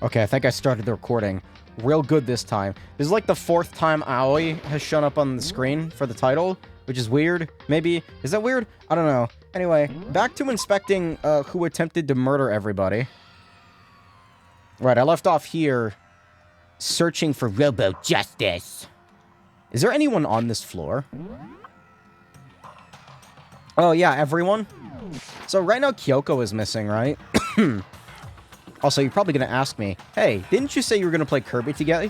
Okay, I think I started the recording real good this time. This is like the 4th time Aoi has shown up on the screen for the title, which is weird. Maybe. Is that weird? I don't know. Anyway, back to inspecting who attempted to murder everybody. Right, I left off here searching for robo-justice. Is there anyone on this floor? Oh, yeah, everyone? So right now Kyoko is missing, right? Also, you're probably going to ask me, hey, didn't you say you were going to play Kirby today?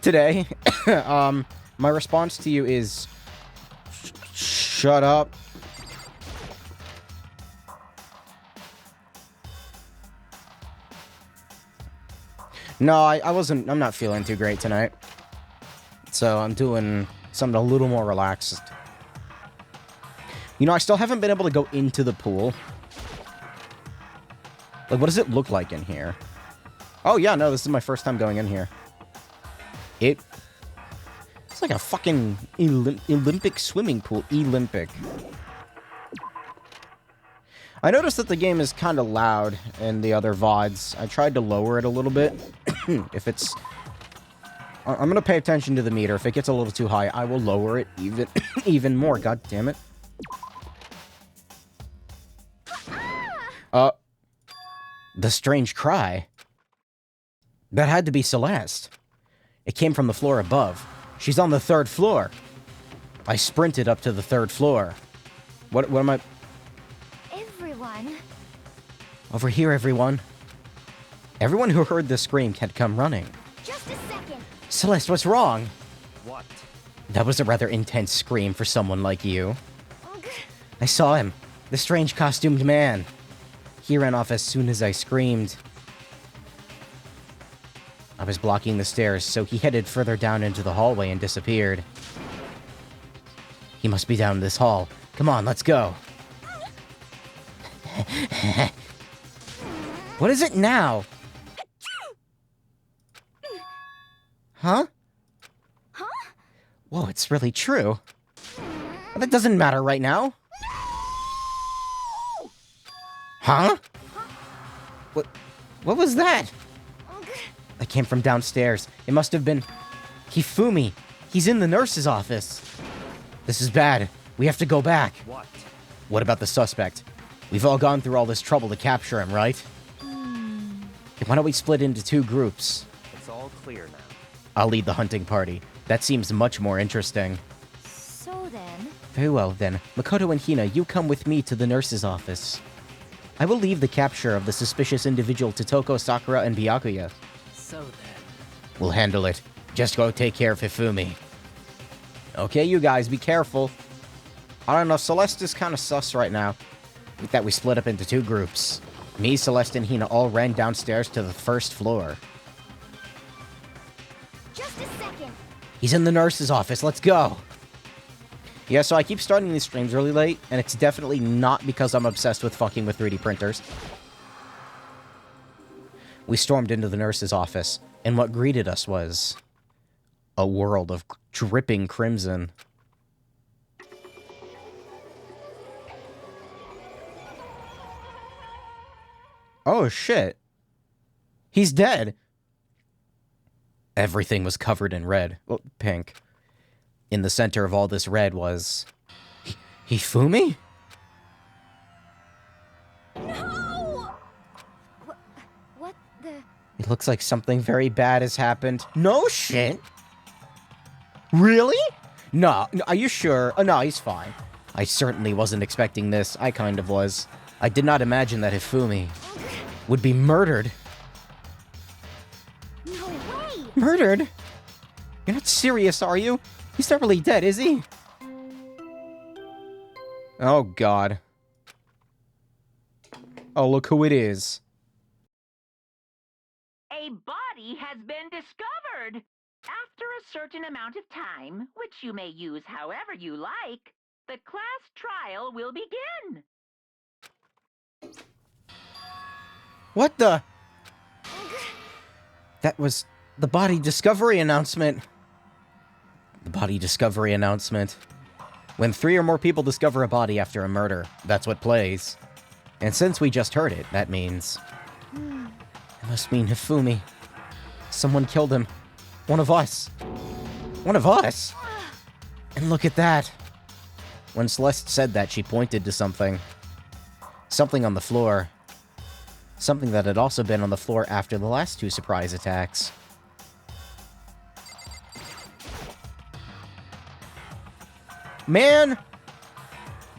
Today? My response to you is, shut up. No, I'm not feeling too great tonight. So I'm doing something a little more relaxed. You know, I still haven't been able to go into the pool. Like, what does it look like in here? Oh, yeah, no, this is my first time going in here. It's like a fucking Olympic swimming pool. Olympic. I noticed that the game is kind of loud in the other VODs. I tried to lower it a little bit. If it's... I'm going to pay attention to the meter. If it gets a little too high, I will lower it even more. God damn it. The strange cry. That had to be Celeste. It came from the floor above. She's on the 3rd floor. I sprinted up to the 3rd floor. What am I... Everyone. Over here, everyone. Everyone who heard the scream had come running. Just a second. Celeste, what's wrong? What? That was a rather intense scream for someone like you. Ugh. I saw him. The strange costumed man. He ran off as soon as I screamed. I was blocking the stairs, so he headed further down into the hallway and disappeared. He must be down this hall. Come on, let's go. What is it now? Huh? Huh? Whoa, it's really true. Well, that doesn't matter right now. Huh? What was that? Ugh. That came from downstairs. It must have been... Hifumi. He's in the nurse's office. This is bad. We have to go back. What? What about the suspect? We've all gone through all this trouble to capture him, right? Why don't we split into 2 groups? It's all clear now. I'll lead the hunting party. That seems much more interesting. So then... Very well, then. Makoto and Hina, you come with me to the nurse's office. I will leave the capture of the suspicious individual to Toko, Sakura, and Byakuya. So then... We'll handle it. Just go take care of Hifumi. Okay, you guys, be careful. I don't know, Celeste is kind of sus right now. That we split up into 2 groups. Me, Celeste, and Hina all ran downstairs to the 1st floor. Just a second. He's in the nurse's office, let's go! Yeah, so I keep starting these streams really late, and it's definitely not because I'm obsessed with fucking with 3D printers. We stormed into the nurse's office, and what greeted us was... a world of dripping crimson. Oh, shit. He's dead. Everything was covered in red. Well, pink. In the center of all this red was... Hifumi? No! What the... It looks like something very bad has happened. No shit! Really? No, are you sure? Oh, no, he's fine. I certainly wasn't expecting this. I kind of was. I did not imagine that Hifumi would be murdered. No way! Murdered? You're not serious, are you? He's not really dead, is he? Oh, God. Oh, look who it is. A body has been discovered. After a certain amount of time, which you may use however you like, the class trial will begin. What the? That was the body discovery announcement. The body discovery announcement. When 3 or more people discover a body after a murder, that's what plays. And since we just heard it, that means... And Must mean Hifumi. Someone killed him. One of us. One of us? And look at that. When Celeste said that, she pointed to something. Something on the floor. Something that had also been on the floor after the last two surprise attacks. Man!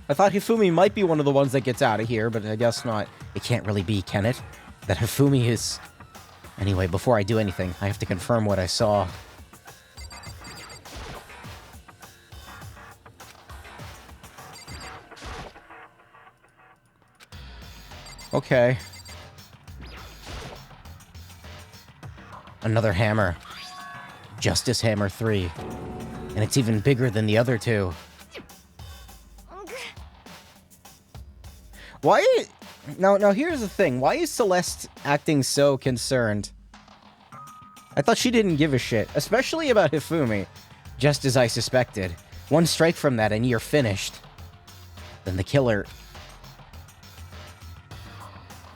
I thought Hifumi might be one of the ones that gets out of here, but I guess not. It can't really be, can it? That Hifumi is... Anyway, before I do anything, I have to confirm what I saw. Okay. Another hammer. Justice Hammer 3. And it's even bigger than the other two. Why... Now here's the thing. Why is Celeste acting so concerned? I thought she didn't give a shit. Especially about Hifumi. Just as I suspected. One strike from that and you're finished. Then the killer...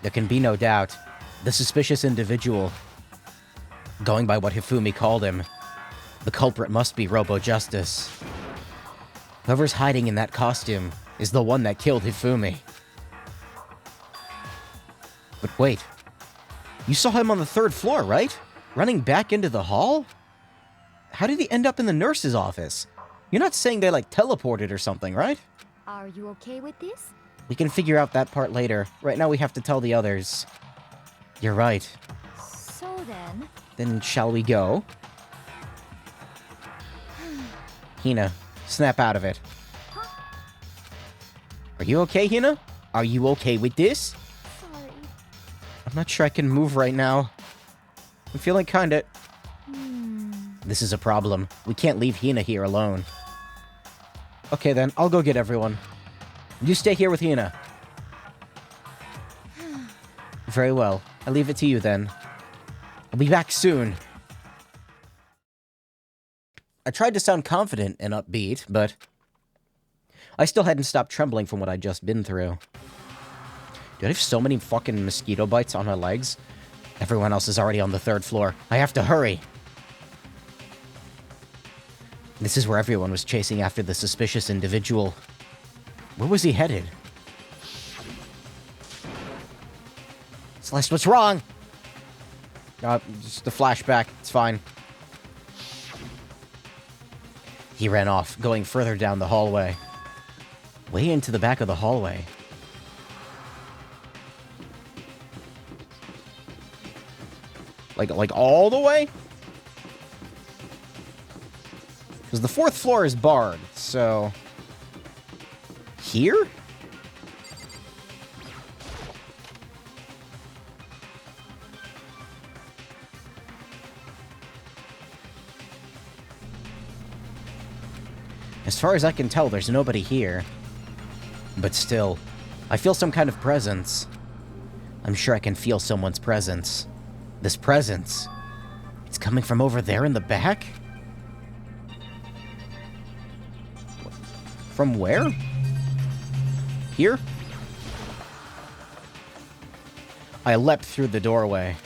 There can be no doubt. The suspicious individual... Going by what Hifumi called him... The culprit must be Robo-Justice. Whoever's hiding in that costume is the one that killed Hifumi. But wait. You saw him on the 3rd floor, right? Running back into the hall? How did he end up in the nurse's office? You're not saying they, like, teleported or something, right? Are you okay with this? We can figure out that part later. Right now we have to tell the others. You're right. So then... Then shall we go? Hina, snap out of it. Are you okay, Hina? Are you okay with this? Sorry. I'm not sure I can move right now. I'm feeling kinda... This is a problem. We can't leave Hina here alone. Okay then, I'll go get everyone. You stay here with Hina. Very well. I leave it to you then. I'll be back soon. I tried to sound confident and upbeat, but... I still hadn't stopped trembling from what I'd just been through. Dude, I have so many fucking mosquito bites on my legs. Everyone else is already on the 3rd floor. I have to hurry. This is where everyone was chasing after the suspicious individual. Where was he headed? Celeste, what's wrong? Just a flashback. It's fine. He ran off, going further down the hallway. Way into the back of the hallway. Like all the way? Because the 4th floor is barred, so... Here? As far as I can tell, there's nobody here. But still, I feel some kind of presence. I'm sure I can feel someone's presence. This presence. It's coming from over there in the back? From where? Here? I leapt through the doorway,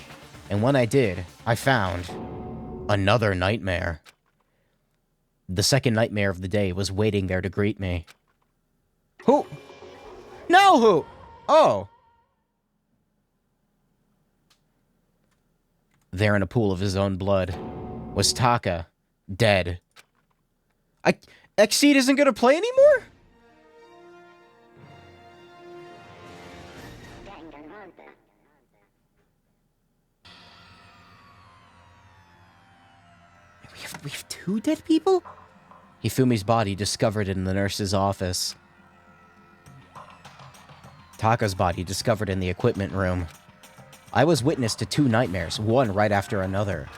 and when I did, I found another nightmare. The second nightmare of the day was waiting there to greet me. Who? No, who? Oh. There in a pool of his own blood was Taka, dead. Exceed isn't gonna play anymore? We have 2 dead people? Hifumi's body discovered in the nurse's office. Taka's body discovered in the equipment room. I was witness to 2 nightmares, one right after another.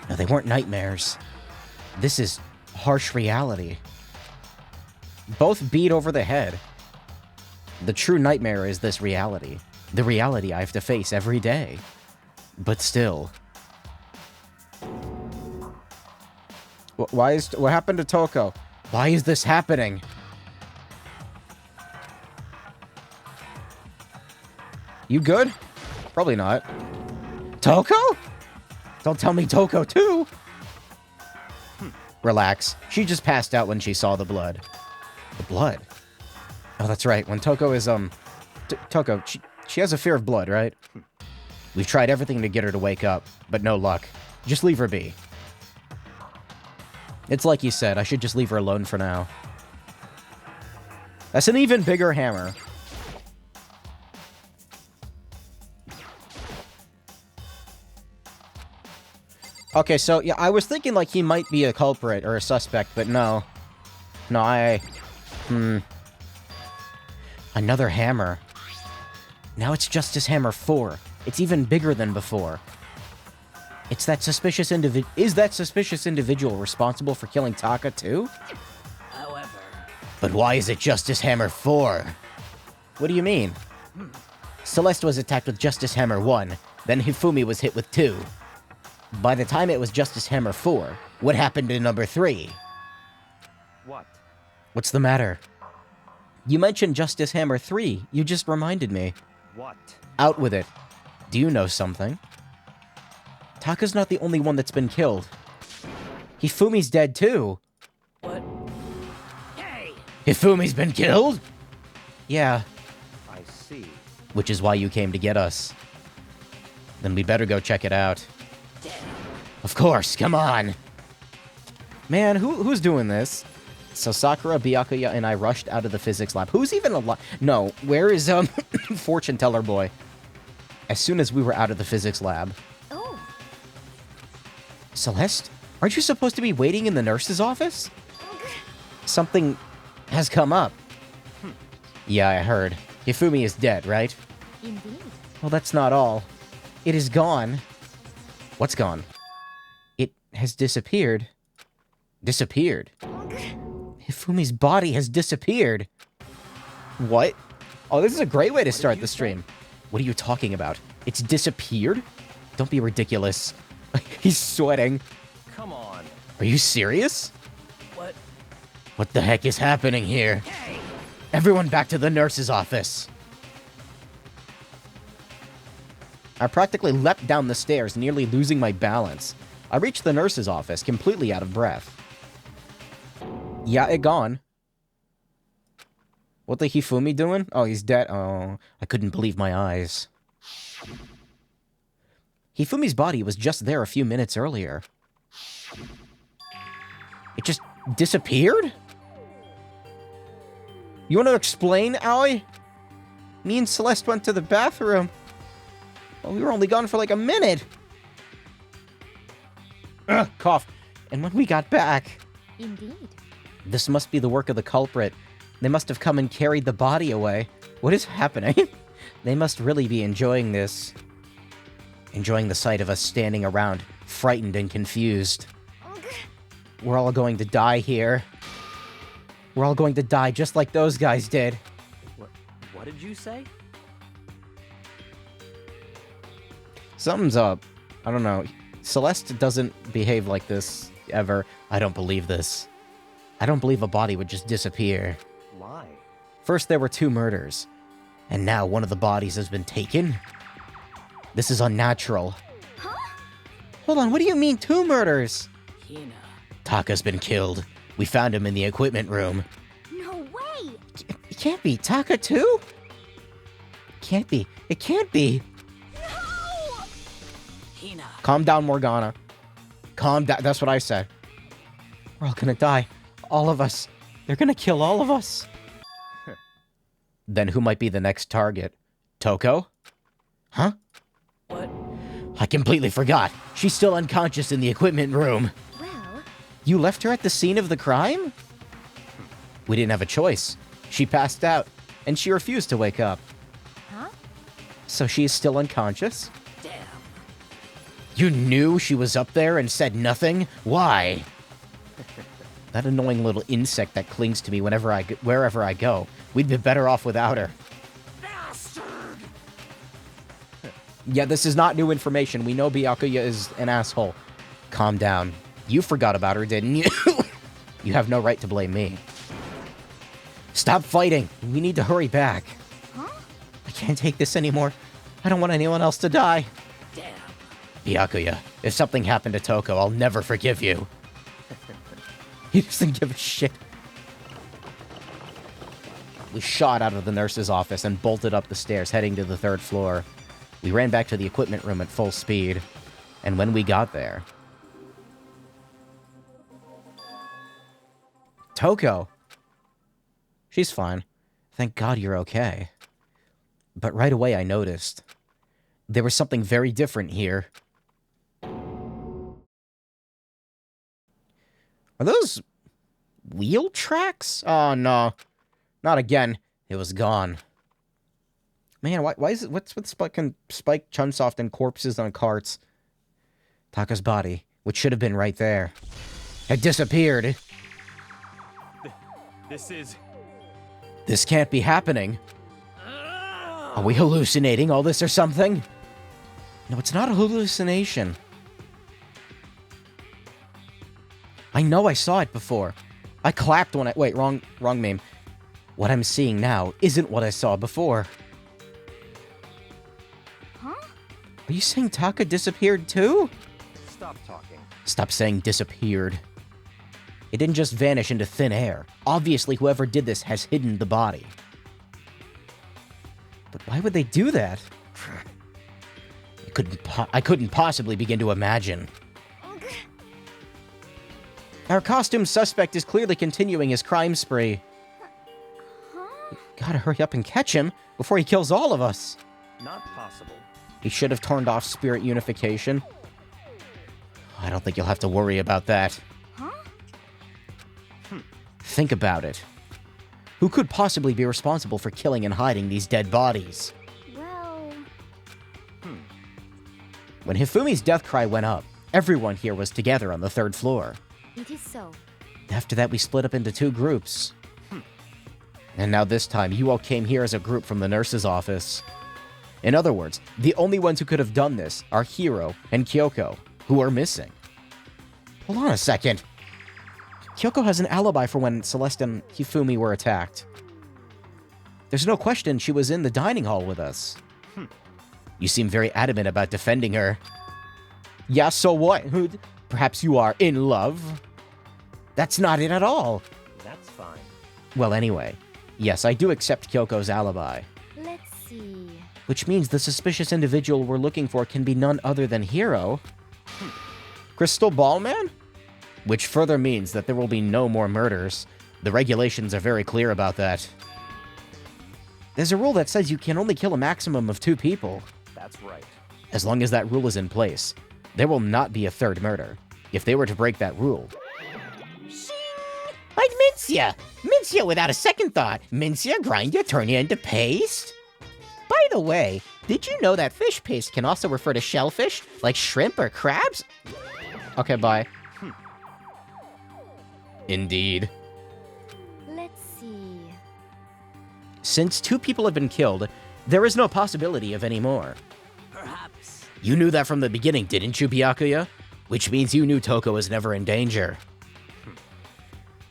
No, they weren't nightmares. This is harsh reality. Both beat over the head. The true nightmare is this reality. The reality I have to face every day. But still... What happened to Toko? Why is this happening? You good? Probably not. Toko? Don't tell me Toko too. Relax. She just passed out when she saw the blood. The blood? Oh, that's right. When Toko is, Toko, she has a fear of blood, right? We've tried everything to get her to wake up, but no luck. Just leave her be. It's like you said, I should just leave her alone for now. That's an even bigger hammer. Okay, so, yeah, I was thinking, like, he might be a culprit or a suspect, but no. No, Another hammer. Now it's Justice Hammer 4. It's even bigger than before. It's that suspicious Is that suspicious individual responsible for killing Taka, too? However... But why is it Justice Hammer 4? What do you mean? Celeste was attacked with Justice Hammer 1, then Hifumi was hit with 2. By the time it was Justice Hammer 4, what happened to number 3? What? What's the matter? You mentioned Justice Hammer 3. You just reminded me. What? Out with it. Do you know something? Taka's not the only one that's been killed. Hifumi's dead too. What? Hey! Hifumi's been killed? Yeah. I see. Which is why you came to get us. Then we better go check it out. Damn. Of course, come on. Man, who's doing this? So Sakura, Byakuya, and I rushed out of the physics lab. Who's even alive? No, where is, Fortune Teller Boy? As soon as we were out of the physics lab. Oh. Celeste? Aren't you supposed to be waiting in the nurse's office? Something has come up. Yeah, I heard. Hifumi is dead, right? Indeed. Well, that's not all. It is gone. What's gone? It has disappeared. Disappeared? Hifumi's body has disappeared. What? Oh, this is a great way to start the stream. What are you talking about? It's disappeared? Don't be ridiculous. He's sweating. Come on. Are you serious? What? What the heck is happening here? Hey! Everyone back to the nurse's office. I practically leapt down the stairs, nearly losing my balance. I reached the nurse's office, completely out of breath. Yeah, it gone. What the Hifumi doing? Oh, he's dead. Oh, I couldn't believe my eyes. Hifumi's body was just there a few minutes earlier. It just disappeared? You want to explain, Aoi? Me and Celeste went to the bathroom. Well, we were only gone for like a minute. Ugh, cough. And when we got back... Indeed. This must be the work of the culprit. They must have come and carried the body away. What is happening? They must really be enjoying this. Enjoying the sight of us standing around, frightened and confused. We're all going to die here. We're all going to die just like those guys did. What did you say? Something's up. I don't know. Celeste doesn't behave like this, ever. I don't believe this. I don't believe a body would just disappear. Why? First there were 2 murders, and now one of the bodies has been taken? This is unnatural. Huh? Hold on, what do you mean 2 murders? Hina. Taka's been killed. We found him in the equipment room. No way! It can't be. Taka too? Can't be. It can't be. No! Hina. Calm down, Morgana. Calm down. That's what I said. We're all gonna die. All of us. They're gonna kill all of us. Then who might be the next target? Toko? Huh? What? I completely forgot. She's still unconscious in the equipment room. Well... You left her at the scene of the crime? We didn't have a choice. She passed out, and she refused to wake up. Huh? So she is still unconscious? Damn. You knew she was up there and said nothing? Why? That annoying little insect that clings to me wherever I go. We'd be better off without her. Bastard! Yeah, this is not new information. We know Byakuya is an asshole. Calm down. You forgot about her, didn't you? You have no right to blame me. Stop fighting. We need to hurry back. Huh? I can't take this anymore. I don't want anyone else to die. Damn. Byakuya, if something happened to Toko, I'll never forgive you. He doesn't give a shit. We shot out of the nurse's office and bolted up the stairs, heading to the 3rd floor. We ran back to the equipment room at full speed. And when we got there... Toko! She's fine. Thank God you're okay. But right away I noticed. There was something very different here. Are those wheel tracks? Oh, no. Not again. It was gone. Man, why is it... What's with Spike Chunsoft and corpses on carts? Taka's body, which should have been right there, had disappeared. This can't be happening. Are we hallucinating all this or something? No, it's not a hallucination. I know I saw it before. I clapped when I... Wait, wrong meme. What I'm seeing now isn't what I saw before. Huh? Are you saying Taka disappeared too? Stop talking. Stop saying disappeared. It didn't just vanish into thin air. Obviously, whoever did this has hidden the body. But why would they do that? I couldn't possibly begin to imagine. Our costume suspect is clearly continuing his crime spree. Huh? Gotta hurry up and catch him before he kills all of us. Not possible. He should have turned off spirit unification. I don't think you'll have to worry about that. Huh? Think about it. Who could possibly be responsible for killing and hiding these dead bodies? Well... When Hifumi's death cry went up, everyone here was together on the 3rd floor. It is so. After that, we split up into 2 groups. And now this time, you all came here as a group from the nurse's office. In other words, the only ones who could have done this are Hiro and Kyoko, who are missing. Hold on a second. Kyoko has an alibi for when Celeste and Hifumi were attacked. There's no question she was in the dining hall with us. You seem very adamant about defending her. Yeah, so what? Perhaps you are in love? That's not it at all. That's fine. Well, anyway, yes, I do accept Kyoko's alibi. Let's see... Which means the suspicious individual we're looking for can be none other than Hiro. Crystal Ball Man? Which further means that there will be no more murders. The regulations are very clear about that. There's a rule that says you can only kill a maximum of 2 people. That's right. As long as that rule is in place, there will not be a 3rd murder. If they were to break that rule... Like Mincia! Mincia without a second thought! Mincia, grind you, turn you into paste? By the way, did you know that fish paste can also refer to shellfish, like shrimp or crabs? Okay, bye. Indeed. Let's see... Since 2 people have been killed, there is no possibility of any more. Perhaps. You knew that from the beginning, didn't you, Byakuya? Which means you knew Toko was never in danger.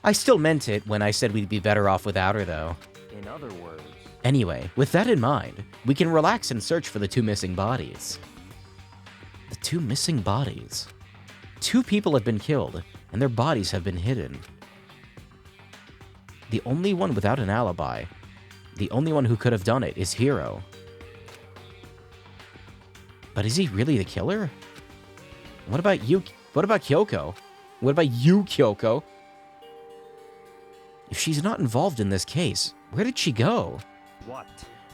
I still meant it when I said we'd be better off without her, though. In other words... Anyway, with that in mind, we can relax and search for the 2 missing bodies. The 2 missing bodies? 2 people have been killed, and their bodies have been hidden. The only one without an alibi, the only one who could have done it, is Hiro. But is he really the killer? What about you? What about Kyoko? What about you, Kyoko? If she's not involved in this case, where did she go? What?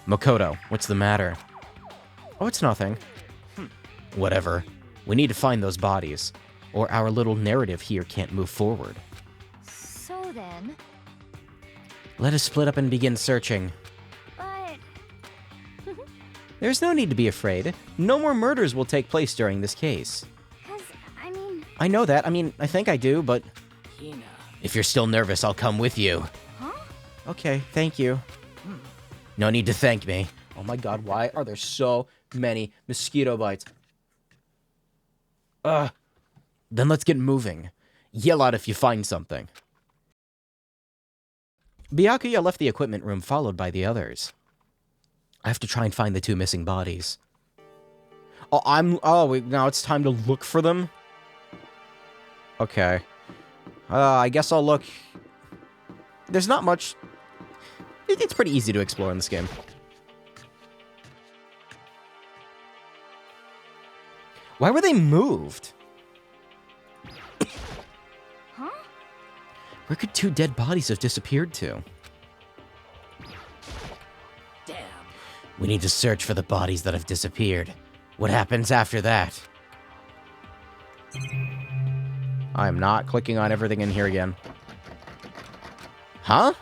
Makoto, what's the matter? Oh, it's nothing. Whatever. We need to find those bodies, or our little narrative here can't move forward. So then... Let us split up and begin searching. But... There's no need to be afraid. No more murders will take place during this case. 'Cause, I mean... I know that. I think I do, but... Hina. If you're still nervous, I'll come with you. Huh? Okay, thank you. No need to thank me. Oh my god, why are there so many mosquito bites? Then let's get moving. Yell out if you find something. Byakuya left the equipment room, followed by the others. I have to try and find the 2 missing bodies. Oh, wait, now it's time to look for them? Okay. I guess I'll look... There's not much... It's pretty easy to explore in this game. Why were they moved? Huh? Where could 2 dead bodies have disappeared to? Damn. We need to search for the bodies that have disappeared. What happens after that? I'm not clicking on everything in here again. Huh?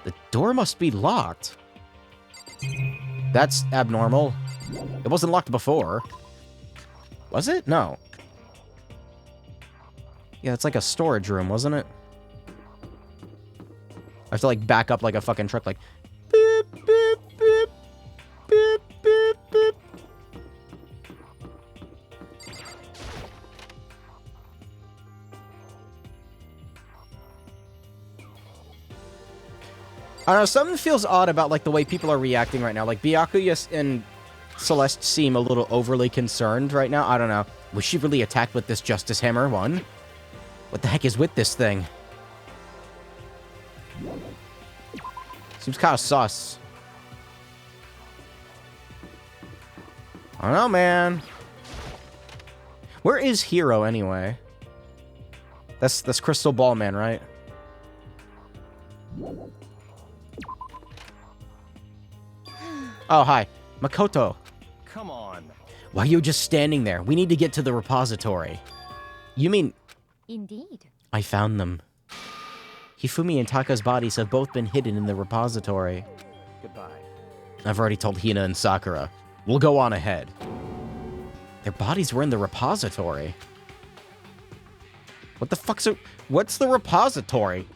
The door must be locked. That's abnormal. It wasn't locked before. Was it? No. Yeah, it's like a storage room, wasn't it? I have to, like, back up like a fucking truck, like... Beep, beep, beep, beep, beep, beep. I don't know, something feels odd about, like, the way people are reacting right now. Like, Byakuya and Celeste seem a little overly concerned right now. I don't know. Was she really attacked with this Justice Hammer 1? What the heck is with this thing? Seems kind of sus. I don't know, man. Where is Hero, anyway? That's Crystal Ball Man, right? Oh, hi. Makoto. Come on. Why are you just standing there? We need to get to the repository. You mean... Indeed. I found them. Hifumi and Taka's bodies have both been hidden in the repository. Goodbye. I've already told Hina and Sakura. We'll go on ahead. Their bodies were in the repository. What the fuck's a... What's the repository?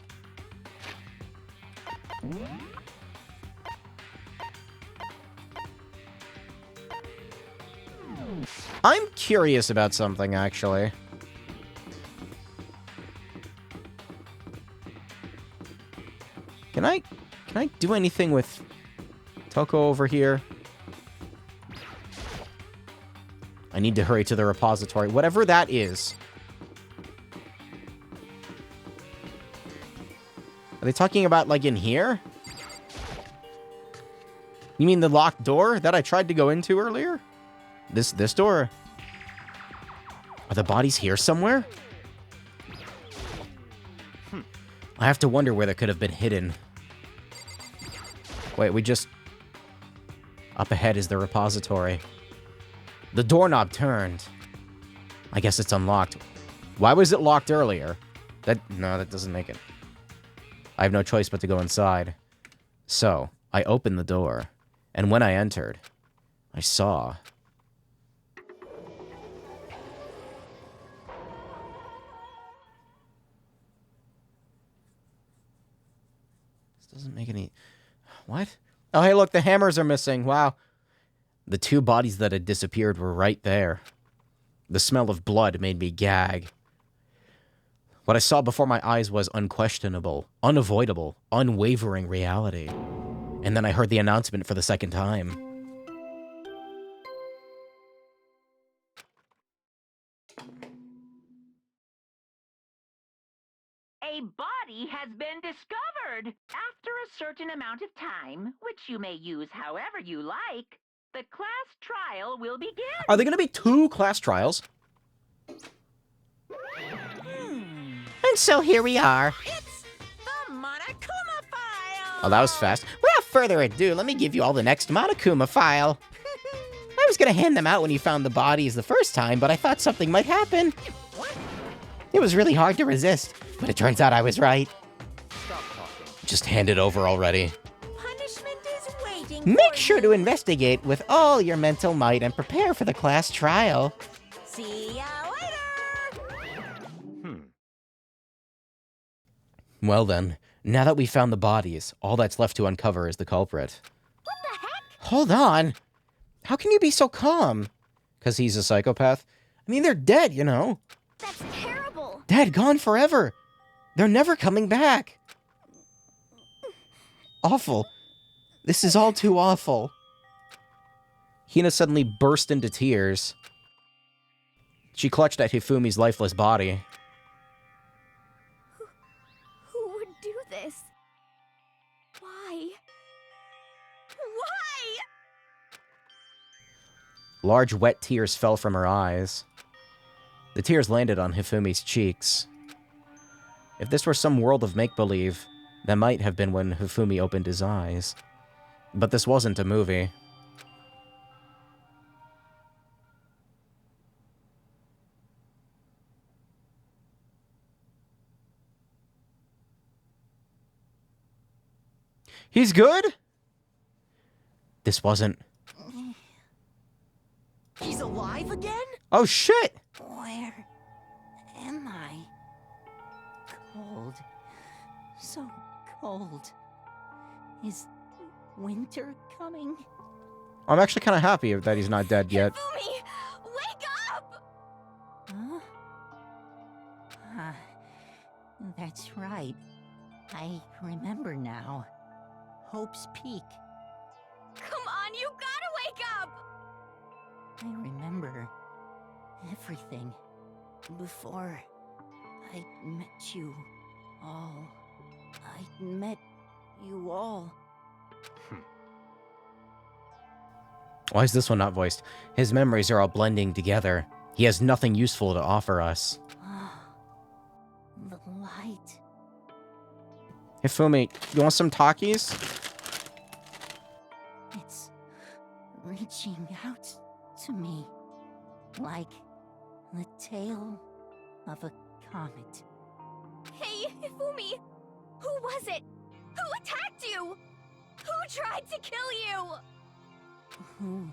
I'm curious about something, actually. Can I do anything with Toko over here? I need to hurry to the repository, whatever that is. Are they talking about, like, in here? You mean the locked door that I tried to go into earlier? This door? Are the bodies here somewhere? I have to wonder where they could have been hidden. Wait, we just... Up ahead is the repository. The doorknob turned. I guess it's unlocked. Why was it locked earlier? No, that doesn't make it. I have no choice but to go inside. So, I opened the door. And when I entered, I saw... Doesn't make any... What? Oh, hey, look, the hammers are missing. Wow. The 2 bodies that had disappeared were right there. The smell of blood made me gag. What I saw before my eyes was unquestionable, unavoidable, unwavering reality. And then I heard the announcement for the second time. A body has been discovered. After a certain amount of time, which you may use however you like, the class trial will begin. Are there going to be 2 class trials? And so here we are. It's the Monokuma file. Oh, that was fast. Without further ado, let me give you all the next Monokuma file. I was going to hand them out when you found the bodies the first time, but I thought something might happen. It was really hard to resist, but it turns out I was right. Stop talking. Just hand it over already. Punishment is waiting. Make for sure you. to investigate with all your mental might and prepare for the class trial. See ya later. Well then, now that we've found the bodies, all that's left to uncover is the culprit. What the heck? Hold on. How can you be so calm? 'Cause he's a psychopath? I mean, they're dead, you know. That's terrible. Dead, gone forever. They're never coming back. Awful. This is all too awful. Hina suddenly burst into tears. She clutched at Hifumi's lifeless body. Who would do this? Why? Why? Large wet tears fell from her eyes. The tears landed on Hifumi's cheeks. If this were some world of make-believe, that might have been when Hifumi opened his eyes. But this wasn't a movie. He's good? This wasn't... He's alive again? Oh, shit! Where am I? Cold. So cold. Is winter coming? I'm actually kind of happy that he's not dead yet. Hifumi! Wake up! Huh? Ah, that's right. I remember now. Hope's Peak. Come on, you gotta wake up! I remember everything before I met you all. I met you all. Why is this one not voiced? His memories are all blending together. He has nothing useful to offer us. The light. Hifumi, you want some Takis? It's reaching out to me like the tail of a comet. Hey, Hifumi! Who was it? Who attacked you? Who tried to kill you? Who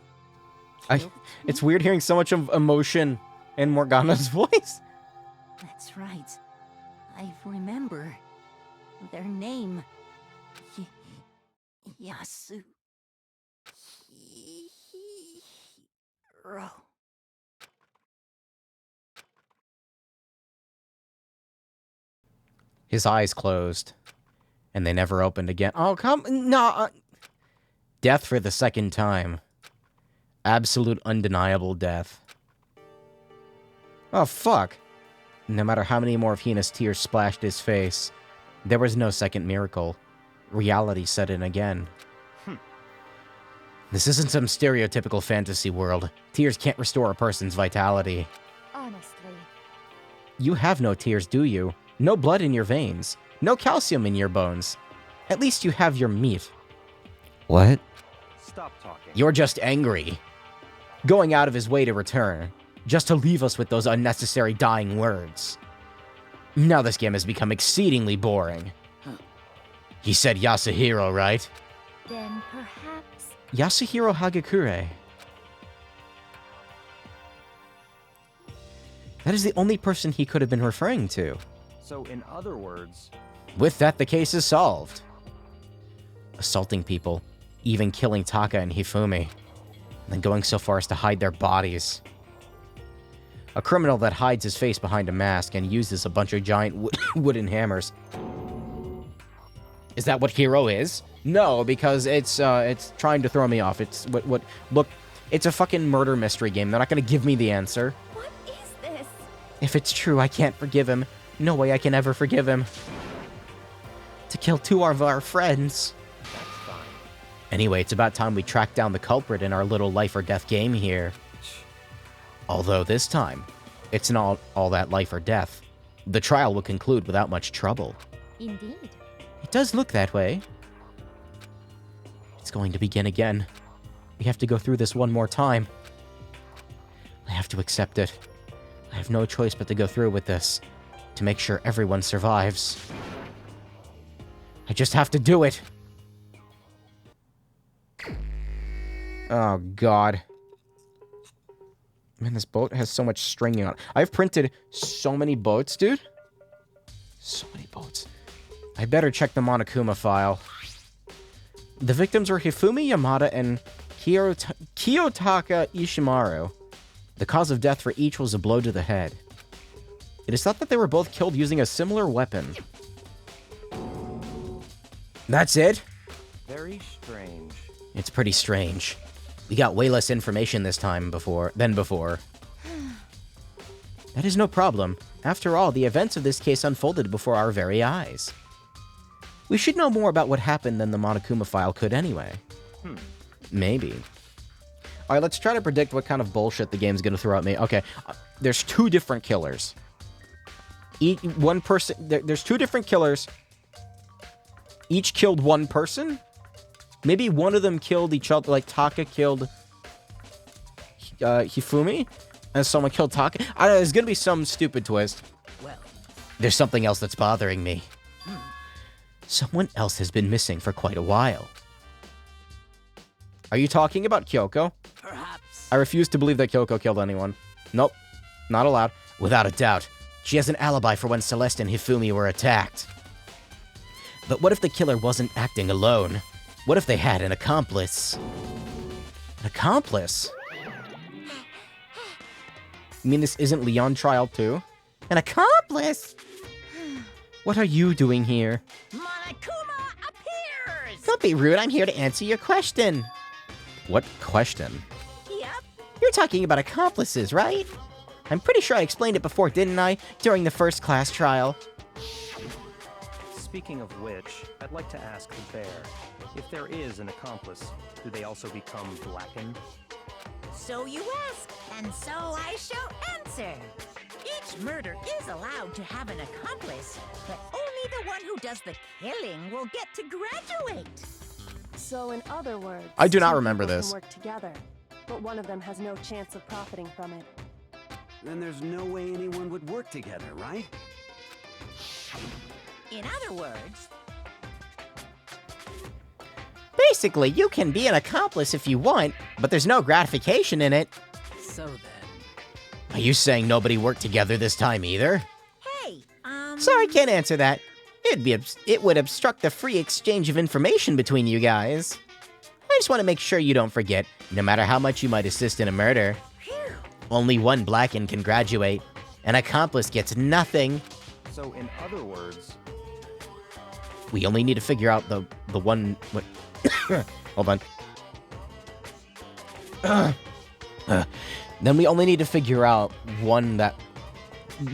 I- killed me? It's weird hearing so much of emotion in Morgana's voice. That's right. I remember their name. Yasu. Hiro. His eyes closed, and they never opened again. Oh, come... No! Death for the second time. Absolute undeniable death. Oh, fuck. No matter how many more of Hina's tears splashed his face, there was no second miracle. Reality set in again. This isn't some stereotypical fantasy world. Tears can't restore a person's vitality. Honestly. You have no tears, do you? No blood in your veins. No calcium in your bones. At least you have your meat. What? Stop talking. You're just angry. Going out of his way to return. Just to leave us with those unnecessary dying words. Now this game has become exceedingly boring. He said Yasuhiro, right? Then perhaps... Yasuhiro Hagakure. That is the only person he could have been referring to. So, in other words, With that, the case is solved. Assaulting people, even killing Taka and Hifumi, and then going so far as to hide their bodies. A criminal that hides his face behind a mask and uses a bunch of giant wooden hammers. Is that what Hero is? No, because it's trying to throw me off. It's look, it's a fucking murder mystery game. They're not gonna give me the answer. What is this? If it's true, I can't forgive him. No way I can ever forgive him. To kill two of our friends. that's fine. Anyway, it's about time we track down the culprit in our little life or death game here. Although this time, it's not all that life or death. The trial will conclude without much trouble. Indeed. It does look that way. It's going to begin again. We have to go through this one more time. I have to accept it. I have no choice but to go through with this, to make sure everyone survives. I just have to do it. Oh, God. Man, this boat has so much stringing on it. I've printed so many boats, dude. So many boats. I better check the Monokuma file. The victims were Hifumi Yamada and Kiyotaka Ishimaru. The cause of death for each was a blow to the head. It is thought that they were both killed using a similar weapon. That's it? Very strange. It's pretty strange. We got way less information this time than before. That is no problem. After all, the events of this case unfolded before our very eyes. We should know more about what happened than the Monokuma file could anyway. Maybe. Alright, let's try to predict what kind of bullshit the game's gonna throw at me. Okay, there's two different killers. One person... There's two different killers. Each killed one person? Maybe one of them killed each other, like Taka killed Hifumi, and someone killed Taka. I don't know, there's gonna be some stupid twist. Well, There's something else that's bothering me. Someone else has been missing for quite a while. Are you talking about Kyoko? perhaps. I refuse to believe that Kyoko killed anyone. Nope. Not allowed. Without a doubt. She has an alibi for when Celeste and Hifumi were attacked. But what if the killer wasn't acting alone? What if they had an accomplice? An accomplice? You mean this isn't Leon Trial 2? An accomplice? What are you doing here? Monokuma appears! Don't be rude, I'm here to answer your question. What question? Yep. You're talking about accomplices, right? I'm pretty sure I explained it before, didn't I? During the first class trial. Speaking of which, I'd like to ask the bear, if there is an accomplice, do they also become blackened? So you ask, and so I shall answer. Each murder is allowed to have an accomplice, but only the one who does the killing will get to graduate. So in other words, I do not two remember people this. can work together, but one of them has no chance of profiting from it. Then there's no way anyone would work together, right? In other words, Basically, you can be an accomplice if you want, but there's no gratification in it. So then... Are you saying nobody worked together this time either? hey, Sorry, can't answer that. It would obstruct the free exchange of information between you guys. I just want to make sure you don't forget, no matter how much you might assist in a murder, only one blackened can graduate. An accomplice gets nothing. So in other words, We only need to figure out the one... What? Hold on. Then we only need to figure out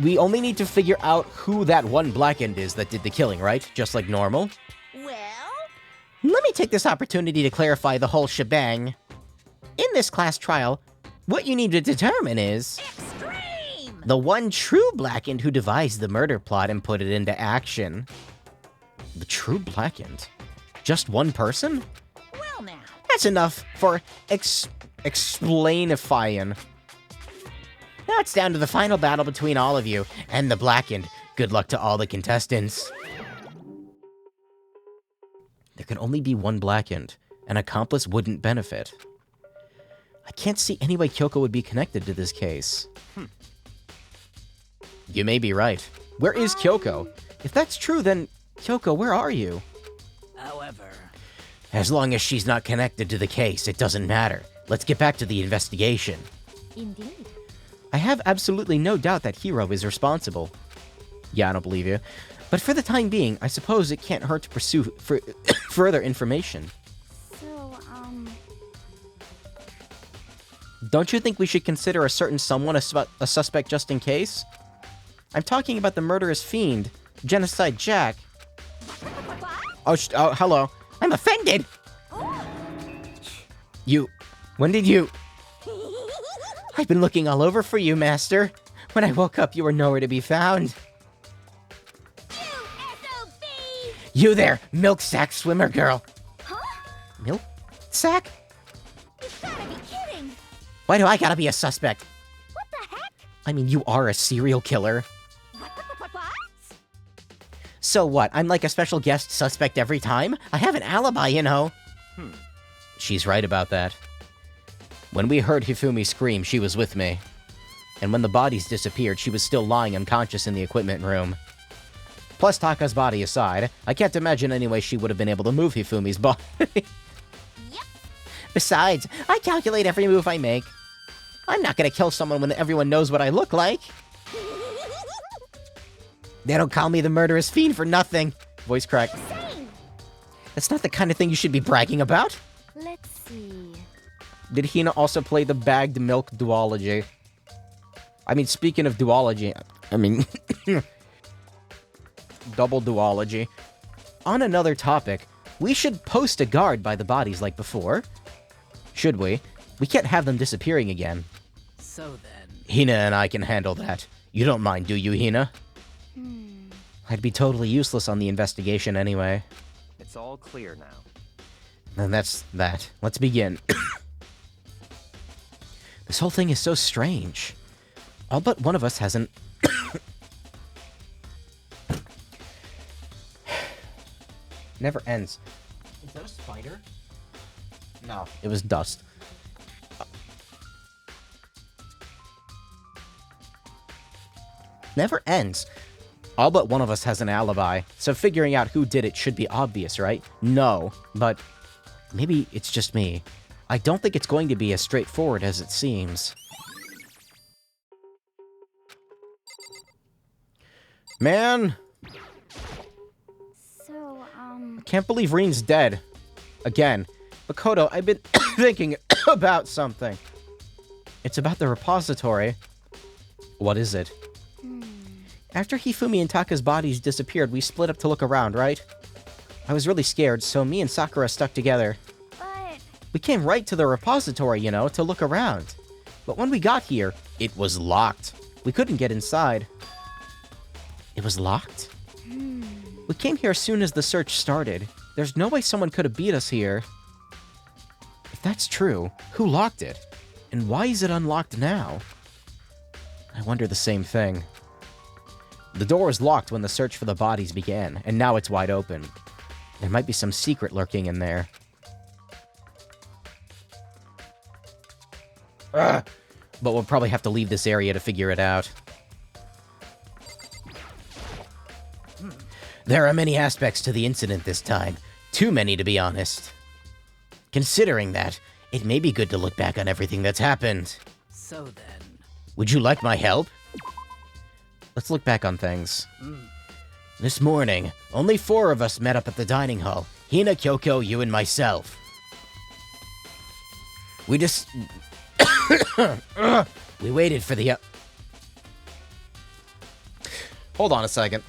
We only need to figure out who that one blackened is that did the killing, right? Just like normal. well, Let me take this opportunity to clarify the whole shebang. In this class trial, what you need to determine is extreme! the one true blackened who devised the murder plot and put it into action. The true blackened? Just one person? Well now, That's enough for explainifying. Now it's down to the final battle between all of you and the blackened. Good luck to all the contestants. There can only be one blackened. An accomplice wouldn't benefit. I can't see any way Kyoko would be connected to this case. You may be right. Where is Kyoko? If that's true, then Kyoko, where are you? However... As long as she's not connected to the case, it doesn't matter. Let's get back to the investigation. Indeed. I have absolutely no doubt that Hiro is responsible. Yeah, I don't believe you. But for the time being, I suppose it can't hurt to pursue further information. So, Don't you think we should consider a certain someone a suspect just in case? I'm talking about the murderous fiend, Genocide Jack. Oh, hello. I'm offended! When did you... I've been looking all over for you, Master. When I woke up, you were nowhere to be found. SOB! You there, milk sack swimmer girl. Huh? Milk sack? You've gotta be kidding! Why do I gotta be a suspect? What the heck? I mean, you are a serial killer. What? So what, I'm like a special guest suspect every time? I have an alibi, you know. She's right about that. When we heard Hifumi scream, she was with me. And when the bodies disappeared, she was still lying unconscious in the equipment room. Plus, Taka's body aside, I can't imagine any way she would have been able to move Hifumi's body. Yep. Besides, I calculate every move I make. I'm not gonna kill someone when everyone knows what I look like. They don't call me the murderous fiend for nothing. Voice crack. Same. That's not the kind of thing you should be bragging about. Let's see. Did Hina also play the bagged milk duology? I mean, speaking of duology, I mean, double duology. On another topic, we should post a guard by the bodies like before. Should we? We can't have them disappearing again. So then... Hina and I can handle that. You don't mind, do you, Hina? I'd be totally useless on the investigation anyway. It's all clear now. And that's that. Let's begin. This whole thing is so strange. All but one of us hasn't... Never ends. Is that a spider? No. It was dust. Never ends. All but one of us has an alibi, so figuring out who did it should be obvious, right? No, but maybe it's just me. I don't think it's going to be as straightforward as it seems. Man! So, I can't believe Reen's dead. Again. Makoto, I've been thinking about something. It's about the repository. What is it? After Hifumi and Taka's bodies disappeared, we split up to look around, right? I was really scared, so me and Sakura stuck together. but... We came right to the repository, you know, to look around. But when we got here, it was locked. We couldn't get inside. It was locked? We came here as soon as the search started. There's no way someone could have beat us here. If that's true, who locked it? And why is it unlocked now? I wonder the same thing. The door was locked when the search for the bodies began, and now it's wide open. There might be some secret lurking in there. Ugh. But we'll probably have to leave this area to figure it out. There are many aspects to the incident this time. Too many, to be honest. Considering that, it may be good to look back on everything that's happened. So then... Would you like my help? Let's look back on things. This morning, only 4 of us met up at the dining hall. Hina, Kyoko, you, and myself. We just... we waited for the... Hold on a second.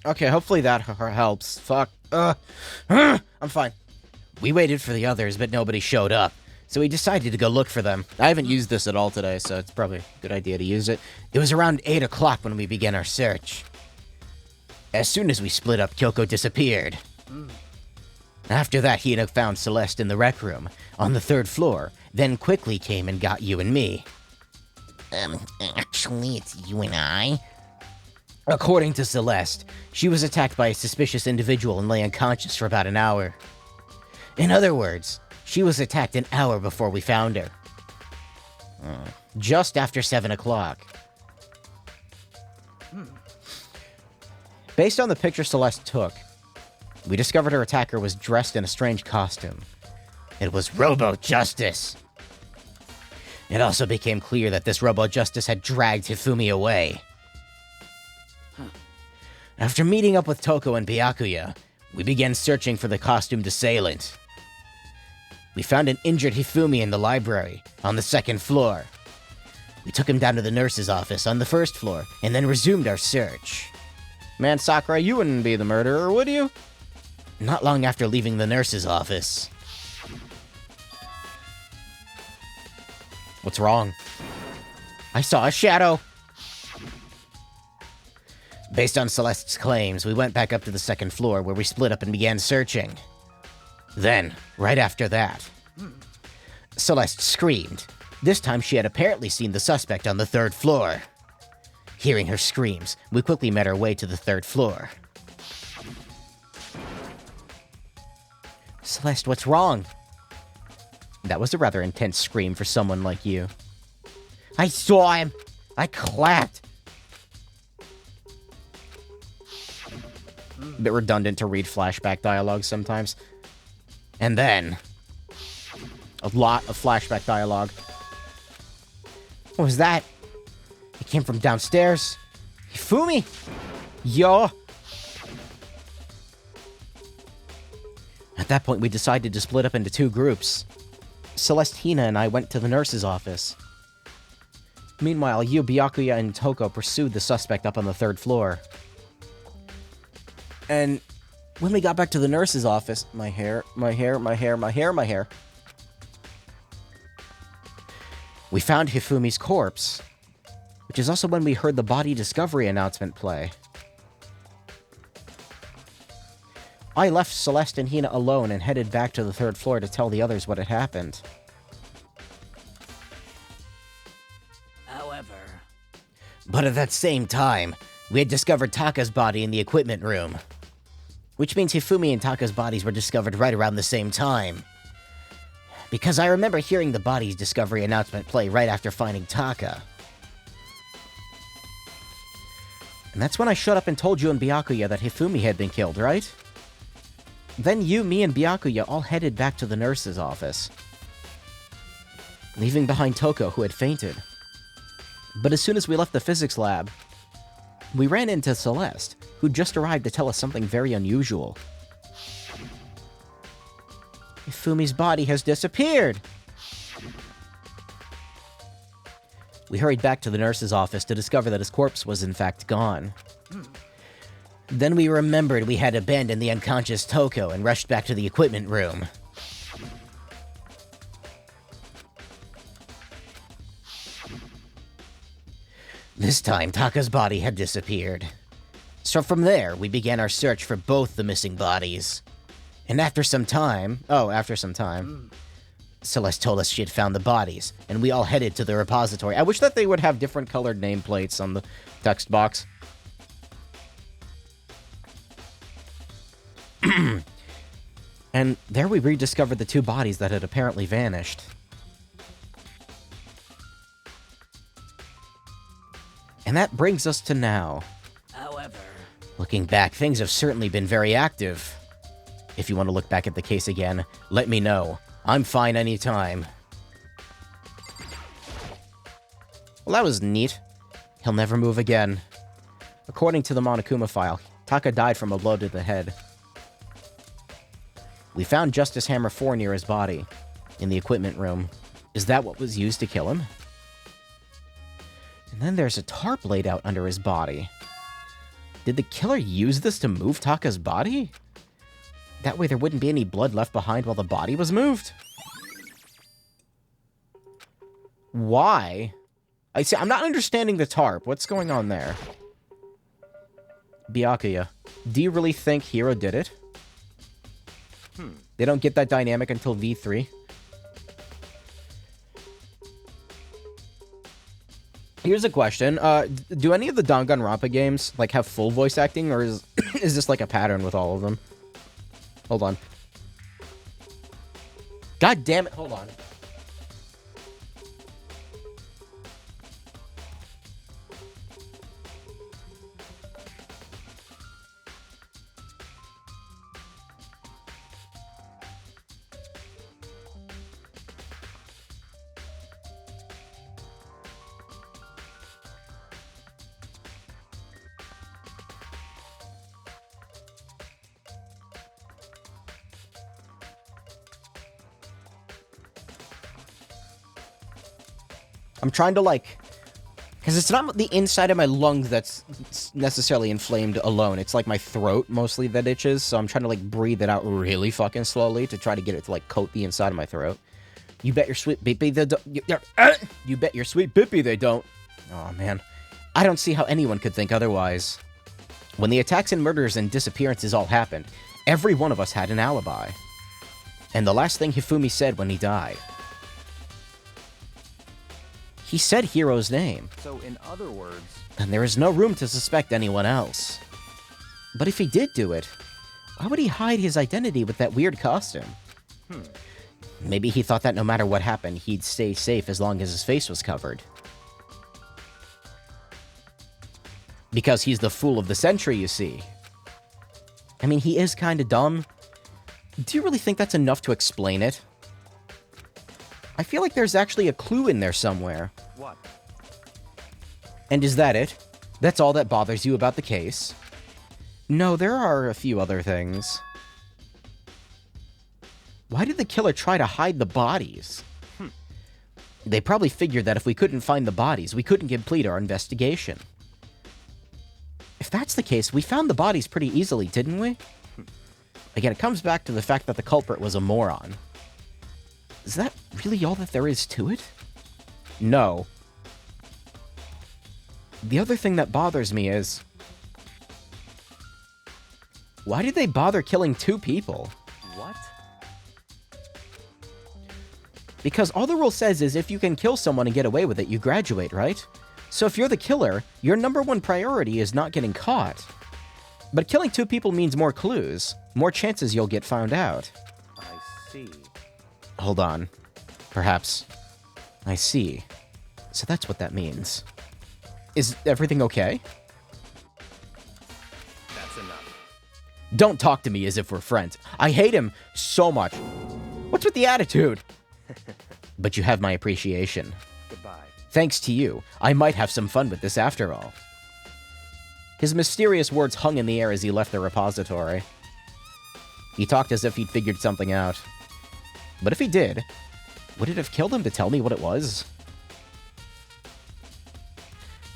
Okay, hopefully that helps. Fuck. I'm fine. We waited for the others, but nobody showed up. So we decided to go look for them. I haven't used this at all today, so it's probably a good idea to use it. It was around 8 o'clock when we began our search. As soon as we split up, Kyoko disappeared. After that, Hina found Celeste in the rec room, on the 3rd floor, then quickly came and got you and me. Actually, it's you and I. According to Celeste, she was attacked by a suspicious individual and lay unconscious for about an hour. In other words, she was attacked an hour before we found her. Just after 7 o'clock. Based on the picture Celeste took, we discovered her attacker was dressed in a strange costume. It was Robo Justice. It also became clear that this Robo Justice had dragged Hifumi away. After meeting up with Toko and Byakuya, we began searching for the costumed assailant. We found an injured Hifumi in the library, on the 2nd floor. We took him down to the nurse's office on the 1st floor, and then resumed our search. Man, Sakura, you wouldn't be the murderer, would you? Not long after leaving the nurse's office. What's wrong? I saw a shadow! Based on Celeste's claims, we went back up to the 2nd floor where we split up and began searching. Then, right after that, Celeste screamed. This time she had apparently seen the suspect on the 3rd floor. Hearing her screams, we quickly made our way to the 3rd floor. Celeste, what's wrong? That was a rather intense scream for someone like you. I saw him! I clapped! Bit redundant to read flashback dialogue sometimes. And then... a lot of flashback dialogue. What was that? It came from downstairs. Hifumi! Yo! At that point, we decided to split up into 2 groups. Celestina and I went to the nurse's office. Meanwhile, Yu, Byakuya, and Toko pursued the suspect up on the 3rd floor. And when we got back to the nurse's office... My hair. We found Hifumi's corpse, which is also when we heard the body discovery announcement play. I left Celeste and Hina alone and headed back to the 3rd floor to tell the others what had happened. However... But at that same time, we had discovered Taka's body in the equipment room. Which means Hifumi and Taka's bodies were discovered right around the same time. Because I remember hearing the body's discovery announcement play right after finding Taka. And that's when I showed up and told you and Byakuya that Hifumi had been killed, right? Then you, me, and Byakuya all headed back to the nurse's office, leaving behind Toko, who had fainted. But as soon as we left the physics lab, we ran into Celeste, who just arrived to tell us something very unusual. Hifumi's body has disappeared! We hurried back to the nurse's office to discover that his corpse was in fact gone. Then we remembered we had abandoned the unconscious Toko and rushed back to the equipment room. This time, Taka's body had disappeared. So from there, we began our search for both the missing bodies. And after some time, Celeste told us she had found the bodies, and we all headed to the repository. I wish that they would have different colored nameplates on the text box. And there we rediscovered the 2 bodies that had apparently vanished. And that brings us to now. However... Looking back, things have certainly been very active. If you want to look back at the case again, let me know. I'm fine anytime. Well, that was neat. He'll never move again. According to the Monokuma file, Taka died from a blow to the head. We found Justice Hammer 4 near his body, in the equipment room. Is that what was used to kill him? And then there's a tarp laid out under his body. Did the killer use this to move Taka's body? That way there wouldn't be any blood left behind while the body was moved? Why? I'm not understanding the tarp. What's going on there? Byakuya, do you really think Hiro did it? They don't get that dynamic until V3. Here's a question. Do any of the Danganronpa games, like, have full voice acting, or is this, like, a pattern with all of them? Hold on. God damn it, hold on. I'm trying to, like... Because it's not the inside of my lungs that's necessarily inflamed alone. It's, like, my throat, mostly, that itches. So I'm trying to, like, breathe it out really fucking slowly to try to get it to, like, coat the inside of my throat. You bet your sweet bippy they don't... You bet your sweet bippy they don't. Oh, man. I don't see how anyone could think otherwise. When the attacks and murders and disappearances all happened, every one of us had an alibi. And the last thing Hifumi said when he died... He said Hiro's name. So, in other words, And there is no room to suspect anyone else. But if he did do it, why would he hide his identity with that weird costume? Maybe he thought that no matter what happened, he'd stay safe as long as his face was covered. Because he's the fool of the century, you see. I mean, he is kinda dumb. Do you really think that's enough to explain it? I feel like there's actually a clue in there somewhere. what? And is that it? That's all that bothers you about the case? No, there are a few other things. Why did the killer try to hide the bodies? They probably figured that if we couldn't find the bodies, we couldn't complete our investigation. If that's the case, we found the bodies pretty easily, didn't we? Again, it comes back to the fact that the culprit was a moron. Is that really all that there is to it? No. The other thing that bothers me is... why did they bother killing 2 people? What? Because all the rule says is if you can kill someone and get away with it, you graduate, right? So if you're the killer, your #1 priority is not getting caught. But killing 2 people means more clues, more chances you'll get found out. I see. Hold on. Perhaps. I see. So that's what that means. Is everything okay? That's enough. Don't talk to me as if we're friends. I hate him so much. What's with the attitude? But you have my appreciation. Goodbye. Thanks to you, I might have some fun with this after all. His mysterious words hung in the air as he left the repository. He talked as if he'd figured something out. But if he did, would it have killed him to tell me what it was?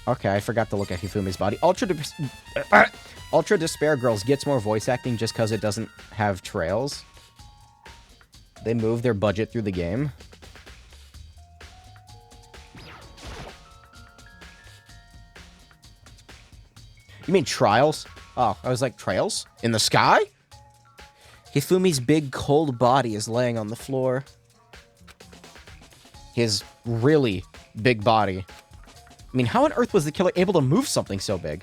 Okay, I forgot to look at Hifumi's body. Ultra Despair Girls gets more voice acting just because it doesn't have trails. They move their budget through the game. You mean trials? Oh, I was like, trails? In the sky? Hifumi's big, cold body is laying on the floor. His really big body. I mean, how on earth was the killer able to move something so big?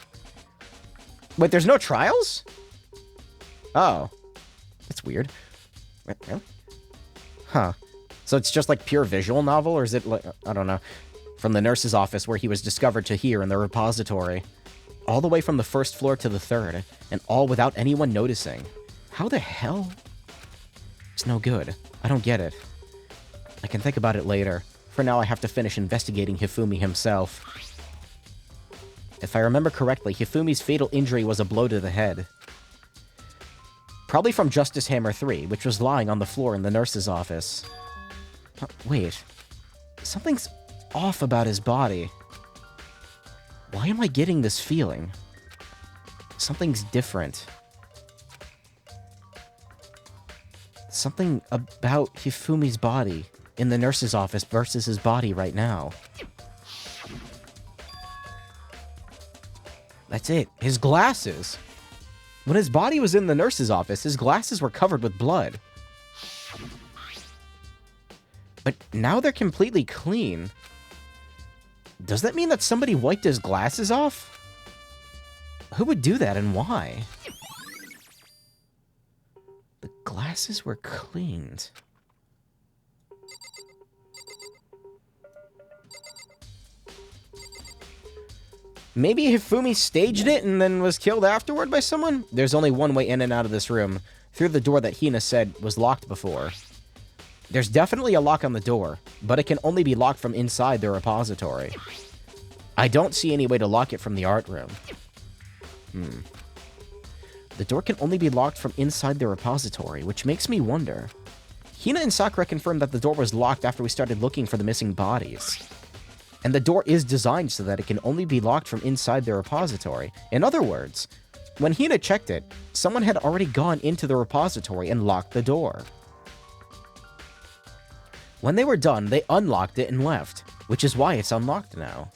Wait, there's no trials? Oh. That's weird. Wait, really? Huh. So it's just like pure visual novel, or is it like, I don't know, from the nurse's office where he was discovered to here in the repository. All the way from the 1st floor to the 3rd, and all without anyone noticing. How the hell? It's no good. I don't get it. I can think about it later. For now, I have to finish investigating Hifumi himself. If I remember correctly, Hifumi's fatal injury was a blow to the head. Probably from Justice Hammer 3, which was lying on the floor in the nurse's office. Wait. Something's off about his body. Why am I getting this feeling? Something's different. Something about Hifumi's body in the nurse's office versus his body right now. That's it. His glasses. When his body was in the nurse's office, his glasses were covered with blood. But now they're completely clean. Does that mean that somebody wiped his glasses off? Who would do that and why? The glasses were cleaned. Maybe Hifumi staged it and then was killed afterward by someone? There's only one way in and out of this room, through the door that Hina said was locked before. There's definitely a lock on the door, but it can only be locked from inside the repository. I don't see any way to lock it from the art room. The door can only be locked from inside the repository, which makes me wonder. Hina and Sakura confirmed that the door was locked after we started looking for the missing bodies. And the door is designed so that it can only be locked from inside the repository. In other words, when Hina checked it, someone had already gone into the repository and locked the door. When they were done, they unlocked it and left, which is why it's unlocked now.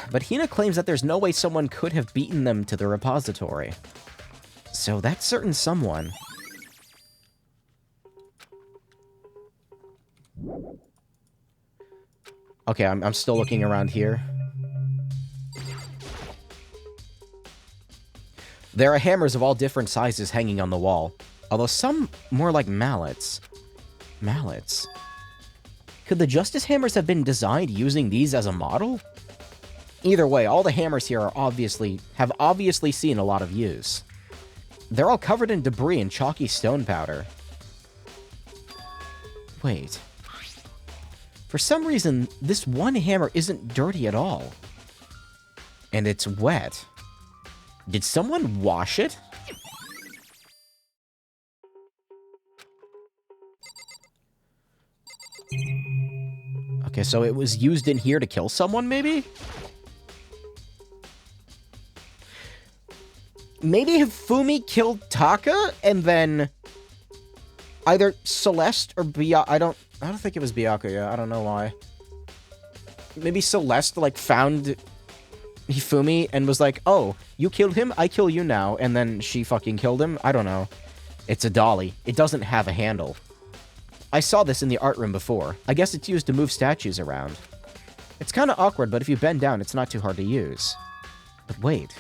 But Hina claims that there's no way someone could have beaten them to the repository. So that certain someone... Okay, I'm still looking around here. There are hammers of all different sizes hanging on the wall, although some more like mallets. Mallets? Could the Justice hammers have been designed using these as a model? Either way, all the hammers here have obviously seen a lot of use. They're all covered in debris and chalky stone powder. Wait. For some reason, this one hammer isn't dirty at all. And it's wet. Did someone wash it? Okay, so it was used in here to kill someone, maybe? Maybe Hifumi killed Taka, and then either Celeste or Byakuya. I don't think it was Byakuya. I don't know why. Maybe Celeste, like, found Hifumi and was like, oh, you killed him? I kill you now. And then she fucking killed him? I don't know. It's a dolly. It doesn't have a handle. I saw this in the art room before. I guess it's used to move statues around. It's kind of awkward, but if you bend down, it's not too hard to use. But wait.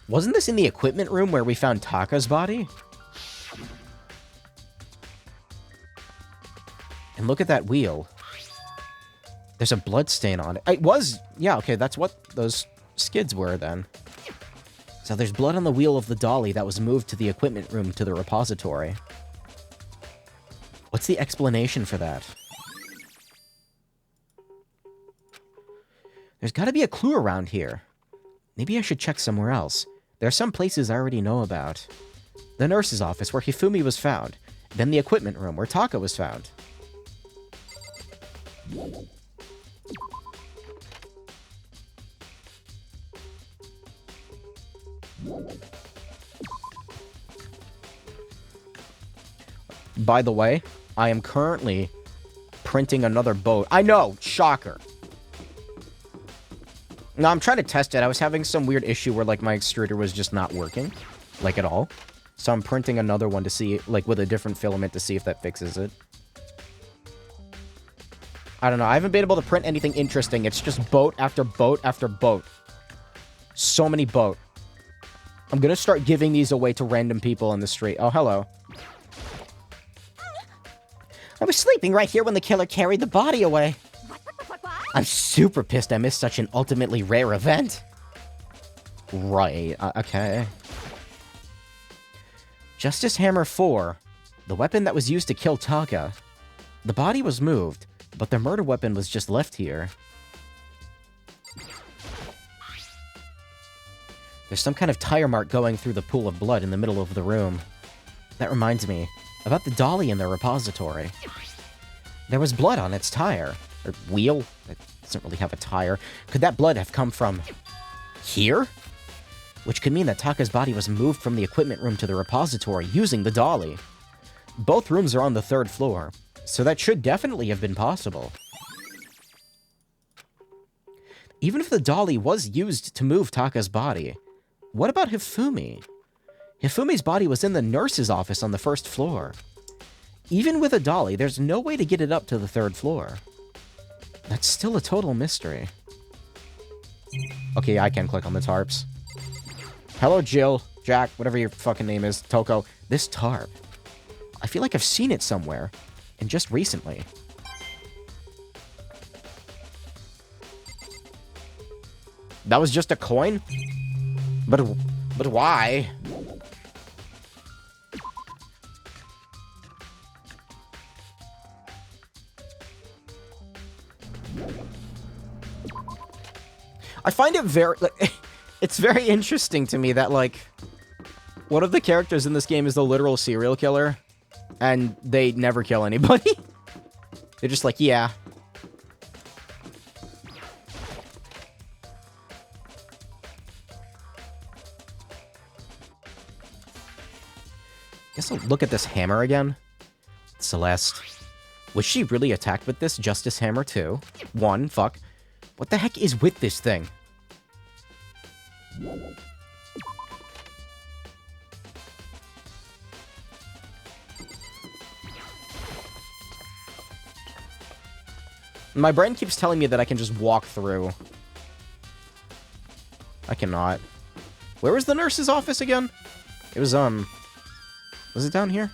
Wasn't this in the equipment room where we found Taka's body? And look at that wheel. There's a blood stain on it. It was... Yeah, okay, that's what those skids were then. So there's blood on the wheel of the dolly that was moved to the equipment room to the repository. What's the explanation for that? There's gotta be a clue around here. Maybe I should check somewhere else. There are some places I already know about. The nurse's office, where Hifumi was found. Then the equipment room, where Taka was found. By the way, I am currently printing another boat. I know! Shocker! No, I'm trying to test it. I was having some weird issue where, like, my extruder was just not working. Like, at all. So I'm printing another one to see, like, with a different filament to see if that fixes it. I don't know. I haven't been able to print anything interesting. It's just boat after boat after boat. So many boat. I'm gonna start giving these away to random people in the street. Oh, hello. I was sleeping right here when the killer carried the body away. I'm super pissed I missed such an ultimately rare event. Right, okay. Justice Hammer 4. The weapon that was used to kill Taka. The body was moved, but the murder weapon was just left here. There's some kind of tire mark going through the pool of blood in the middle of the room. That reminds me about the dolly in the repository. There was blood on its tire. Or wheel? It doesn't really have a tire. Could that blood have come from... here? Which could mean that Taka's body was moved from the equipment room to the repository using the dolly. Both rooms are on the 3rd floor, so that should definitely have been possible. Even if the dolly was used to move Taka's body, what about Hifumi? Hifumi's body was in the nurse's office on the 1st floor. Even with a dolly, there's no way to get it up to the 3rd floor. That's still a total mystery. Okay, I can click on the tarps. Hello, Jill, Jack, whatever your fucking name is, Toko. This tarp. I feel like I've seen it somewhere, and just recently. That was just a coin? But why? I find it very... like, it's very interesting to me that, like, one of the characters in this game is the literal serial killer, and they never kill anybody. They're just like, yeah. Guess I'll look at this hammer again. Celeste. Was she really attacked with this Justice Hammer too? 1, fuck. What the heck is with this thing? My brain keeps telling me that I can just walk through. I cannot. Where was the nurse's office again? It was, was it down here?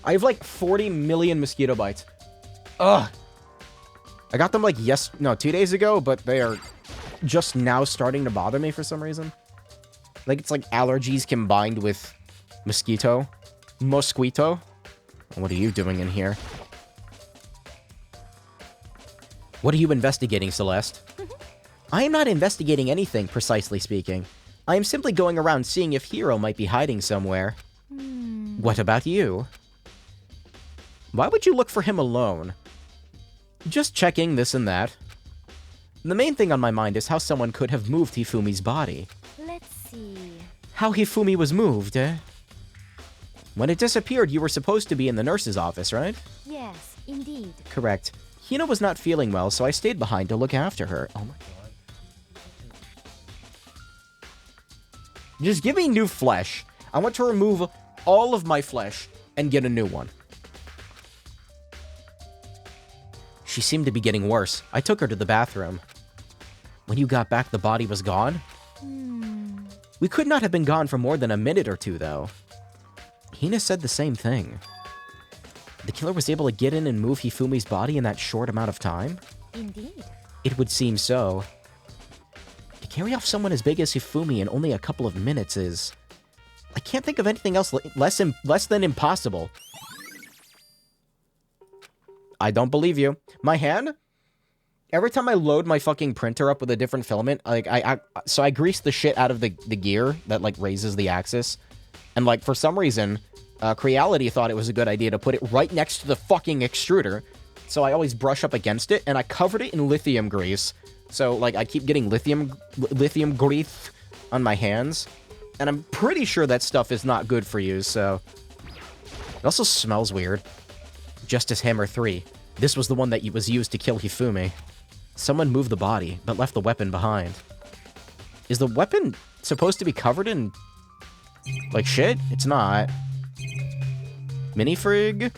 I have like 40 million mosquito bites. Ugh. I got them like 2 days ago, but they are just now starting to bother me for some reason. Like it's like allergies combined with mosquito. Mosquito? What are you doing in here? What are you investigating, Celeste? I am not investigating anything, precisely speaking. I am simply going around seeing if Hero might be hiding somewhere. What about you? Why would you look for him alone? Just checking this and that. The main thing on my mind is how someone could have moved Hifumi's body. Let's see. How Hifumi was moved, eh? When it disappeared, you were supposed to be in the nurse's office, right? Yes, indeed. Correct. Hina was not feeling well, so I stayed behind to look after her. Oh my god. Just give me new flesh. I want to remove all of my flesh and get a new one. She seemed to be getting worse. I took her to the bathroom. When you got back, the body was gone? We could not have been gone for more than a minute or two, though. Hina said the same thing. The killer was able to get in and move Hifumi's body in that short amount of time? Indeed. It would seem so. To carry off someone as big as Hifumi in only a couple of minutes is... I can't think of anything else less than impossible. I don't believe you. My hand? Every time I load my fucking printer up with a different filament, like, so I grease the shit out of the gear that, like, raises the axis. And, like, for some reason, Creality thought it was a good idea to put it right next to the fucking extruder. So I always brush up against it, and I covered it in lithium grease. So, like, I keep getting lithium grease on my hands. And I'm pretty sure that stuff is not good for you, so... It also smells weird. Justice Hammer 3. This was the one that was used to kill Hifumi. Someone moved the body, but left the weapon behind. Is the weapon supposed to be covered in... like shit? It's not. Minifrig?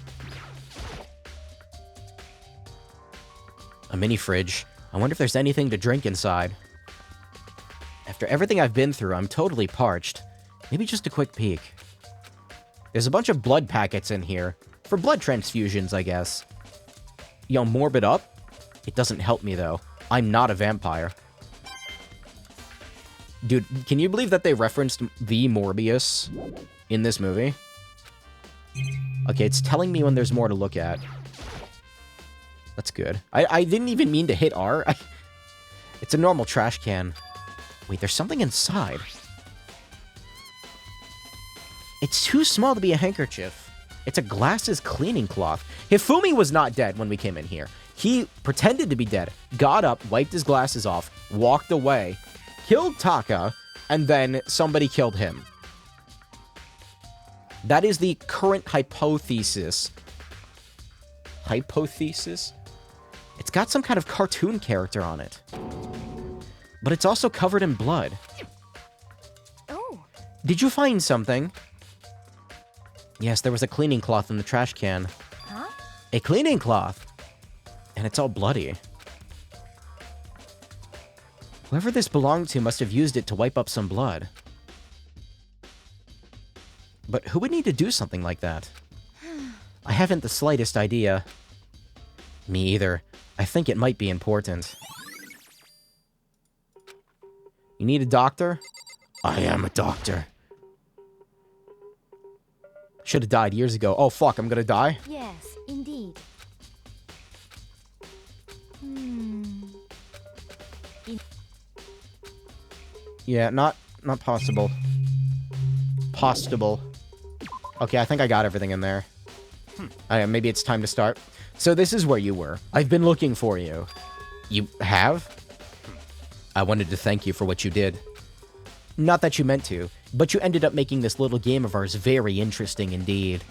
A mini fridge. I wonder if there's anything to drink inside. After everything I've been through, I'm totally parched. Maybe just a quick peek. There's a bunch of blood packets in here. For blood transfusions, I guess. Yo, morbid up? It doesn't help me, though. I'm not a vampire. Dude, can you believe that they referenced the Morbius in this movie? Okay, it's telling me when there's more to look at. That's good. I didn't even mean to hit R. It's a normal trash can. Wait, there's something inside. It's too small to be a handkerchief. It's a glasses cleaning cloth. Hifumi was not dead when we came in here. He pretended to be dead, got up, wiped his glasses off, walked away, killed Taka, and then somebody killed him. That is the current hypothesis. Hypothesis? It's got some kind of cartoon character on it. But it's also covered in blood. Oh. Did you find something? Yes, there was a cleaning cloth in the trash can. Huh? A cleaning cloth! And it's all bloody. Whoever this belonged to must have used it to wipe up some blood. But who would need to do something like that? I haven't the slightest idea. Me either. I think it might be important. You need a doctor? I am a doctor. Should have died years ago. Oh, fuck, I'm gonna die? Yes, indeed. Yeah, not possible. Possible. Okay, I think I got everything in there. Maybe it's time to start. So this is where you were. I've been looking for you. You have? I wanted to thank you for what you did. Not that you meant to, but you ended up making this little game of ours very interesting indeed.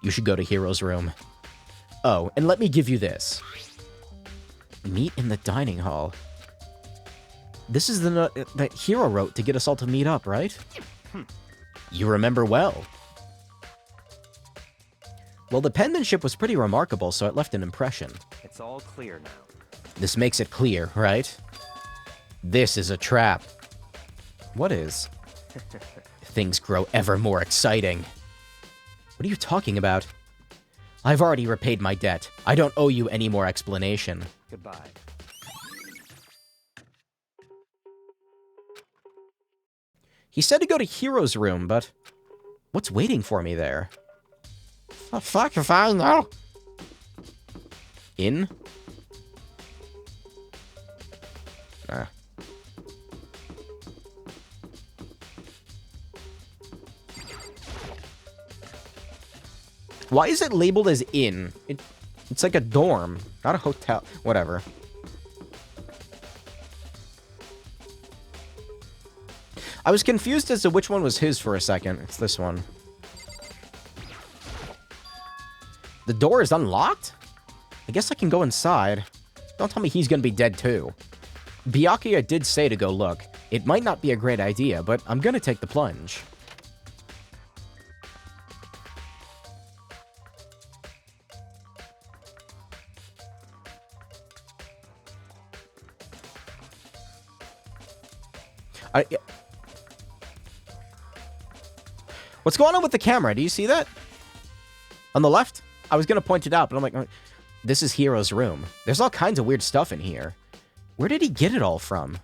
You should go to Hero's room. Oh, and let me give you this. Meet in the dining hall. This is the note that Hero wrote to get us all to meet up, right? You remember well. Well, the penmanship was pretty remarkable, so it left an impression. It's all clear now. This makes it clear, right? This is a trap. What is? Things grow ever more exciting. What are you talking about? I've already repaid my debt. I don't owe you any more explanation. Goodbye. He said to go to Hero's room, but what's waiting for me there? The fuck if I know? In? Ah. Why is it labeled as inn? It's like a dorm, not a hotel. Whatever. I was confused as to which one was his for a second. It's this one. The door is unlocked? I guess I can go inside. Don't tell me he's gonna be dead too. Byakuya did say to go look. It might not be a great idea, but I'm gonna take the plunge. What's going on with the camera? Do you see that? On the left? I was going to point it out, but I'm like, this is Hiro's room. There's all kinds of weird stuff in here. Where did he get it all from?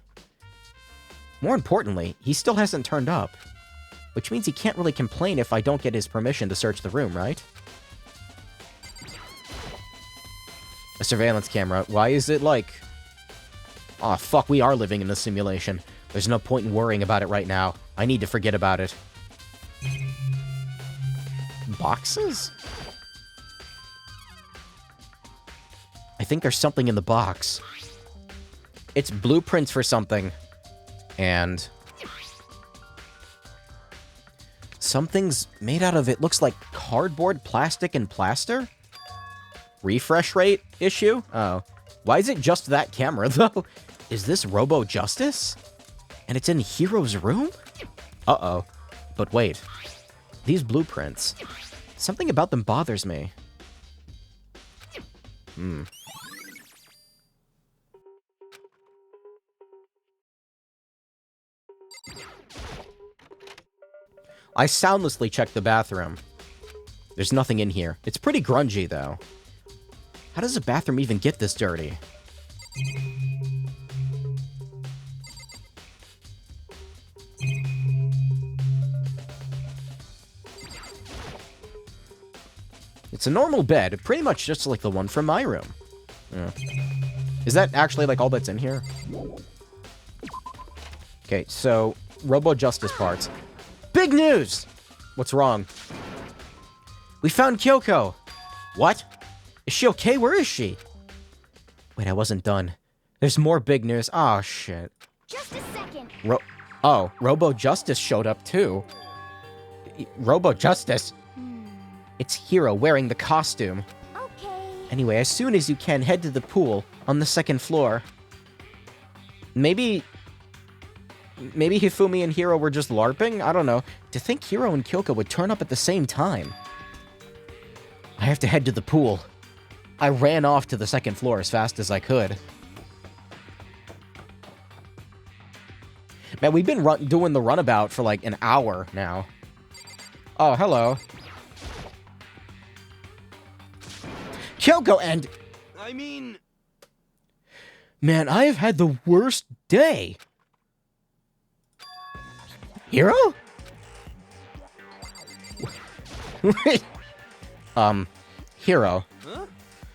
More importantly, he still hasn't turned up. Which means he can't really complain if I don't get his permission to search the room, right? A surveillance camera. Why is it like... Aw, fuck, we are living in a simulation. There's no point in worrying about it right now. I need to forget about it. Boxes? I think there's something in the box. It's blueprints for something. And... something's made out of, it looks like cardboard, plastic, and plaster? Refresh rate issue? Oh. Why is it just that camera, though? Is this Robo Justice? And it's in Hiro's room? Uh-oh. But wait. These blueprints. Something about them bothers me. I soundlessly checked the bathroom. There's nothing in here. It's pretty grungy, though. How does a bathroom even get this dirty? It's a normal bed, pretty much just like the one from my room. Yeah. Is that actually like all that's in here? Okay, so Robo Justice parts. Big news! What's wrong? We found Kyoko! What? Is she okay? Where is she? Wait, I wasn't done. There's more big news. Oh, shit. Just a second. Robo Justice showed up too. Robo Justice? It's Hiro wearing the costume. Okay. Anyway, as soon as you can, head to the pool on the second floor. Maybe Hifumi and Hiro were just LARPing? I don't know. To think Hiro and Kyoko would turn up at the same time. I have to head to the pool. I ran off to the second floor as fast as I could. Man, we've been doing the runabout for like an hour now. Oh, hello. Kyoko and... I mean... Man, I have had the worst day. Hiro? Hiro. Huh?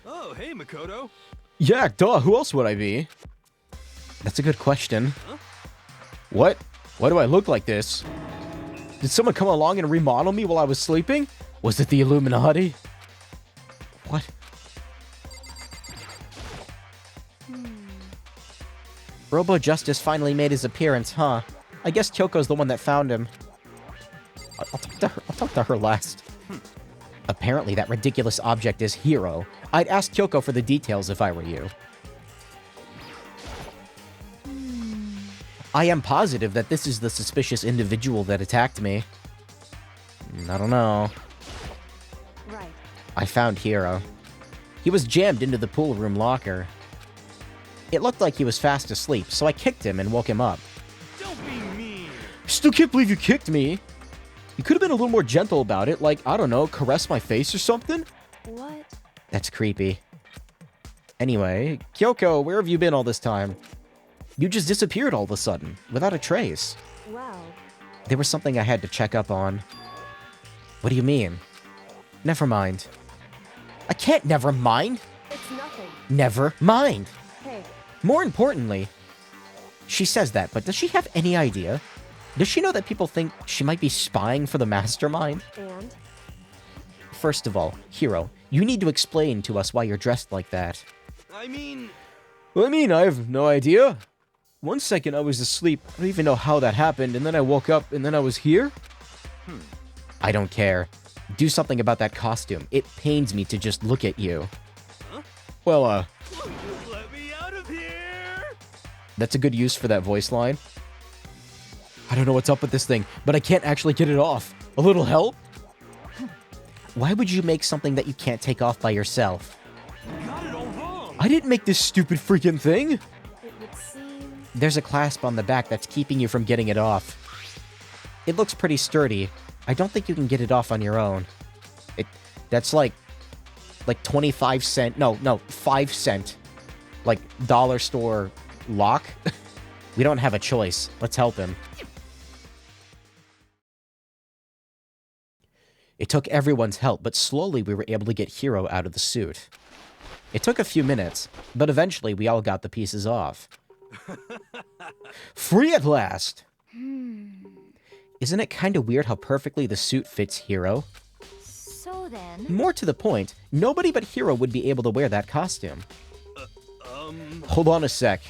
Oh, hey, Makoto. Yeah, duh, who else would I be? That's a good question. Huh? What? Why do I look like this? Did someone come along and remodel me while I was sleeping? Was it the Illuminati? What? Robo Justice finally made his appearance, huh? I guess Kyoko's the one that found him. I'll talk to her last. Apparently that ridiculous object is Hiro. I'd ask Kyoko for the details if I were you. I am positive that this is the suspicious individual that attacked me. I don't know. Right. I found Hiro. He was jammed into the pool room locker. It looked like he was fast asleep, so I kicked him and woke him up. Don't be mean. Still can't believe you kicked me. You could have been a little more gentle about it, like, I don't know, caress my face or something? What? That's creepy. Anyway, Kyoko, where have you been all this time? You just disappeared all of a sudden, without a trace. Well, There was something I had to check up on. What do you mean? Never mind. I can't never mind. it's nothing. Never mind. Hey, More importantly, she says that, but does she have any idea? Does she know that people think she might be spying for the mastermind? and? First of all, Hiro, you need to explain to us why you're dressed like that. I mean, I have no idea. One second I was asleep, I don't even know how that happened, and then I woke up, and then I was here? I don't care. Do something about that costume. It pains me to just look at you. Huh? Well, let me out of here. that's a good use for that voice line. I don't know what's up with this thing, but I can't actually get it off. A little help? Why would you make something that you can't take off by yourself? You got it all wrong. I didn't make this stupid freaking thing! It would seem... There's a clasp on the back that's keeping you from getting it off. It looks pretty sturdy. I don't think you can get it off on your own. That's like 25 cent, no, 5 cent, like, dollar store lock. We don't have a choice. Let's help him. It took everyone's help, but slowly we were able to get Hiro out of the suit. It took a few minutes, but eventually we all got the pieces off. Free at last! Isn't it kinda weird how perfectly the suit fits Hiro? So then... More to the point, nobody but Hiro would be able to wear that costume. Um, Hold on a sec.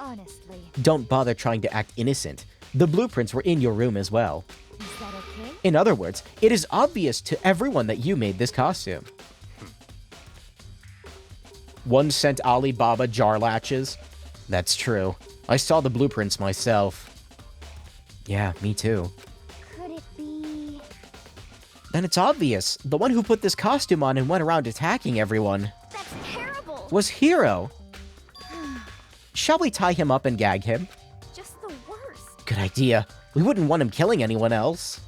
Honestly, Don't bother trying to act innocent. The blueprints were in your room as well. is that okay? In other words, it is obvious to everyone that you made this costume. 1 cent Alibaba jar latches? That's true. I saw the blueprints myself. Yeah, me too. Could it be... Then it's obvious. The one who put this costume on and went around attacking everyone That's terrible! was Hiro. Shall we tie him up and gag him? Just the worst. Good idea. We wouldn't want him killing anyone else.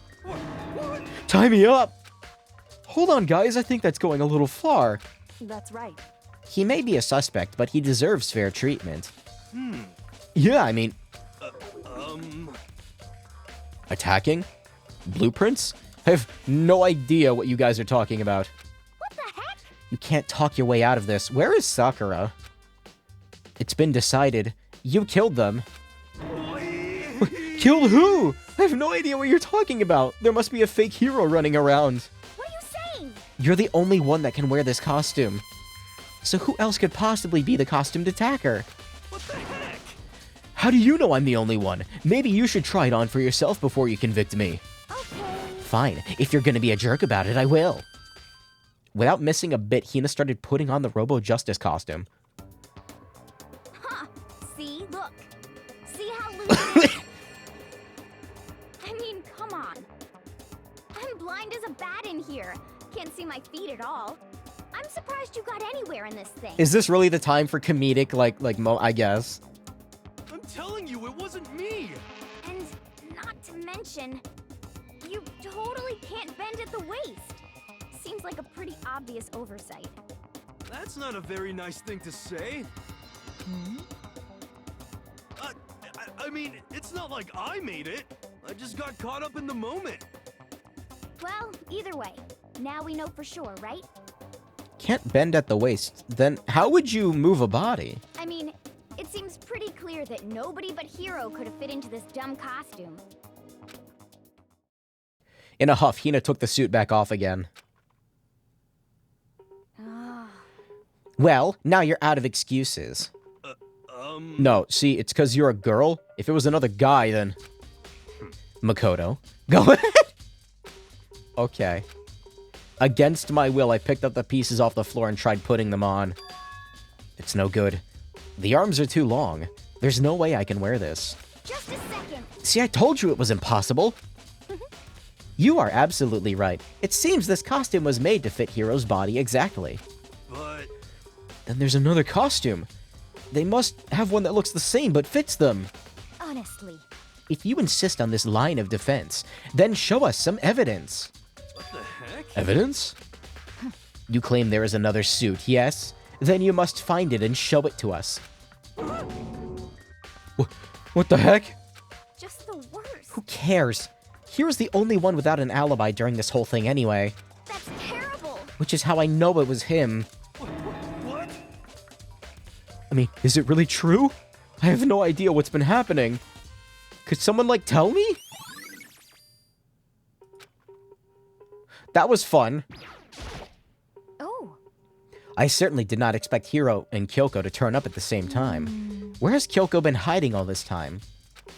Tie me up! Hold on, guys. I think that's going a little far. That's right. He may be a suspect, but he deserves fair treatment. Yeah, I mean... Attacking? Blueprints? I have no idea what you guys are talking about. What the heck? You can't talk your way out of this. Where is Sakura? It's been decided. You killed them. Killed who? I have no idea what you're talking about. There must be a fake hero running around. What are you saying? You're the only one that can wear this costume. So who else could possibly be the costumed attacker? what the heck? How do you know I'm the only one? Maybe you should try it on for yourself before you convict me. Okay. Fine. If you're gonna be a jerk about it, I will. Without missing a bit, Hina started putting on the Robo Justice costume. Huh. See? Look. See how loose it is? I mean, come on. I'm blind as a bat in here. Can't see my feet at all. I'm surprised you got anywhere in this thing. Is this really the time for comedic, I guess? I'm telling you, it wasn't me. And not to mention, you totally can't bend at the waist. Seems like a pretty obvious oversight. That's not a very nice thing to say. I mean, it's not like I made it. I just got caught up in the moment. Well, either way, now we know for sure, right? Can't bend at the waist. Then how would you move a body? I mean, it seems pretty clear that nobody but Hiro could have fit into this dumb costume. In a huff, Hina took the suit back off again. Well, now you're out of excuses. No, see, it's because you're a girl. If it was another guy, then... Makoto. Go ahead. Okay. Against my will, I picked up the pieces off the floor and tried putting them on. It's no good. The arms are too long. There's no way I can wear this. Just a second. See, I told you it was impossible. You are absolutely right. It seems this costume was made to fit Hiro's body exactly. But Then there's another costume. They must have one that looks the same but fits them. Honestly. If you insist on this line of defense, then show us some evidence. what the heck? Evidence? You claim there is another suit, yes? Then you must find it and show it to us. What the heck? Just the worst. Who cares? Hiro's the only one without an alibi during this whole thing anyway. That's terrible. Which is how I know it was him. What? I mean, is it really true? I have no idea what's been happening. Could someone, like, tell me? That was fun. Oh. I certainly did not expect Hiro and Kyoko to turn up at the same time. Where has Kyoko been hiding all this time?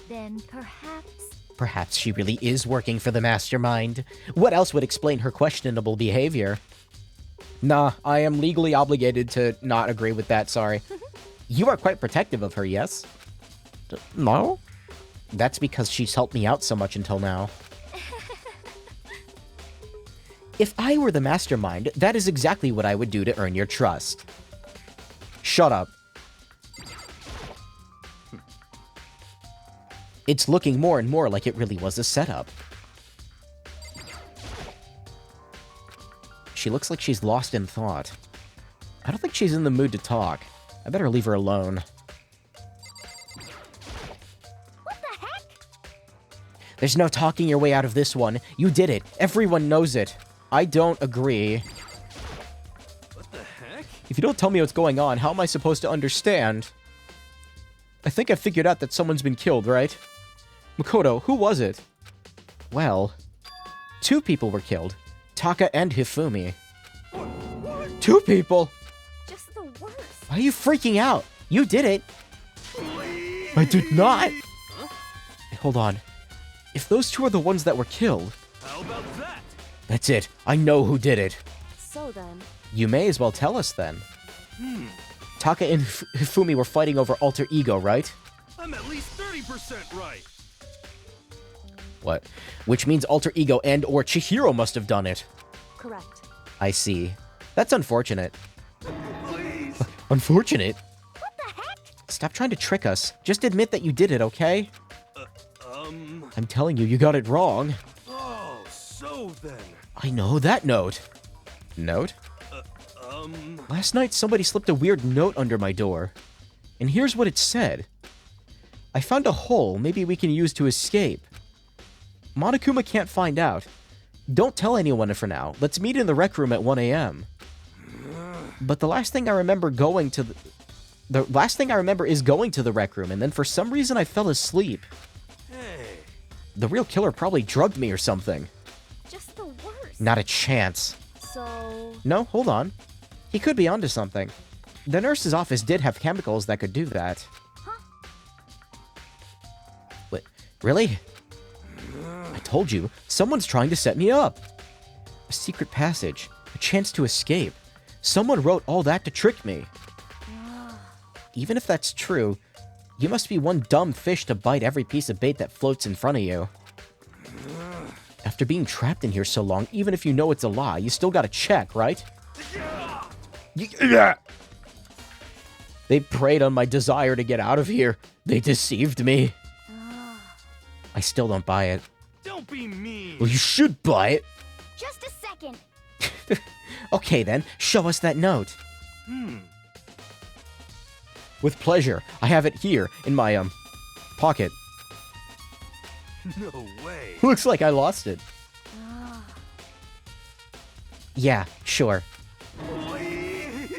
Then perhaps. Perhaps she really is working for the mastermind. What else would explain her questionable behavior? Nah, I am legally obligated to not agree with that, sorry. You are quite protective of her, yes? No? That's because she's helped me out so much until now. If I were the mastermind, that is exactly what I would do to earn your trust. Shut up. It's looking more and more like it really was a setup. She looks like she's lost in thought. I don't think she's in the mood to talk. I better leave her alone. What the heck? There's no talking your way out of this one. You did it. Everyone knows it. I don't agree. What the heck? If you don't tell me what's going on, how am I supposed to understand? I think I figured out that someone's been killed, right? Makoto, who was it? Well, 2 people were killed. Taka and Hifumi. What? 2 people? Just the worst. Why are you freaking out? You did it. Please? I did not. Huh? Hey, hold on. If those 2 are the ones that were killed, How about that? that's it. I know who did it. So then, You may as well tell us then. Taka and Hifumi were fighting over alter ego, right? I'm at least 30% right. What? Which means alter ego and or Chihiro must have done it. correct. I see. That's unfortunate. Please. Unfortunate? What the heck? Stop trying to trick us. Just admit that you did it, okay? Um. I'm telling you, you got it wrong. Oh, so then. I know that note. Note? Last night, somebody slipped a weird note under my door. And here's what it said. I found a hole maybe we can use to escape. Monokuma can't find out. Don't tell anyone for now. Let's meet in the rec room at 1 a.m. But the last thing I remember going to the last thing I remember is going to the rec room, and then for some reason I fell asleep. Hey. The real killer probably drugged me or something. Just the worst. Not a chance. So, No, hold on. He could be onto something. The nurse's office did have chemicals that could do that. Huh? Wait, really? I told you, someone's trying to set me up. A secret passage, a chance to escape. Someone wrote all that to trick me. Even if that's true, you must be one dumb fish to bite every piece of bait that floats in front of you. After being trapped in here so long, even if you know it's a lie, you still gotta check, right? They preyed on my desire to get out of here. They deceived me. I still don't buy it. Don't be mean. Well, you should buy it. Just a second. Okay then, show us that note. With pleasure. I have it here in my, pocket. No way. Looks like I lost it. Yeah, sure. Please.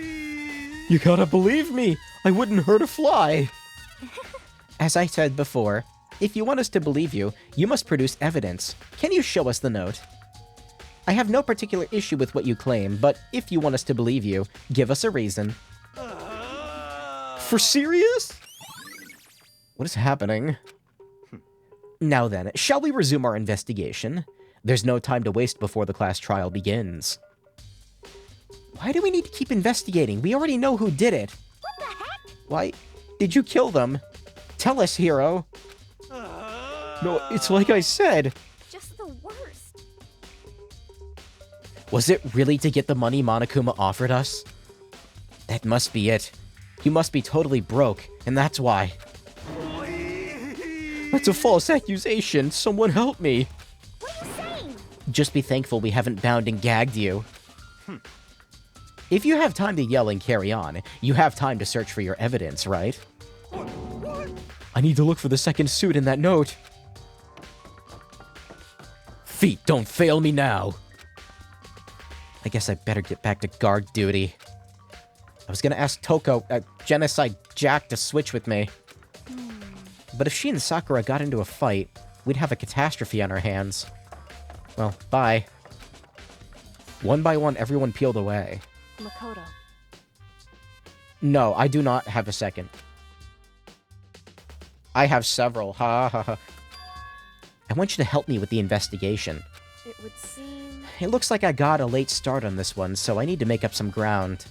You gotta believe me. I wouldn't hurt a fly. As I said before, if you want us to believe you, you must produce evidence. Can you show us the note? I have no particular issue with what you claim, but if you want us to believe you, give us a reason. For serious? What is happening? Now then, shall we resume our investigation? There's no time to waste before the class trial begins. Why do we need to keep investigating? We already know who did it. What the heck? Why did you kill them? Tell us, Hiro. No, it's like I said. Just the worst. Was it really to get the money Monokuma offered us? That must be it. You must be totally broke, and that's why. That's a false accusation. Someone help me. What are you saying? Just be thankful we haven't bound and gagged you. If you have time to yell and carry on, you have time to search for your evidence, right? What? I need to look for the second suit in that note. Feet, don't fail me now. I guess I better get back to guard duty. I was gonna ask Genocide Jack to switch with me. But if she and Sakura got into a fight, we'd have a catastrophe on our hands. Well, bye. One by one, everyone peeled away. Makoto. No, I do not have a second. I have several. Ha ha ha. I want you to help me with the investigation. It would seem... It looks like I got a late start on this one, so I need to make up some ground.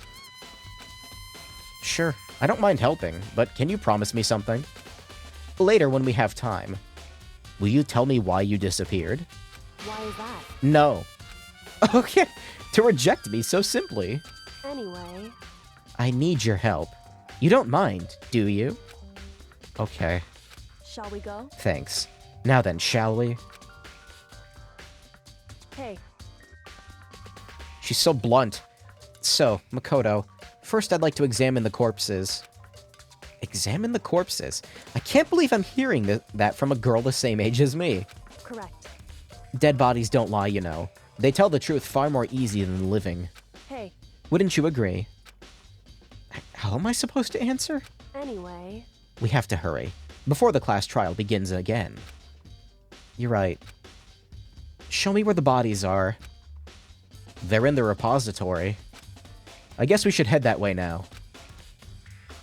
Sure, I don't mind helping, but can you promise me something? Later, when we have time. Will you tell me why you disappeared? Why is that? No. Okay, to reject me so simply. Anyway... I need your help. You don't mind, do you? Okay, Shall we go? thanks. Now then, shall we? Hey, She's so blunt. So, Makoto, first I'd like to examine the corpses. Examine the corpses? I can't believe I'm hearing that from a girl the same age as me. correct. Dead bodies don't lie, you know. They tell the truth far more easy than living. Hey, Wouldn't you agree? How am I supposed to answer? anyway... We have to hurry, before the class trial begins again. You're right. Show me where the bodies are. They're in the repository. I guess we should head that way now.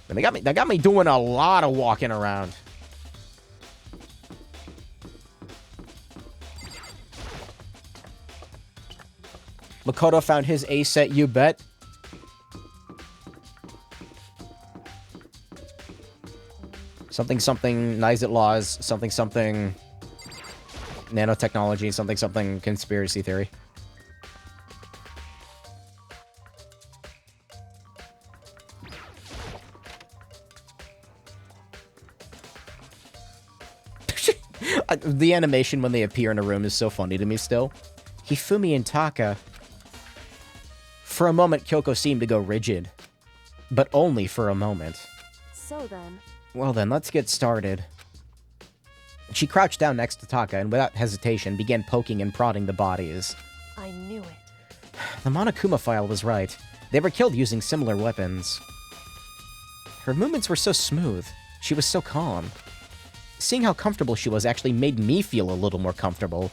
And they got me doing a lot of walking around. Makoto found his A set, you bet. Something something Nizet laws, something something nanotechnology, something something conspiracy theory. The animation when they appear in a room is so funny to me still. Hifumi and Taka. For a moment, Kyoko seemed to go rigid. But only for a moment. So then... Well then, let's get started. She crouched down next to Taka and without hesitation began poking and prodding the bodies. I knew it. The Monokuma file was right. They were killed using similar weapons. Her movements were so smooth. She was so calm. Seeing how comfortable she was actually made me feel a little more comfortable.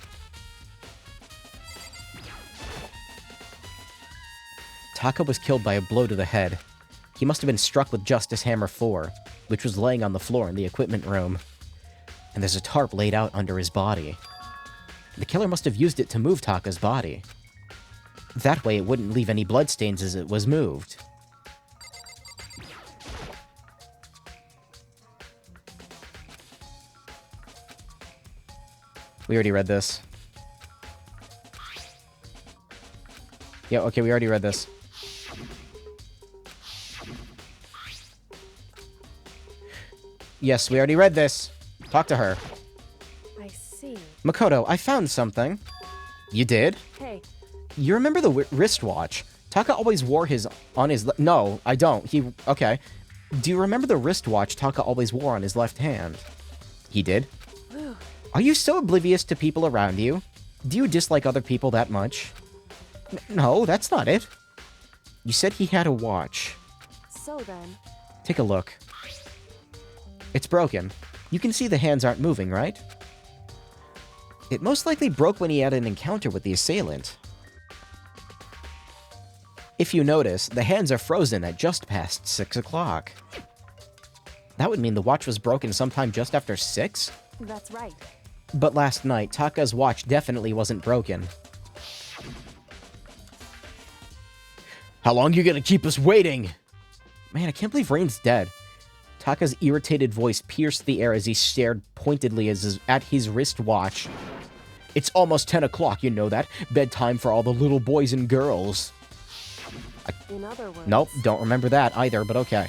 Taka was killed by a blow to the head. He must have been struck with Justice Hammer 4, which was laying on the floor in the equipment room. And there's a tarp laid out under his body. The killer must have used it to move Taka's body. That way it wouldn't leave any bloodstains as it was moved. We already read this. Yeah, okay, we already read this. Yes, we already read this. Talk to her. I see. Makoto, I found something. You did? Hey, You remember the wristwatch? Taka always wore his on his... No, I don't. Okay. Do you remember the wristwatch Taka always wore on his left hand? He did? whew, Are you so oblivious to people around you? Do you dislike other people that much? No, that's not it. You said he had a watch. so then... Take a look. It's broken. You can see the hands aren't moving, right? It most likely broke when he had an encounter with the assailant. If you notice, the hands are frozen at just past 6 o'clock. That would mean the watch was broken sometime just after 6? That's right. But last night, Taka's watch definitely wasn't broken. How long you gonna keep us waiting? Man, I can't believe Rain's dead. Taka's irritated voice pierced the air as he stared pointedly at his wristwatch. It's almost 10 o'clock, you know that. Bedtime for all the little boys and girls. In other words... Nope, don't remember that either, but okay.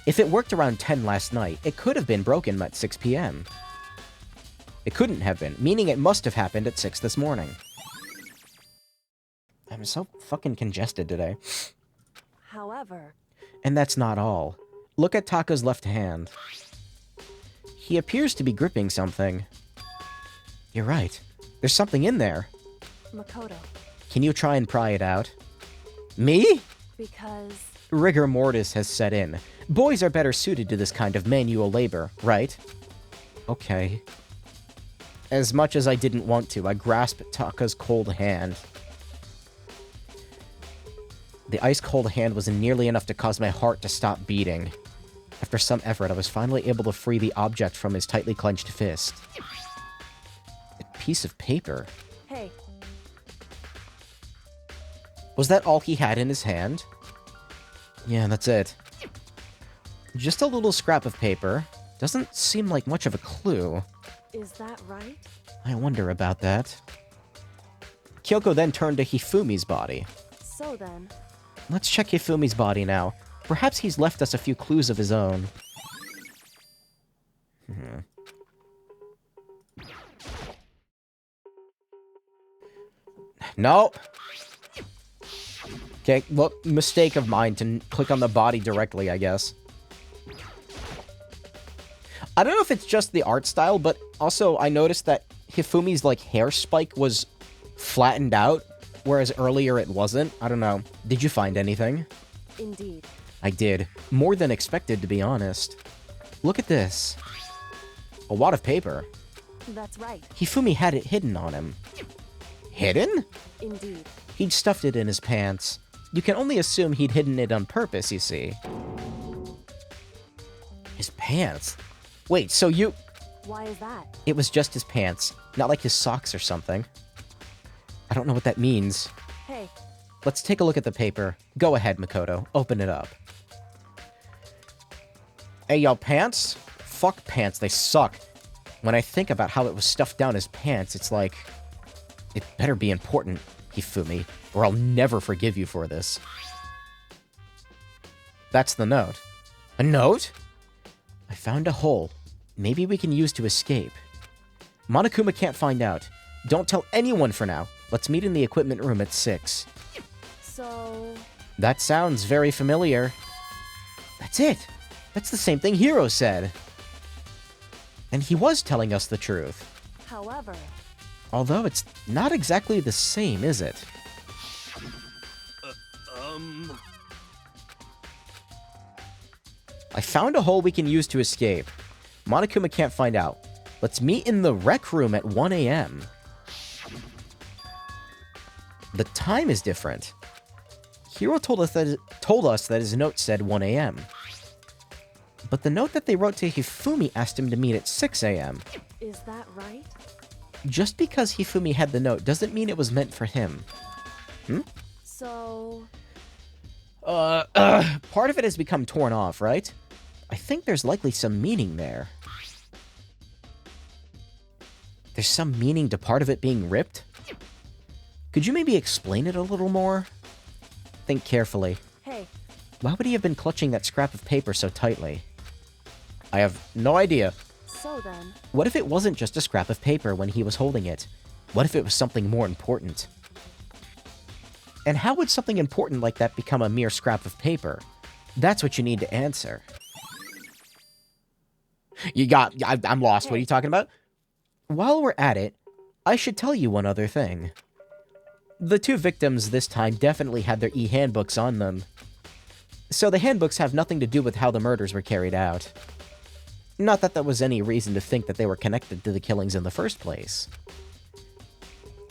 If it worked around 10 last night, it could have been broken at 6 p.m. It couldn't have been, meaning it must have happened at 6 this morning. I'm so fucking congested today. However... And that's not all. Look at Taka's left hand. He appears to be gripping something. You're right. There's something in there. Makoto. Can you try and pry it out? Me? Because... Rigor mortis has set in. Boys are better suited to this kind of manual labor, right? Okay. As much as I didn't want to, I grasped Taka's cold hand. The ice-cold hand was nearly enough to cause my heart to stop beating. After some effort, I was finally able to free the object from his tightly clenched fist. A piece of paper. Hey. Was that all he had in his hand? Yeah, that's it. Just a little scrap of paper. Doesn't seem like much of a clue. Is that right? I wonder about that. Kyoko then turned to Hifumi's body. So then... Let's check Hifumi's body now. Perhaps he's left us a few clues of his own. No! Okay, well, mistake of mine to click on the body directly, I guess. I don't know if it's just the art style, but also I noticed that Hifumi's, like, hair spike was flattened out, whereas earlier it wasn't. I don't know. Did you find anything? Indeed. I did. More than expected, to be honest. Look at this. A wad of paper. That's right. Hifumi had it hidden on him. Hidden? Indeed. He'd stuffed it in his pants. You can only assume he'd hidden it on purpose, you see. His pants? Wait, so you... Why is that? It was just his pants, not like his socks or something. I don't know what that means. Hey. Let's take a look at the paper. Go ahead, Makoto. Open it up. Hey, yo, pants? Fuck pants, they suck. When I think about how it was stuffed down his pants, it's like... It better be important, Hifumi, or I'll never forgive you for this. That's the note. A note? I found a hole. Maybe we can use to escape. Monokuma can't find out. Don't tell anyone for now. Let's meet in the equipment room at 6. So... That sounds very familiar. That's it. That's the same thing Hiro said. And he was telling us the truth. However... Although it's not exactly the same, is it? I found a hole we can use to escape. Monokuma can't find out. Let's meet in the rec room at 1 a.m. The time is different. Hiro told us that his note said 1 a.m. But the note that they wrote to Hifumi asked him to meet at 6 a.m. Is that right? Just because Hifumi had the note doesn't mean it was meant for him. So... Part of it has become torn off, right? I think there's likely some meaning there. There's some meaning to part of it being ripped? Could you maybe explain it a little more? Think carefully. Hey. Why would he have been clutching that scrap of paper so tightly? I have no idea. So then... What if it wasn't just a scrap of paper when he was holding it? What if it was something more important? And how would something important like that become a mere scrap of paper? That's what you need to answer. I'm lost. What are you talking about? While we're at it, I should tell you one other thing. The two victims this time definitely had their e-handbooks on them. So the handbooks have nothing to do with how the murders were carried out. Not that there was any reason to think that they were connected to the killings in the first place.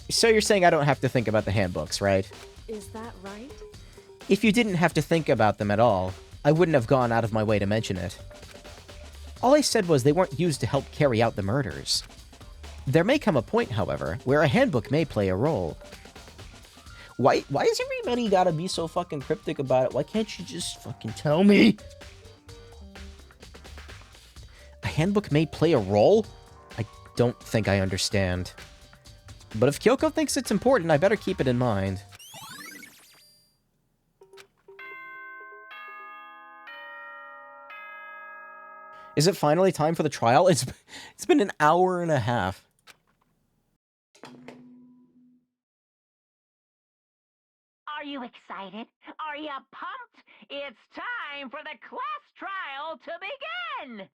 So you're saying I don't have to think about the handbooks, right? Is that right? If you didn't have to think about them at all, I wouldn't have gone out of my way to mention it. All I said was they weren't used to help carry out the murders. There may come a point, however, where a handbook may play a role. Why is everybody gotta be so fucking cryptic about it? Why can't you just fucking tell me? A handbook may play a role? don't think I understand. But if Kyoko thinks it's important, I better keep it in mind. Is it finally time for the trial? It's been an hour and a half. Are you excited? Are you pumped? It's time for the class trial to begin!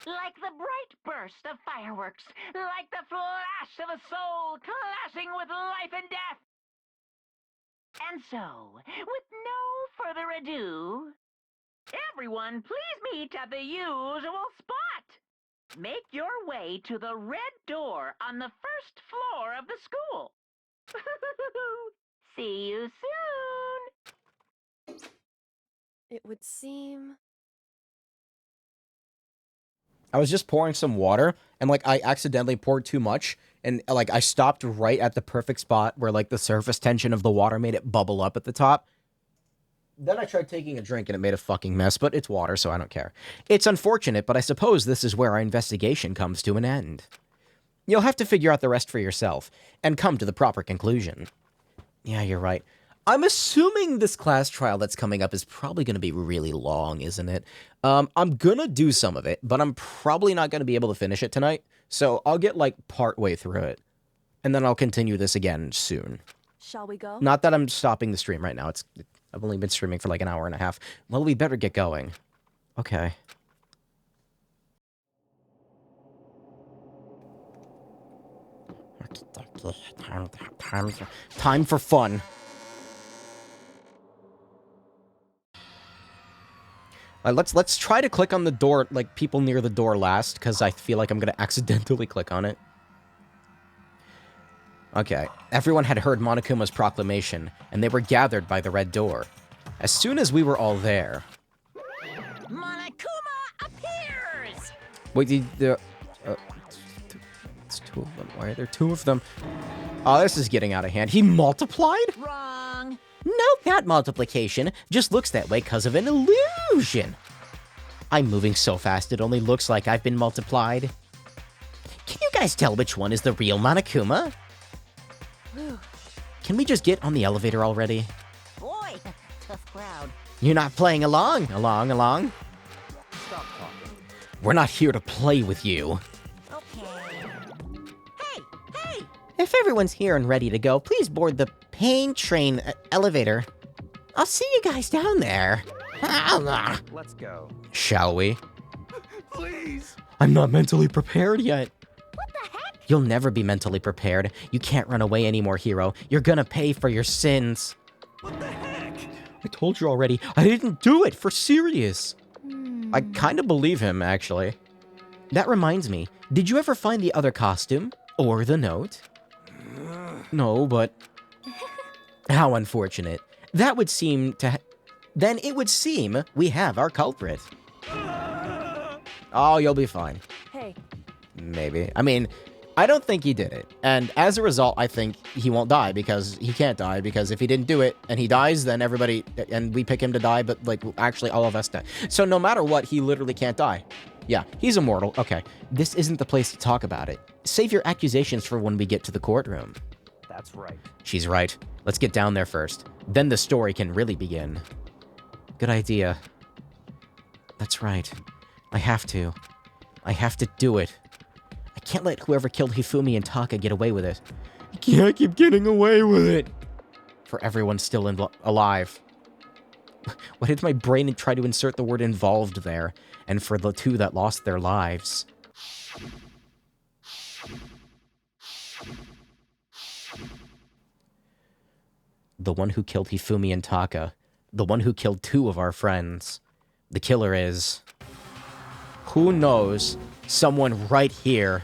Like the bright burst of fireworks, like the flash of a soul clashing with life and death. And so, with no further ado, everyone please meet at the usual spot. Make your way to the red door on the first floor of the school. See you soon! It would seem... I was just pouring some water, and, like, I accidentally poured too much, and, like, I stopped right at the perfect spot where, like, the surface tension of the water made it bubble up at the top. Then I tried taking a drink, and it made a fucking mess, but it's water, so I don't care. It's unfortunate, but I suppose this is where our investigation comes to an end. You'll have to figure out the rest for yourself, and come to the proper conclusion. Yeah, you're right. I'm assuming this class trial that's coming up is probably going to be really long, isn't it? I'm going to do some of it, but I'm probably not going to be able to finish it tonight. So I'll get, like, part way through it. And then I'll continue this again soon. Shall we go? Not that I'm stopping the stream right now. I've only been streaming for like an hour and a half. Well, we better get going. Okay. Time for fun. Let's try to click on the door, like, people near the door last, because I feel like I'm going to accidentally click on it. Okay, everyone had heard Monokuma's proclamation, and they were gathered by the red door. As soon as we were all there... Monokuma appears! Wait, it's two of them. Why are there two of them? Oh, this is getting out of hand. He multiplied? Wrong. Nope, not multiplication. Just looks that way because of an illusion. I'm moving so fast it only looks like I've been multiplied. Can you guys tell which one is the real Monokuma? Can we just get on the elevator already? Boy, tough crowd. You're not playing along? Along? Stop talking. We're not here to play with you. Okay. Hey! If everyone's here and ready to go, please board the pain train elevator. I'll see you guys down there. Let's go. Shall we? Please. I'm not mentally prepared yet. What the heck? You'll never be mentally prepared. You can't run away anymore, hero. You're gonna pay for your sins. What the heck? I told you already, I didn't do it, for serious. I kind of believe him, actually. That reminds me, did you ever find the other costume? Or the note? No, but... How unfortunate. That would seem to... Then it would seem we have our culprit. Oh, you'll be fine. Hey, Maybe. I mean, I don't think he did it. And as a result, I think he won't die because he can't die, because if he didn't do it and he dies, then everybody, and we pick him to die, but like actually all of us die. So no matter what, he literally can't die. Yeah, he's immortal. Okay, this isn't the place to talk about it. Save your accusations for when we get to the courtroom. That's right. She's right. Let's get down there first. Then the story can really begin. Good idea. That's right. I have to. I have to do it. I can't let whoever killed Hifumi and Taka get away with it. I can't keep getting away with it. For everyone still alive. Why did my brain try to insert the word involved there? And for the two that lost their lives. The one who killed Hifumi and Taka. The one who killed two of our friends. The killer is... Who knows? Someone right here.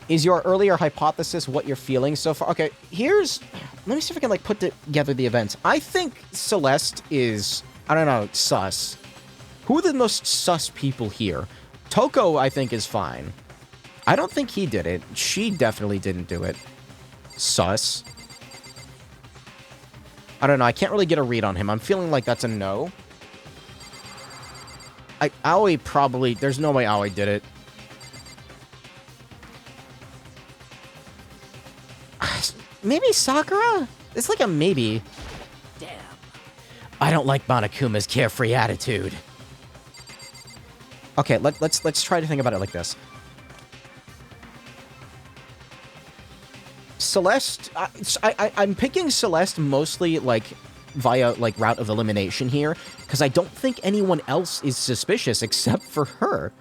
Is your earlier hypothesis what you're feeling so far? Okay, here's... Let me see if I can, like, put together the events. I think Celeste is... I don't know, sus. Who are the most sus people here? Toko, I think, is fine. I don't think he did it. She definitely didn't do it. Sus. I don't know, I can't really get a read on him. I'm feeling like that's a no. Aoi probably... There's no way Aoi did it. maybe Sakura? It's like a maybe. Damn. I don't like Monokuma's carefree attitude. Okay, let's try to think about it like this. Celeste, I'm picking Celeste mostly, like, via, like, route of elimination here, because I don't think anyone else is suspicious except for her.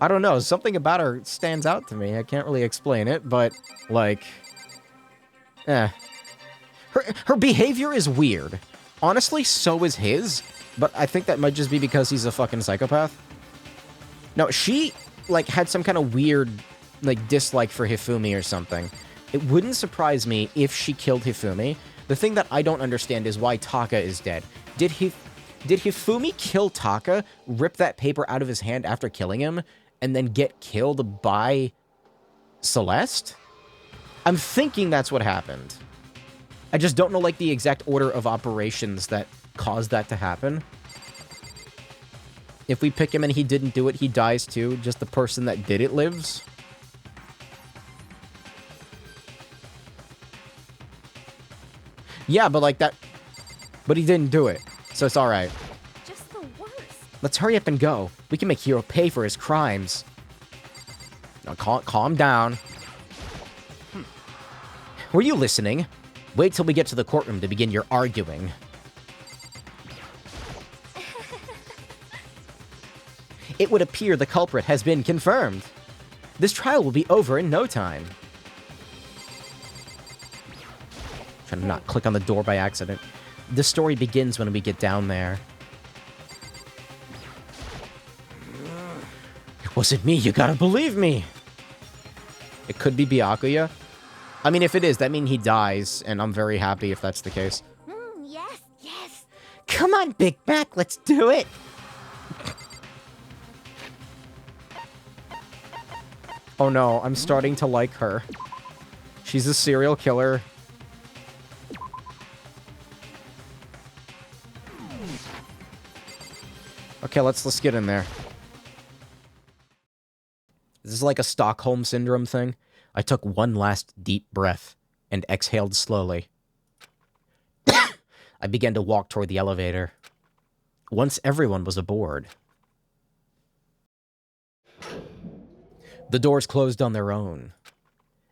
I don't know, something about her stands out to me. I can't really explain it, but, like, Her behavior is weird. Honestly, so is his, but I think that might just be because he's a fucking psychopath. No, she, like, had some kind of weird, like, dislike for Hifumi or something. It wouldn't surprise me if she killed Hifumi. The thing that I don't understand is why Taka is dead. Did Hifumi kill Taka, rip that paper out of his hand after killing him, and then get killed by Celeste? I'm thinking that's what happened. I just don't know, like, the exact order of operations that caused that to happen. If we pick him and he didn't do it, he dies too. Just the person that did it lives. Yeah, but like that... But he didn't do it, so it's alright. Just the worst. Let's hurry up and go. We can make Hiro pay for his crimes. Now, calm down. Were you listening? Wait till we get to the courtroom to begin your arguing. It would appear the culprit has been confirmed. This trial will be over in no time. Trying to not click on the door by accident. The story begins when we get down there. It wasn't me, you gotta believe me! It could be Byakuya. I mean, if it is, that means he dies, and I'm very happy if that's the case. Yes, yes. Come on, Big Mac, let's do it! Oh no, I'm starting to like her. She's a serial killer. Okay, let's get in there. This is like a Stockholm Syndrome thing. I took one last deep breath and exhaled slowly. I began to walk toward the elevator. Once everyone was aboard. The doors closed on their own,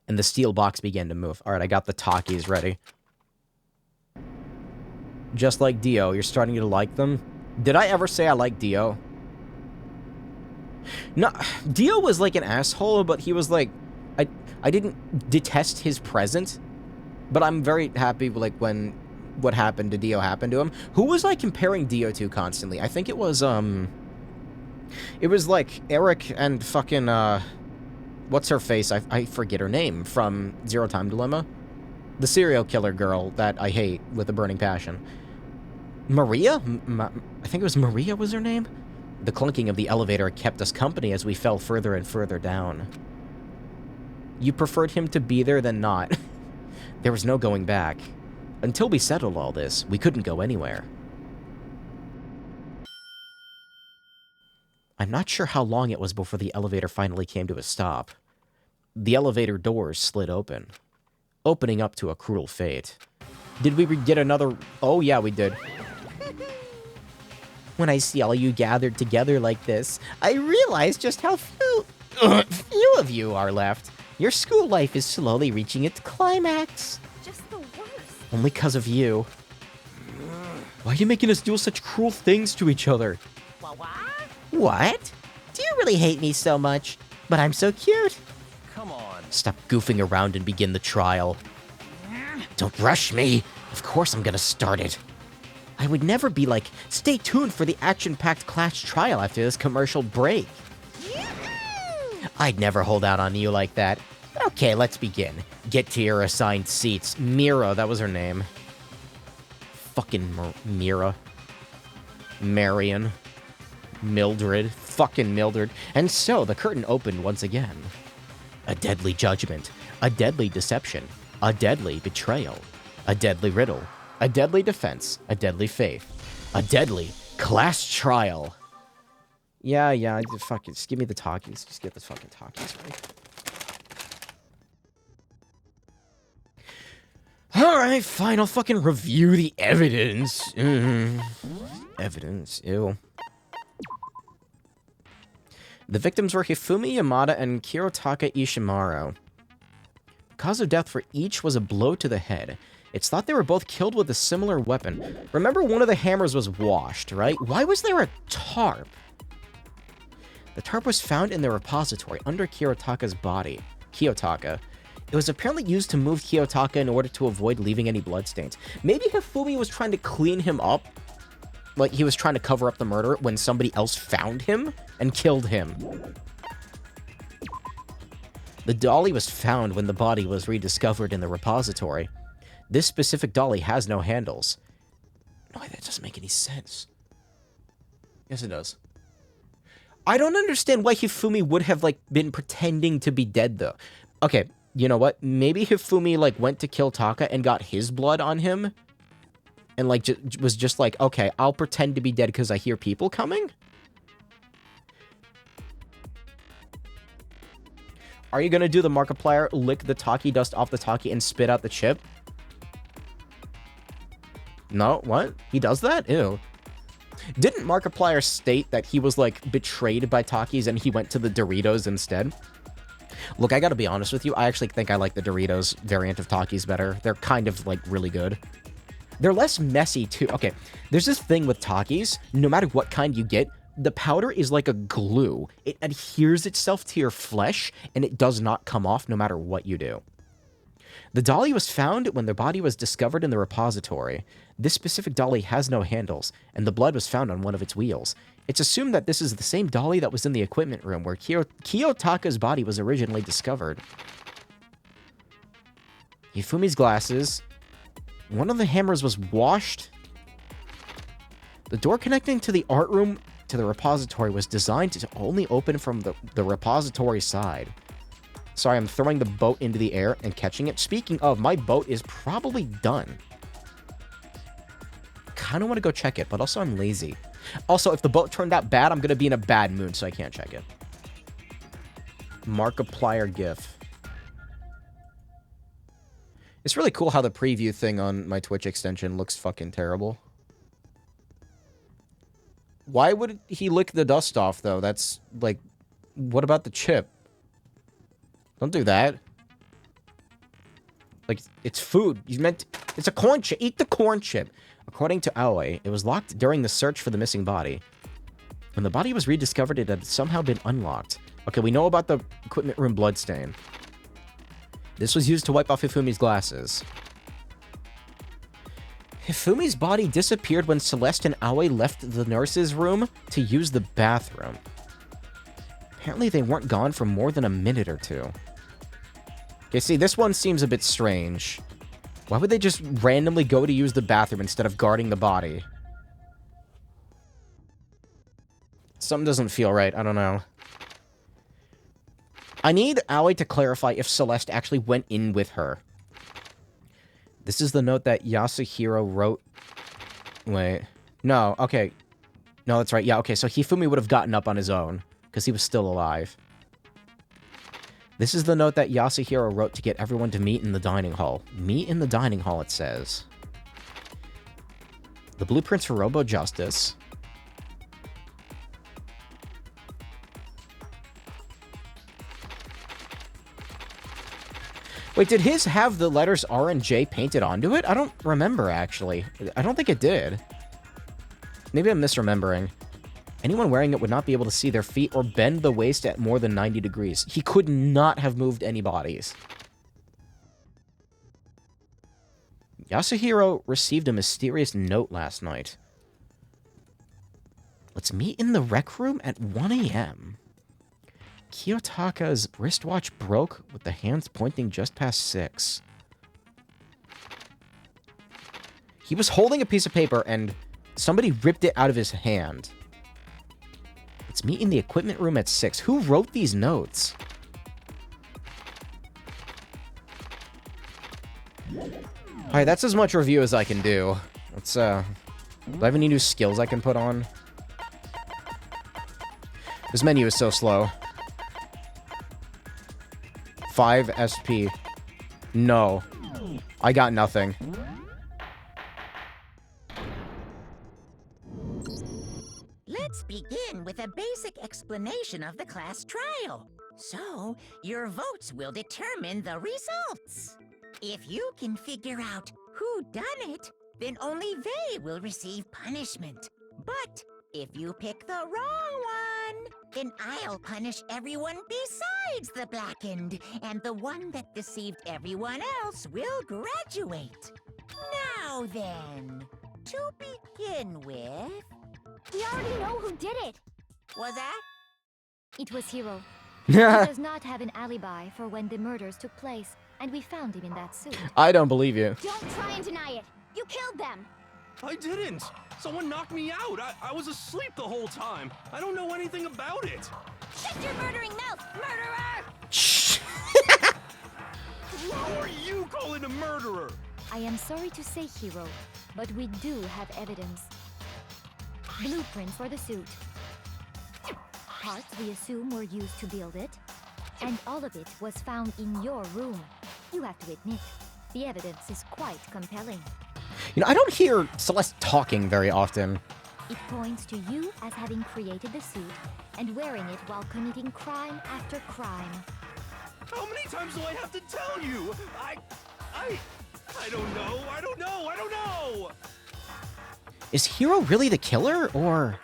and the steel box began to move. Alright, I got the Takis ready. Just like Dio, you're starting to like them? Did I ever say I like Dio? No, Dio was like an asshole, but he was like... I didn't detest his present, but I'm very happy, like, when what happened to Dio happened to him. Who was I comparing Dio to constantly? I think it was, it was, like, Eric and fucking, what's her face? I forget her name from Zero Time Dilemma. The serial killer girl that I hate with a burning passion. Maria? I think it was Maria was her name? The clunking of the elevator kept us company as we fell further and further down. You preferred him to be there than not. There was no going back. Until we settled all this, we couldn't go anywhere. I'm not sure how long it was before the elevator finally came to a stop. The elevator doors slid open, opening up to a cruel fate. Did we get another... Oh, yeah, we did. When I see all you gathered together like this, I realize just how few of you are left. Your school life is slowly reaching its climax. Just the worst. Only because of you. Why are you making us do such cruel things to each other? What? Do you really hate me so much? But I'm so cute. Come on. Stop goofing around and begin the trial. Don't rush me. Of course I'm gonna start it. I would never be like, stay tuned for the action-packed class trial after this commercial break. I'd never hold out on you like that. Okay, let's begin. Get to your assigned seats. Mira, that was her name. Fucking Mira. Marion. Mildred. Fucking Mildred. And so, the curtain opened once again. A deadly judgment. A deadly deception. A deadly betrayal. A deadly riddle. A deadly defense. A deadly faith. A deadly class trial. Yeah, fucking, just give me the talkies. Just get the fucking talkies ready. Alright, fine, I'll fucking review the evidence. Evidence, ew. The victims were Hifumi Yamada and Kirotaka Ishimaru. Cause of death for each was a blow to the head. It's thought they were both killed with a similar weapon. Remember, one of the hammers was washed, right? Why was there a tarp? The tarp was found in the repository under Kirotaka's body. Kiyotaka. It was apparently used to move Kiyotaka in order to avoid leaving any bloodstains. Maybe Hifumi was trying to clean him up. Like, he was trying to cover up the murder when somebody else found him and killed him. The dolly was found when the body was rediscovered in the repository. This specific dolly has no handles. No, that doesn't make any sense. Yes, it does. I don't understand why Hifumi would have, like, been pretending to be dead, though. Okay, you know what? Maybe Hifumi, like, went to kill Taka and got his blood on him. And, like, was just like, okay, I'll pretend to be dead because I hear people coming? Are you gonna do the Markiplier, lick the Taki dust off the Taki and spit out the chip? No? What? He does that? Ew. Didn't Markiplier state that he was, like, betrayed by Takis and he went to the Doritos instead? Look, I gotta be honest with you, I actually think I like the Doritos variant of Takis better. They're kind of, like, really good. They're less messy, too. Okay, there's this thing with Takis. No matter what kind you get, the powder is like a glue. It adheres itself to your flesh, and it does not come off no matter what you do. The dolly was found when the body was discovered in the repository. This specific dolly has no handles, and the blood was found on one of its wheels. It's assumed that this is the same dolly that was in the equipment room where Kiyotaka's body was originally discovered. Hifumi's glasses. One of the hammers was washed. The door connecting to the art room to the repository was designed to only open from the repository side. Sorry, I'm throwing the boat into the air and catching it. Speaking of, my boat is probably done. Kind of want to go check it, but also I'm lazy. Also, if the boat turned out bad, I'm going to be in a bad mood, so I can't check it. Markiplier GIF. It's really cool how the preview thing on my Twitch extension looks fucking terrible. Why would he lick the dust off, though? That's, like... What about the chip? Don't do that. Like, it's food. You meant... It's a corn chip. Eat the corn chip. According to Aoi, it was locked during the search for the missing body. When the body was rediscovered, it had somehow been unlocked. Okay, we know about the equipment room bloodstain. This was used to wipe off Hifumi's glasses. Hifumi's body disappeared when Celeste and Aoi left the nurse's room to use the bathroom. Apparently they weren't gone for more than a minute or two. Okay, see, this one seems a bit strange. Why would they just randomly go to use the bathroom instead of guarding the body? Something doesn't feel right, I don't know. I need Aoi to clarify if Celeste actually went in with her. This is the note that Yasuhiro wrote... Wait. No, okay. No, that's right. Yeah, okay, so Hifumi would have gotten up on his own, because he was still alive. This is the note that Yasuhiro wrote to get everyone to meet in the dining hall. Meet in the dining hall, it says. The blueprints for Robo Justice. Wait, did his have the letters R and J painted onto it? I don't remember, actually. I don't think it did. Maybe I'm misremembering. Anyone wearing it would not be able to see their feet or bend the waist at more than 90 degrees. He could not have moved any bodies. Yasuhiro received a mysterious note last night. Let's meet in the rec room at 1 a.m. Kiyotaka's wristwatch broke with the hands pointing just past 6. He was holding a piece of paper and somebody ripped it out of his hand. Let's meet in the equipment room at 6. Who wrote these notes? Alright, that's as much review as I can do. Let's, do I have any new skills I can put on? This menu is so slow. 5 SP. No. I got nothing. Let's begin with a basic explanation of the class trial. So, your votes will determine the results. If you can figure out who done it, then only they will receive punishment. But if you pick the wrong one, then I'll punish everyone besides the blackened, and the one that deceived everyone else will graduate. Now then, to begin with... We already know who did it. Was that? It was Hiro. He does not have an alibi for when the murders took place, and we found him in that suit. I don't believe you. Don't try and deny it. You killed them. I didn't. Someone knocked me out. I was asleep the whole time. I don't know anything about it. Shut your murdering mouth, murderer! Shh. Who are you calling a murderer? I am sorry to say, Hiro, but we do have evidence. Blueprints for the suit. Parts we assume were used to build it. And all of it was found in your room. You have to admit, the evidence is quite compelling. You know, I don't hear Celeste talking very often. It points to you as having created the suit and wearing it while committing crime after crime. How many times do I have to tell you? I don't know. I don't know. Is Hiro really the killer, or...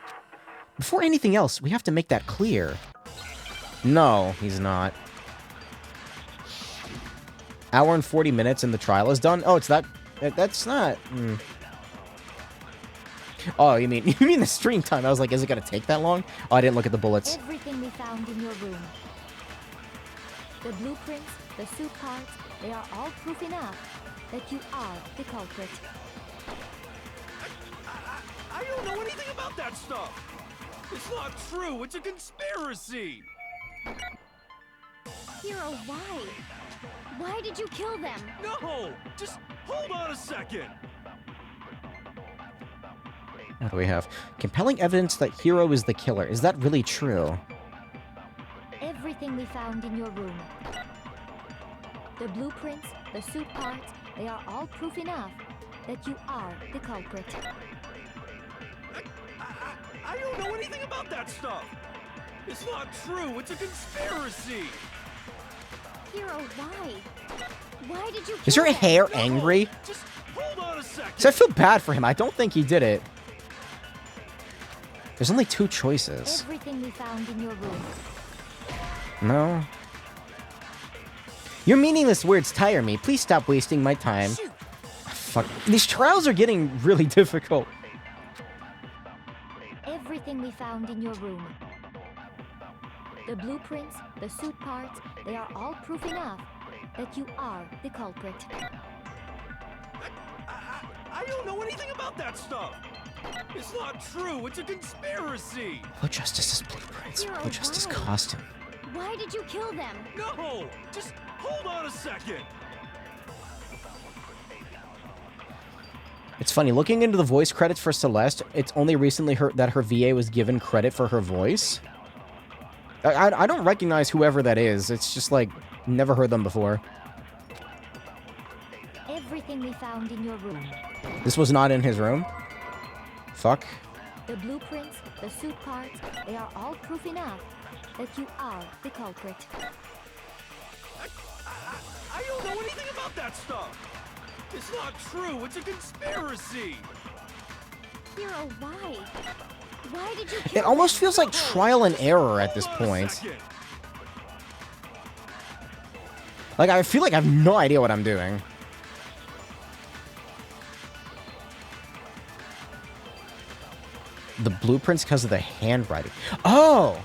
Before anything else, we have to make that clear. No, he's not. Hour and 40 minutes and the trial is done? Oh, it's that... That's not... Oh, you mean the stream time? I was like, is it gonna take that long? Oh, I didn't look at the bullets. Everything we found in your room. The blueprints, the suit parts, they are all proof enough that you are the culprit. I don't know anything about that stuff. It's not true. It's a conspiracy. Hiro, why? Why did you kill them? No! Just hold on a second. What do we have? Compelling evidence that Hiro is the killer. Is that really true? Everything we found in your room. The blueprints, the suit parts, they are all proof enough that you are the culprit. I don't know anything about that stuff. It's not true. It's a conspiracy. Hiro, why? Why did you kill Is your them? hair No, angry? Just hold on a second. Because I feel bad for him. I don't think he did it. There's only two choices. Everything we found in your room. No. Your meaningless words tire me. Please stop wasting my time. Fuck. These trials are getting really difficult. Everything we found in your room. The blueprints, the suit parts, they are all proof enough that you are the culprit. I don't know anything about that stuff. It's not true. It's a conspiracy. What justice's blueprints? Hiro, What justice why? cost him? Why did you kill them? No! Just hold on a second. It's funny, looking into the voice credits for Celeste, it's only recently that her VA was given credit for her voice. I don't recognize whoever that is. It's just like, never heard them before. Everything we found in your room. This was not in his room? Fuck. The blueprints, the suit parts, they are all proof enough that you are the culprit. I don't know anything about that stuff. It's not true. It's a conspiracy. Hiro, why? Why did you kill It almost them? feels like trial and error at this Hold on a point. second. Like, I feel like I have no idea what I'm doing. The blueprints because of the handwriting. Oh!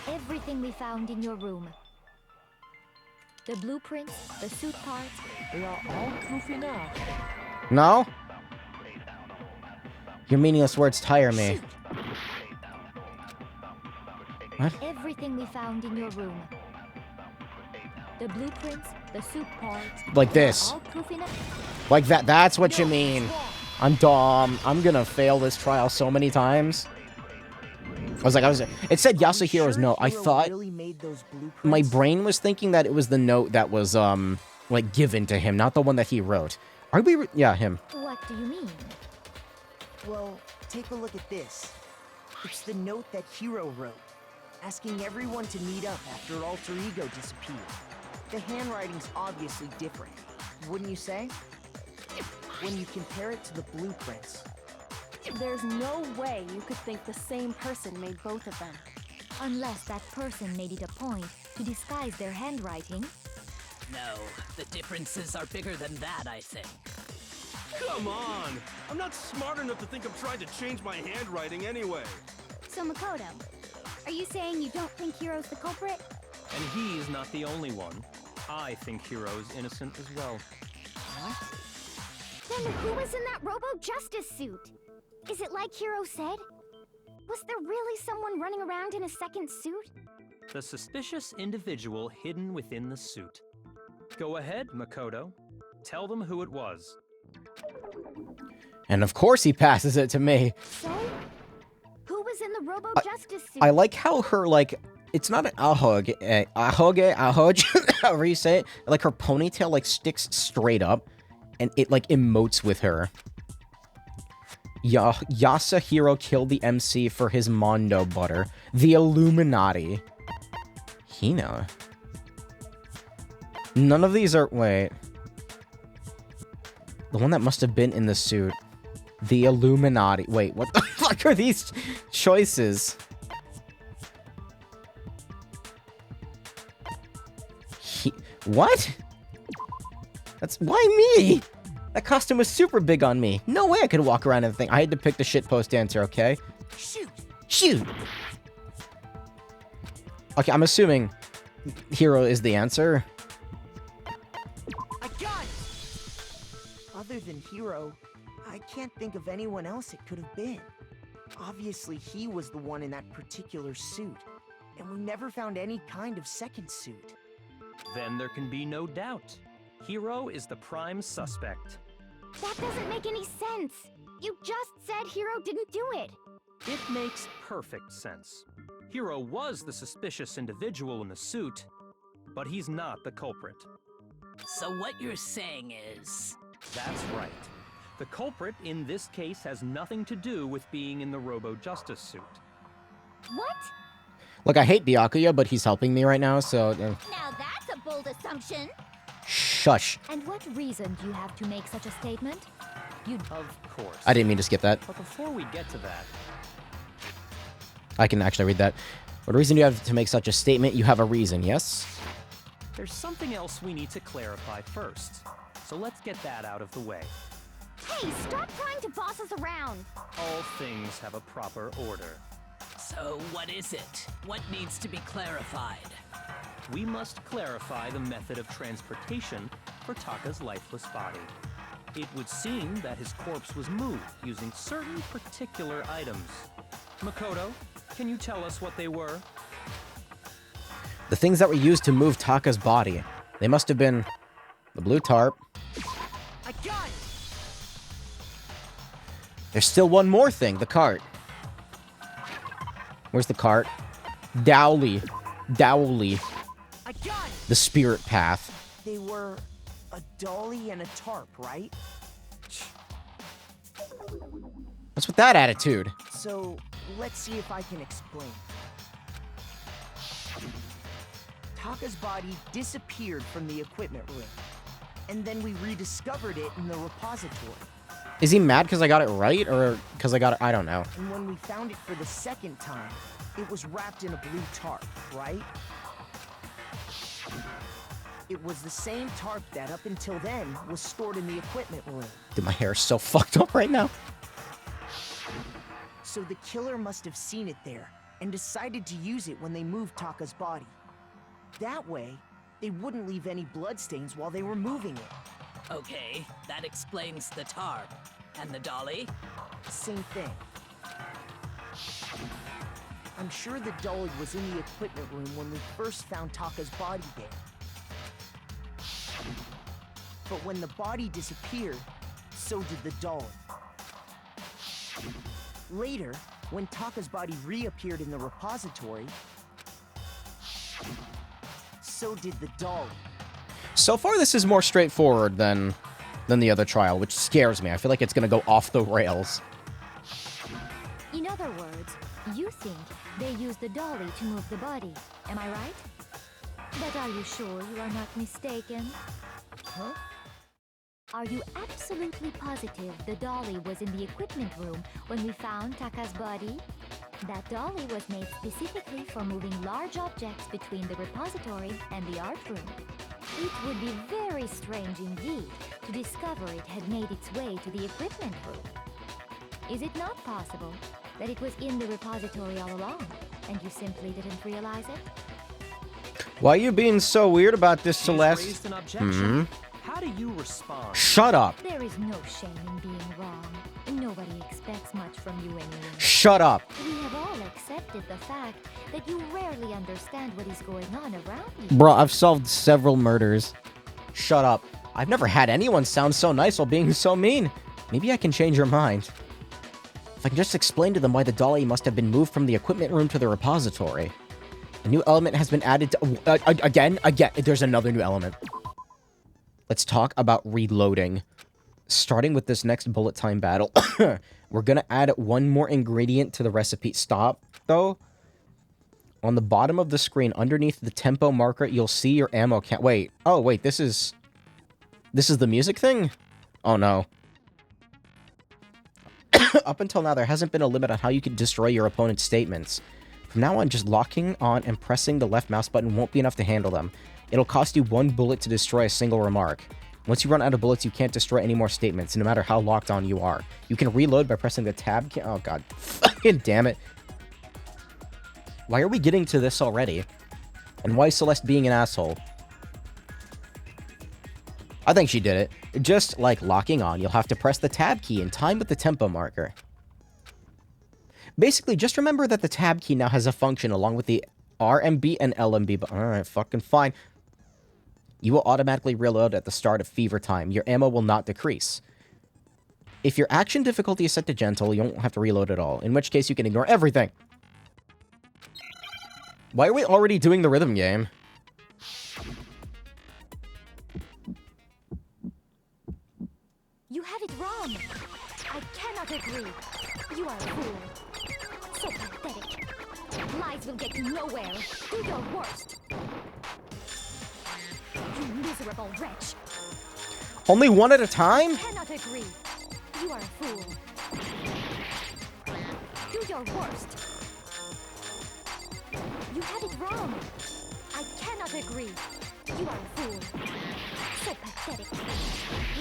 Everything we found in your room. The blueprints, the suit parts, they are all proof enough. No? Your meaningless words tire me. What? Everything we found in your room. The blueprints, the suit parts, Like they are this. all proof enough. Like that. That's what you mean. I'm dumb. I'm gonna fail this trial so many times. It said Yasuhiro's no. I thought made those blueprints? My brain was thinking that it was the note that was, like, given to him, not the one that he wrote. Are we... yeah, him. What do you mean? Well, take a look at this. It's the note that Hiro wrote, asking everyone to meet up after Alter Ego disappeared. The handwriting's obviously different, wouldn't you say? When you compare it to the blueprints. There's no way you could think the same person made both of them. Unless that person made it a point to disguise their handwriting. No, the differences are bigger than that, I think. Come on! I'm not smart enough to think I'm trying to change my handwriting anyway. So Makoto, are you saying you don't think Hiro's the culprit? And he's not the only one. I think Hiro's innocent as well. What? Then who was in that Robo-Justice suit? Is it like Hiro said? Was there really someone running around in a second suit? The suspicious individual hidden within the suit. Go ahead, Makoto. Tell them who it was. And of course he passes it to me. So? Who was in the Robo-Justice suit? I like how her, like, it's not an ahog, however you say it. Like, her ponytail, like, sticks straight up, and it, like, emotes with her. Yasahiro killed the MC for his Mondo butter. The Illuminati. Hina. None of these are... wait. The one that must have been in the suit. The Illuminati. Wait, what the fuck are these choices? What? That's... why me? That costume was super big on me. No way I could walk around in the thing. I had to pick the shitpost answer, okay? Shoot! Shoot! Okay, I'm assuming Hiro is the answer. I got it! Other than Hiro, I can't think of anyone else it could have been. Obviously, he was the one in that particular suit, and we never found any kind of second suit. Then there can be no doubt. Hiro is the prime suspect. That doesn't make any sense. You just said Hiro didn't do it. It makes perfect sense. Hiro was the suspicious individual in the suit, but he's not the culprit. So what you're saying is... That's right. The culprit in this case has nothing to do with being in the Robo-Justice suit. What? Look, I hate Byakuya, but he's helping me right now, so... Now that's a bold assumption. Shush. And what reason do you have to make such a statement? Of course. I didn't mean to skip that. But before we get to that... I can actually read that. What reason do you have to make such a statement? You have a reason, yes? There's something else we need to clarify first. So let's get that out of the way. Hey, stop trying to boss us around. All things have a proper order. So what is it? What needs to be clarified? We must clarify the method of transportation for Taka's lifeless body. It would seem that his corpse was moved using certain particular items. Makoto, can you tell us what they were? The things that were used to move Taka's body. They must have been the blue tarp. I got it! There's still one more thing, the cart. Where's the cart? Dowley. Dowley. I got it! The spirit path. They were a dolly and a tarp, right? What's with that attitude? So, let's see if I can explain. Taka's body disappeared from the equipment room, and then we rediscovered it in the repository. Is he mad because I got it right, or because I got it... I don't know. And when we found it for the second time, it was wrapped in a blue tarp, right? It was the same tarp that, up until then, was stored in the equipment room. Dude, my hair is so fucked up right now. So the killer must have seen it there, and decided to use it when they moved Taka's body. That way, they wouldn't leave any bloodstains while they were moving it. Okay, that explains the tarp. And the dolly? Same thing. I'm sure the dolly was in the equipment room when we first found Taka's body there. But when the body disappeared, so did the dolly. Later, when Taka's body reappeared in the repository, So did the dolly. So far, this is more straightforward than the other trial, which scares me. I feel like it's gonna go off the rails. In other words, you think they used the dolly to move the body. Am I right? But are you sure you are not mistaken? Huh? Are you absolutely positive the dolly was in the equipment room when we found Taka's body? That dolly was made specifically for moving large objects between the repository and the art room. It would be very strange indeed to discover it had made its way to the equipment room. Is it not possible that it was in the repository all along, and you simply didn't realize it? Why are you being so weird about this, She's Celeste? raised an objection. How do you respond? Shut up. There is no shame in being wrong. Nobody expects much from you anyway. Shut up. We have all accepted the fact that you rarely understand what is going on around you. Bro, I've solved several murders. Shut up. I've never had anyone sound so nice while being so mean. Maybe I can change your mind. If I can just explain to them why the dolly must have been moved from the equipment room to the repository. A new element has been added to... Again, there's another new element. Let's talk about reloading. Starting with this next bullet time battle, we're gonna add one more ingredient to the recipe. Stop, though. On the bottom of the screen, underneath the tempo marker, you'll see your ammo count. Wait. Oh, wait, this is the music thing? Oh, no. Up until now, there hasn't been a limit on how you can destroy your opponent's statements. From now on, just locking on and pressing the left mouse button won't be enough to handle them. It'll cost you 1 bullet to destroy a single remark. Once you run out of bullets, you can't destroy any more statements, no matter how locked on you are. You can reload by pressing the tab key. Oh, God. Fucking damn it. Why are we getting to this already? And why is Celeste being an asshole? I think she did it. Just like locking on, you'll have to press the tab key in time with the tempo marker. Basically, just remember that the tab key now has a function along with the RMB and LMB, but alright, fucking fine. You will automatically reload at the start of fever time. Your ammo will not decrease. If your action difficulty is set to gentle, you won't have to reload at all, in which case you can ignore everything. Why are we already doing the rhythm game? You have it wrong. I cannot agree. You are a fool. So pathetic. Lies will get you nowhere. Do your worst. You miserable wretch. Only one at a time? I cannot agree. You are a fool. Do your worst. You have it wrong. I cannot agree. You are a fool. So pathetic.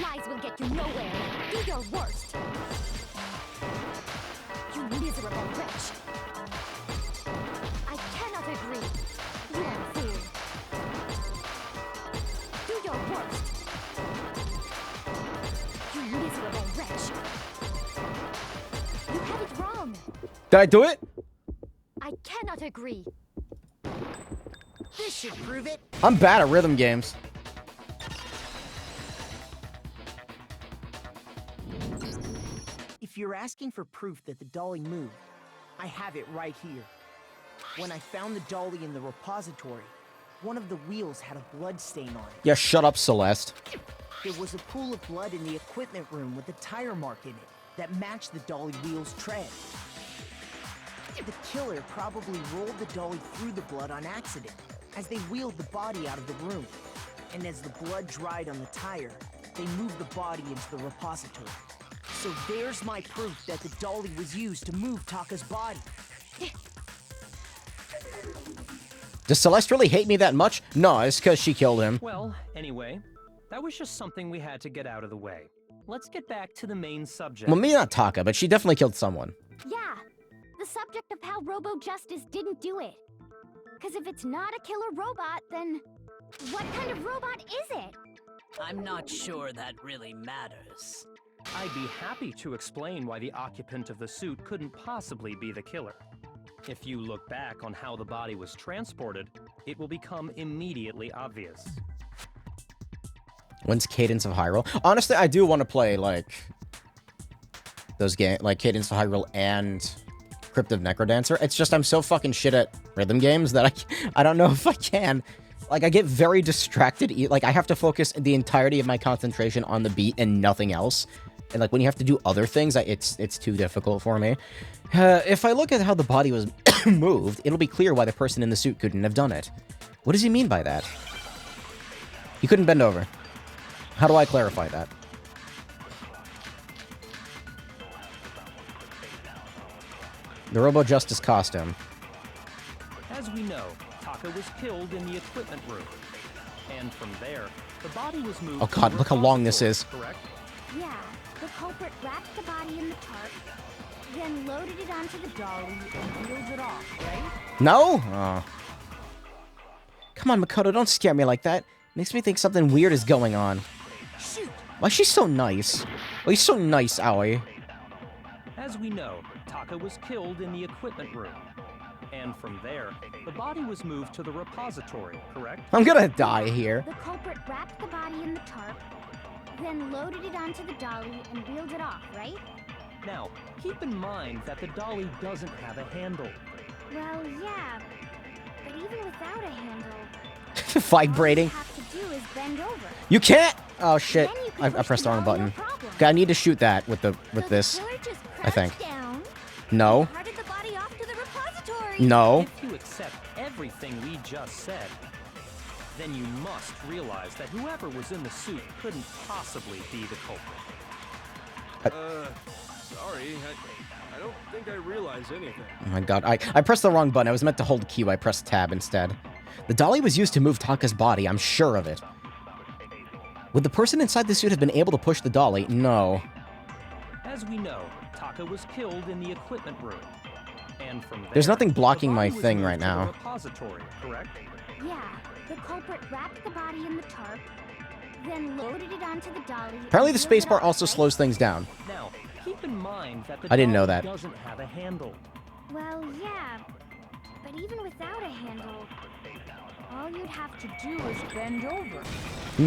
Lies will get you nowhere. Do your worst. You miserable wretch. I cannot agree. You are a fool. Do your worst. You miserable wretch. You have it wrong. Did I do it? I cannot agree. This should prove it. I'm bad at rhythm games. If you're asking for proof that the dolly moved, I have it right here. When I found the dolly in the repository, one of the wheels had a blood stain on it. Yeah, shut up, Celeste. There was a pool of blood in the equipment room with a tire mark in it that matched the dolly wheel's tread. The killer probably rolled the dolly through the blood on accident as they wheeled the body out of the room. And as the blood dried on the tire, they moved the body into the repository. So there's my proof that the dolly was used to move Taka's body. Does Celeste really hate me that much? No, it's because she killed him. Well, anyway, that was just something we had to get out of the way. Let's get back to the main subject. Well, maybe not Taka, but she definitely killed someone. Yeah, the subject of how Robo-Justice didn't do it. Because if it's not a killer robot, then what kind of robot is it? I'm not sure that really matters. I'd be happy to explain why the occupant of the suit couldn't possibly be the killer. If you look back on how the body was transported, it will become immediately obvious. When's Cadence of Hyrule? Honestly, I do want to play, like, those games, like Cadence of Hyrule and Crypt of Necrodancer. It's just I'm so fucking shit at rhythm games that I don't know if I can. Like, I get very distracted. Like, I have to focus the entirety of my concentration on the beat and nothing else. And, like, when you have to do other things, it's too difficult for me. If I look at how the body was moved, it'll be clear why the person in the suit couldn't have done it. What does he mean by that? He couldn't bend over. How do I clarify that? The Robo Justice costume. As we know, Taka was killed in the equipment room. And from there, the body was moved. Oh god, look how long this is. Correct? Yeah, the culprit wrapped the body in the tarp, then loaded it onto the dolly and wheeled it off, right? No? Oh. Come on, Makoto, don't scare me like that. Makes me think something weird is going on. Shoot! Why is she so nice? Why are you so nice, Aoi? As we know, Taka was killed in the equipment room. And from there, the body was moved to the repository, correct? I'm gonna die here. The culprit wrapped the body in the tarp, then loaded it onto the dolly and wheeled it off, right? Now, keep in mind that the dolly doesn't have a handle. Well, yeah, but even without a handle, Vibrating. all you have to do is bend over. You can't! Oh shit. Then you can I push pressed the wrong dolly, no button. problem. Okay, I need to shoot that with So this. the killer just I think. crouched down, No. carted the body off to the repository. No. If you accept everything we just said, then you must realize that whoever was in the suit couldn't possibly be the culprit. Sorry, I don't think I realized anything. Oh my god, I pressed the wrong button. I was meant to hold Q. I pressed tab instead. The dolly was used to move Taka's body, I'm sure of it. Would the person inside the suit have been able to push the dolly? No. As we know, Taka was killed in the equipment room. And from there, There's nothing blocking the my body was thing moved right to the now. repository, correct? Yeah, the culprit wrapped the body in the tarp, then loaded it onto the dolly. Apparently and the wheeled it spacebar off, also right? slows things down. Now, keep in mind that the I didn't know dolly that. doesn't have a handle. Well, yeah, but even without a handle, all you'd have to do is bend over.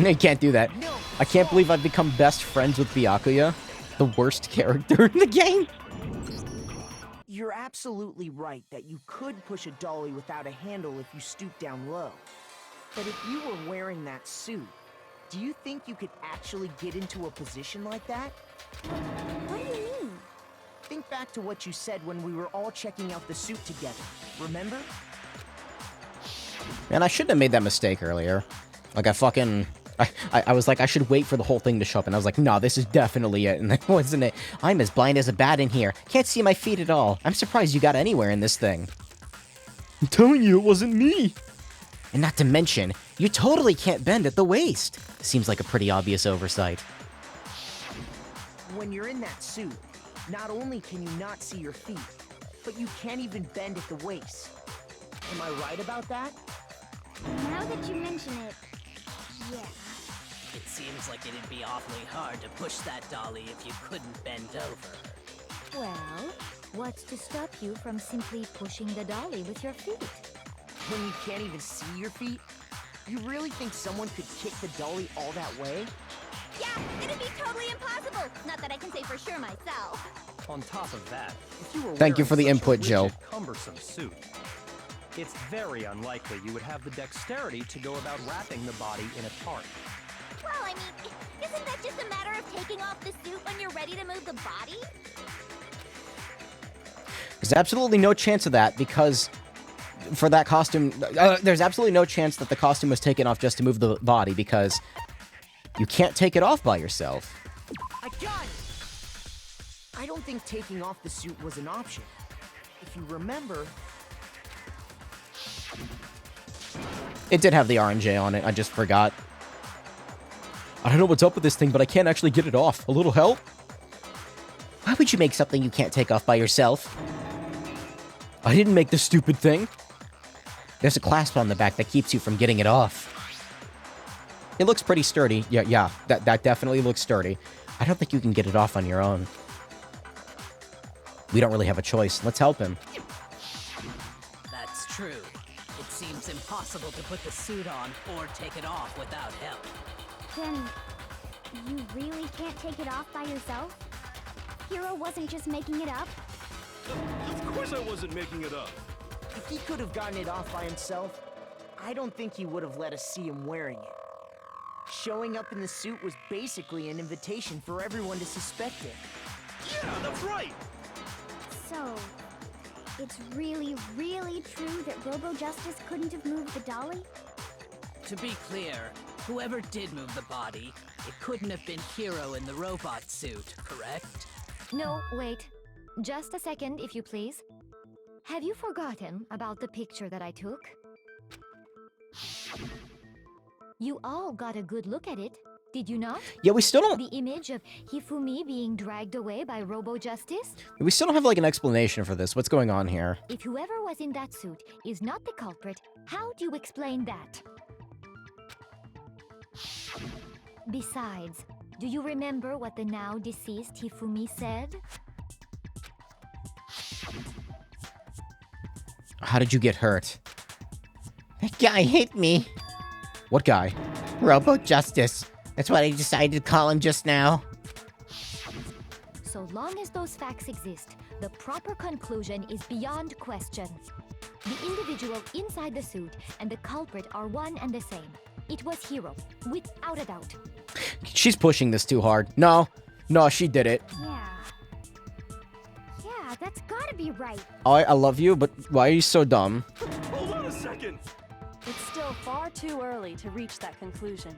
I can't do that. I can't believe I've become best friends with Byakuya, the worst character in the game. You're absolutely right that you could push a dolly without a handle if you stoop down low. But if you were wearing that suit, do you think you could actually get into a position like that? What do you mean? Think back to what you said when we were all checking out the suit together. Remember? Man, I shouldn't have made that mistake earlier. Like, I was like, I should wait for the whole thing to show up, and I was like, nah, this is definitely it, and that wasn't it. I'm as blind as a bat in here. Can't see my feet at all. I'm surprised you got anywhere in this thing. I'm telling you, it wasn't me. And not to mention, you totally can't bend at the waist. Seems like a pretty obvious oversight. When you're in that suit, not only can you not see your feet, but you can't even bend at the waist. Am I right about that? Now that you mention it, yeah. It seems like it'd be awfully hard to push that dolly if you couldn't bend over. Well, what's to stop you from simply pushing the dolly with your feet? When you can't even see your feet? You really think someone could kick the dolly all that way? Yeah, it'd be totally impossible. Not that I can say for sure myself. On top of that, if you were Thank you wearing for the such a input, Jill. rigid, cumbersome suit, it's very unlikely you would have the dexterity to go about wrapping the body in a tarp. Well, I mean, isn't that just a matter of taking off the suit when you're ready to move the body? There's absolutely no chance of that, because for that costume, there's absolutely no chance that the costume was taken off just to move the body, because you can't take it off by yourself. I got it! I don't think taking off the suit was an option. If you remember... It did have the RNJ on it, I just forgot. I don't know what's up with this thing, but I can't actually get it off. A little help? Why would you make something you can't take off by yourself? I didn't make this stupid thing. There's a clasp on the back that keeps you from getting it off. It looks pretty sturdy. Yeah, that definitely looks sturdy. I don't think you can get it off on your own. We don't really have a choice. Let's help him. That's true. It seems impossible to put the suit on or take it off without help. Then, you really can't take it off by yourself? Hero wasn't just making it up? Of course I wasn't making it up. If he could have gotten it off by himself, I don't think he would have let us see him wearing it. Showing up in the suit was basically an invitation for everyone to suspect it. Yeah, that's right! So, it's really, really true that Robo Justice couldn't have moved the dolly? To be clear, whoever did move the body, it couldn't have been Hiro in the robot suit, correct? No, wait. Just a second, if you please. Have you forgotten about the picture that I took? You all got a good look at it, did you not? Yeah, we still don't... The image of Hifumi being dragged away by Robo Justice? We still don't have, like, an explanation for this. What's going on here? If whoever was in that suit is not the culprit, how do you explain that? Besides, do you remember what the now deceased Hifumi said? How did you get hurt? That guy hit me. What guy? Robo Justice. That's what I decided to call him just now. So long as those facts exist, the proper conclusion is beyond question. The individual inside the suit and the culprit are one and the same. It was Hiro, without a doubt. She's pushing this too hard. No, she did it. Yeah, that's gotta be right. I love you, but why are you so dumb? Hold on a second! It's still far too early to reach that conclusion.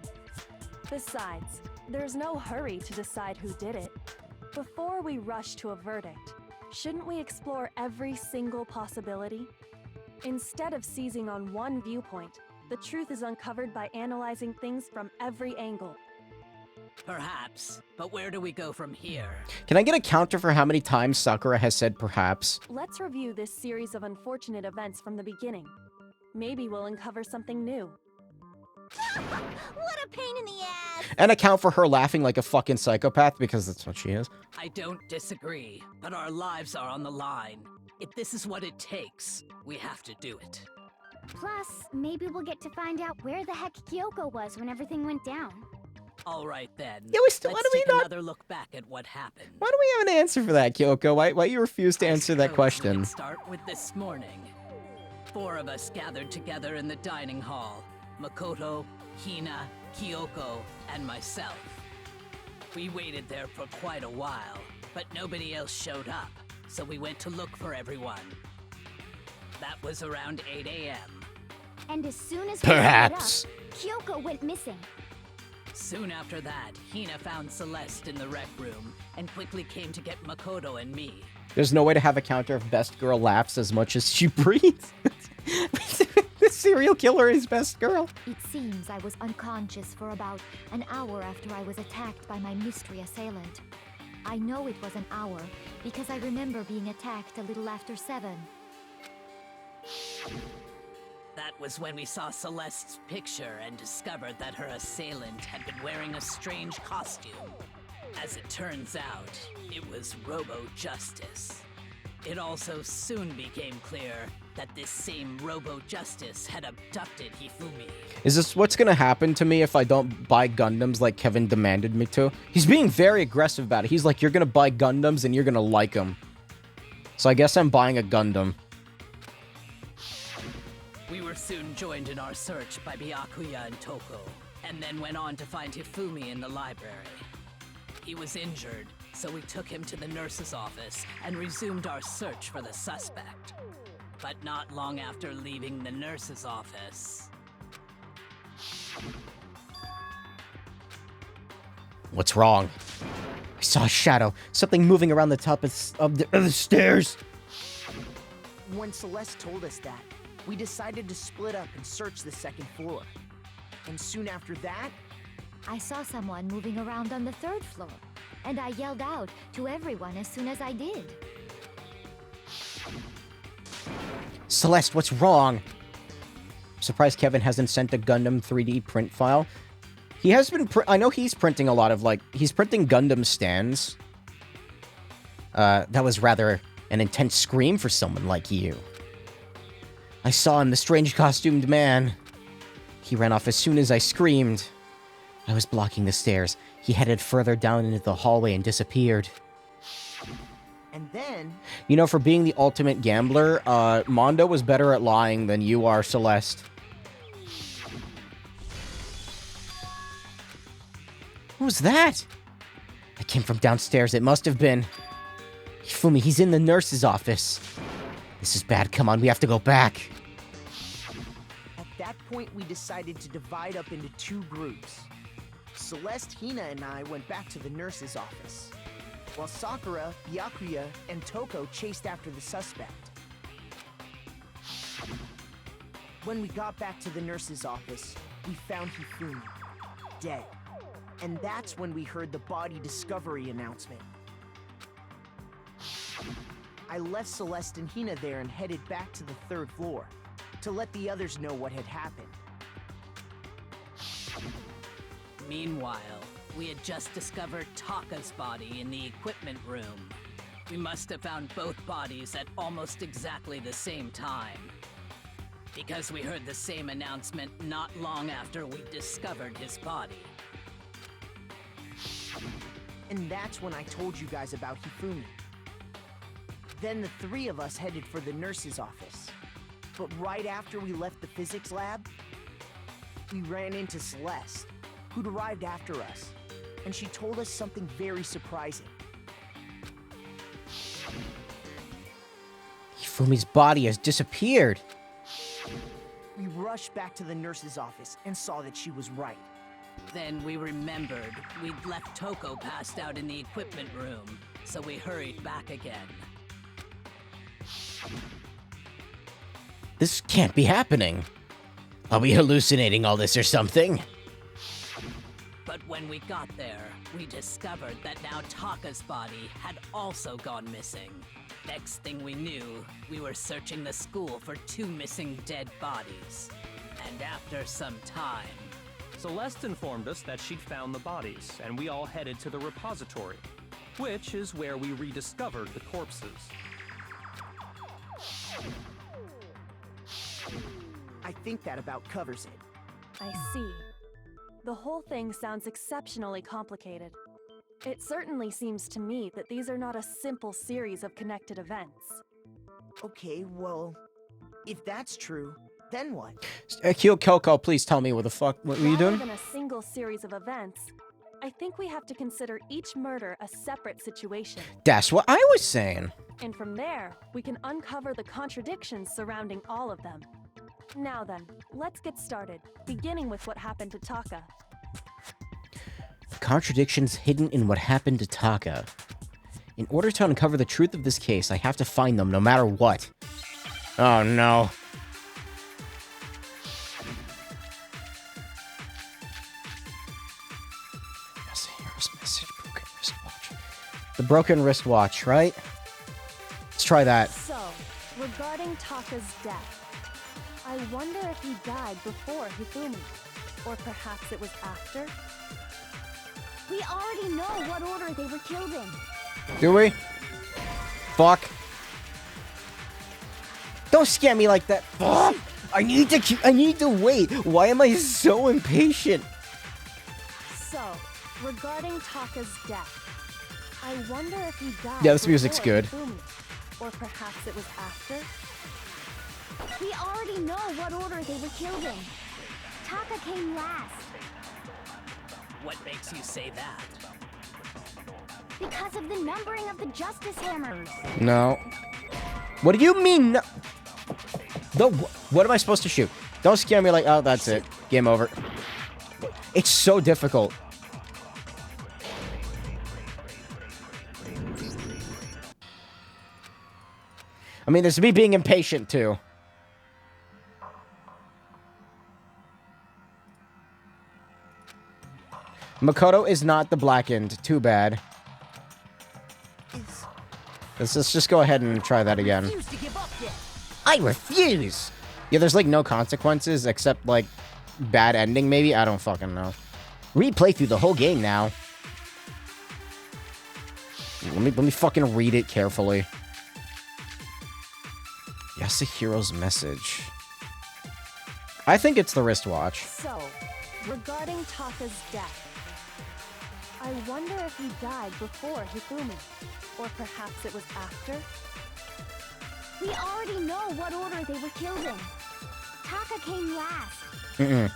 Besides, there's no hurry to decide who did it. Before we rush to a verdict, shouldn't we explore every single possibility? Instead of seizing on one viewpoint, the truth is uncovered by analyzing things from every angle. Perhaps, but where do we go from here? Can I get a counter for how many times Sakura has said perhaps? Let's review this series of unfortunate events from the beginning. Maybe we'll uncover something new. What a pain in the ass! And account for her laughing like a fucking psychopath, because that's what she is. I don't disagree, but our lives are on the line. If this is what it takes, we have to do it. Plus, maybe we'll get to find out where the heck Kyoko was when everything went down. All right then. Yeah, we still. Let's Why do take we not? another look back at what happened. Why do we have an answer for that, Kyoko? Why you refuse to answer that question? Let's start with this morning. 4 of us gathered together in the dining hall. Makoto, Hina, Kyoko, and myself. We waited there for quite a while, but nobody else showed up, so we went to look for everyone. That was around 8 a.m. And as soon as Perhaps. we split up, Kyoko went missing. Soon after that, Hina found Celeste in the rec room and quickly came to get Makoto and me. There's no way to have a counter if Best Girl laughs as much as she breathes. The serial killer is Best Girl. It seems I was unconscious for about an hour after I was attacked by my mystery assailant. I know it was an hour because I remember being attacked a little after 7. That was when we saw Celeste's picture and discovered that her assailant had been wearing a strange costume. As it turns out, it was Robo Justice. It also soon became clear that this same Robo Justice had abducted Hifumi. Is this what's gonna happen to me if I don't buy Gundams like Kevin demanded me to? He's being very aggressive about it. He's like, you're gonna buy Gundams and you're gonna like them. So I guess I'm buying a Gundam. We were soon joined in our search by Byakuya and Toko, and then went on to find Hifumi in the library. He was injured, so we took him to the nurse's office and resumed our search for the suspect. But not long after leaving the nurse's office... What's wrong? I saw a shadow. Something moving around the top of the stairs. When Celeste told us that, we decided to split up and search the second floor. And soon after that, I saw someone moving around on the 3rd floor, and I yelled out to everyone as soon as I did. Celeste, what's wrong? I'm surprised Kevin hasn't sent a Gundam 3D print file. He has been, I know he's printing a lot of, like, he's printing Gundam stands. That was rather an intense scream for someone like you. I saw him, the strange costumed man. He ran off as soon as I screamed. I was blocking the stairs. He headed further down into the hallway and disappeared. And then, You know, for being the ultimate gambler, Mondo was better at lying than you are, Celeste. What was that? It came from downstairs. It must have been... Hifumi, he's in the nurse's office. This is bad. Come on, we have to go back. at that point, we decided to divide up into 2 groups. Celeste, Hina, and I went back to the nurse's office, while Sakura, Byakuya, and Toko chased after the suspect. When we got back to the nurse's office, we found Hifumi, dead. And that's when we heard the body discovery announcement. I left Celeste and Hina there and headed back to the 3rd floor to let the others know what had happened. Meanwhile, we had just discovered Taka's body in the equipment room. We must have found both bodies at almost exactly the same time. Because we heard the same announcement not long after we discovered his body. And that's when I told you guys about Hifumi. Then the 3 of us headed for the nurse's office. But right after we left the physics lab, we ran into Celeste, who'd arrived after us. And she told us something very surprising. Hifumi's body has disappeared. We rushed back to the nurse's office and saw that she was right. Then we remembered we'd left Toko passed out in the equipment room, so we hurried back again. This can't be happening. Are we hallucinating all this or something? But when we got there, we discovered that now Taka's body had also gone missing. Next thing we knew, we were searching the school for 2 missing dead bodies. And after some time... Celeste informed us that she'd found the bodies, and we all headed to the repository, which is where we rediscovered the corpses. I think that about covers it. I see. The whole thing sounds exceptionally complicated. It certainly seems to me that these are not a simple series of connected events. Okay, well, if that's true, then what? Kyoko, please tell me what are you doing? Rather than a single series of events, I think we have to consider each murder a separate situation. That's what I was saying. And from there, we can uncover the contradictions surrounding all of them. Now then, let's get started, beginning with what happened to Taka. Contradictions hidden in what happened to Taka. In order to uncover the truth of this case, I have to find them no matter what. Oh no. Yes, here's message, broken wristwatch. The broken wristwatch, right? Let's try that. So, regarding Taka's death, I wonder if he died before Hifumi, or perhaps it was after? We already know what order they were killed in. Do we? Fuck. Don't scare me like that. Fuck. I need to wait. Why am I so impatient? So, regarding Taka's death, I wonder if he died Yeah, this music's before good. Hifumi, or perhaps it was after? We already know what order they were killed in. Taka came last. What makes you say that? Because of the numbering of the Justice Hammers. No. What do you mean? No. What am I supposed to shoot? Don't scare me like, oh, that's it. Game over. It's so difficult. I mean, there's me being impatient, too. Makoto is not the blackened. Too bad. Let's just go ahead and try that again. I refuse! Yeah, there's like no consequences except like bad ending maybe? I don't fucking know. Replay through the whole game now. Let me fucking read it carefully. Yasuhiro's message. I think it's the wristwatch. So, regarding Taka's death, I wonder if he died before Hifumi, Or perhaps it was after? We already know what order they were killed in. Taka came last. Mm-mm.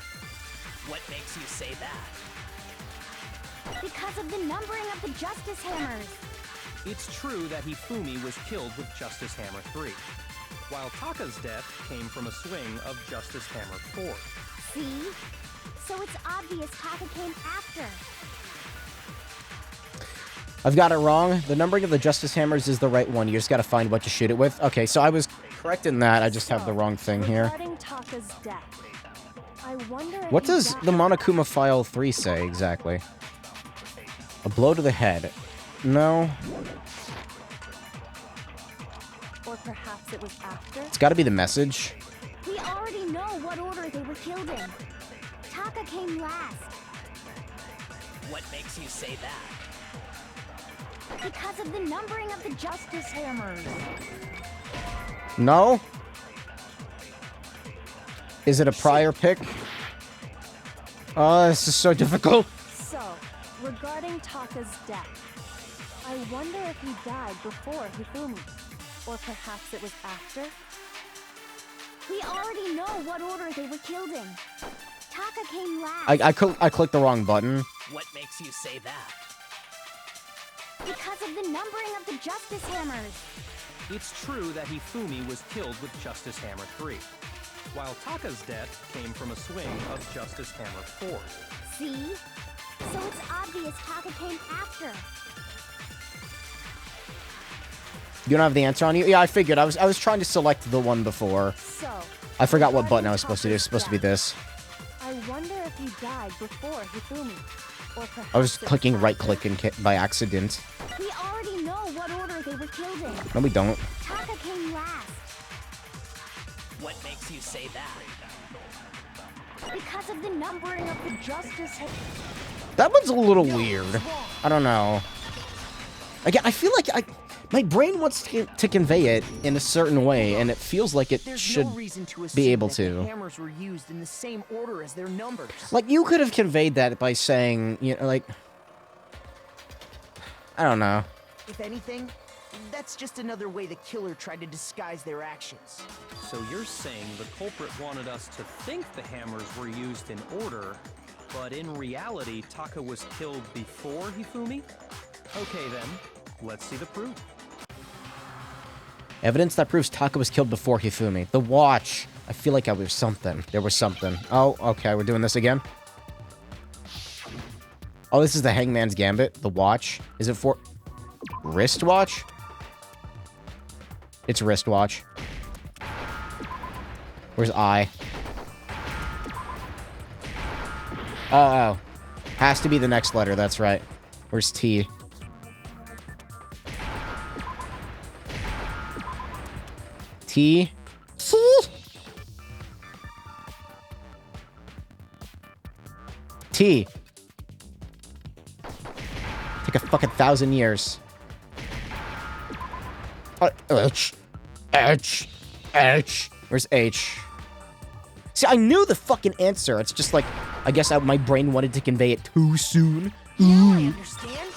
What makes you say that? Because of the numbering of the Justice Hammers. It's true that Hifumi was killed with Justice Hammer 3, while Taka's death came from a swing of Justice Hammer 4. See? So it's obvious Taka came after. I've got it wrong. The numbering of the Justice Hammers is the right one. You just gotta find what to shoot it with. Okay, so I was correct in that. I just have the wrong thing here. Regarding Taka's death, I wonder if What he does died- the Monokuma File 3 say exactly? A blow to the head. No. Or perhaps it was after? It's gotta be the message. We already know what order they were killed in. Taka came last. What makes you say that? Because of the numbering of the Justice Hammers. No? Is it a prior pick? Oh, this is so difficult. So, regarding Taka's death, I wonder if he died before Hifumi. Or perhaps it was after? We already know what order they were killed in. Taka came last. I clicked the wrong button. What makes you say that? Because of the numbering of the Justice Hammers. It's true that Hifumi was killed with Justice Hammer 3, while Taka's death came from a swing of Justice Hammer 4. See? So it's obvious Taka came after. You don't have the answer on you? Yeah, I figured. I was trying to select the one before. So, I forgot what button I was supposed to do. It's supposed to be this. I wonder if he died before Hifumi. Or perhaps I was it clicking after. right-click by accident. We already know what order they were killed in. No, we don't. Taka came last. What makes you say that? Because of the numbering of the Justice Hammers. That one's a little weird. I don't know. Again, I feel like my brain wants to convey it in a certain way, and it feels like it There's should no reason to assume be able that to. the hammers were used in the same order as their numbers. Like, you could have conveyed that by saying, you know, like... I don't know. If anything, that's just another way the killer tried to disguise their actions. So you're saying the culprit wanted us to think the hammers were used in order, but in reality, Taka was killed before Hifumi? Okay then, let's see the proof. Evidence that proves Taka was killed before Hifumi. The watch. I feel like there was something. Oh, okay, we're doing this again. Oh, this is the Hangman's Gambit. The watch. Is it for... wristwatch? It's wristwatch. Where's I? Oh. Has to be the next letter, that's right. Where's T? T? T. Take a fucking 1,000 years. H. H. H. Where's H? See, I knew the fucking answer. It's just like, I guess my brain wanted to convey it too soon. Now I understand.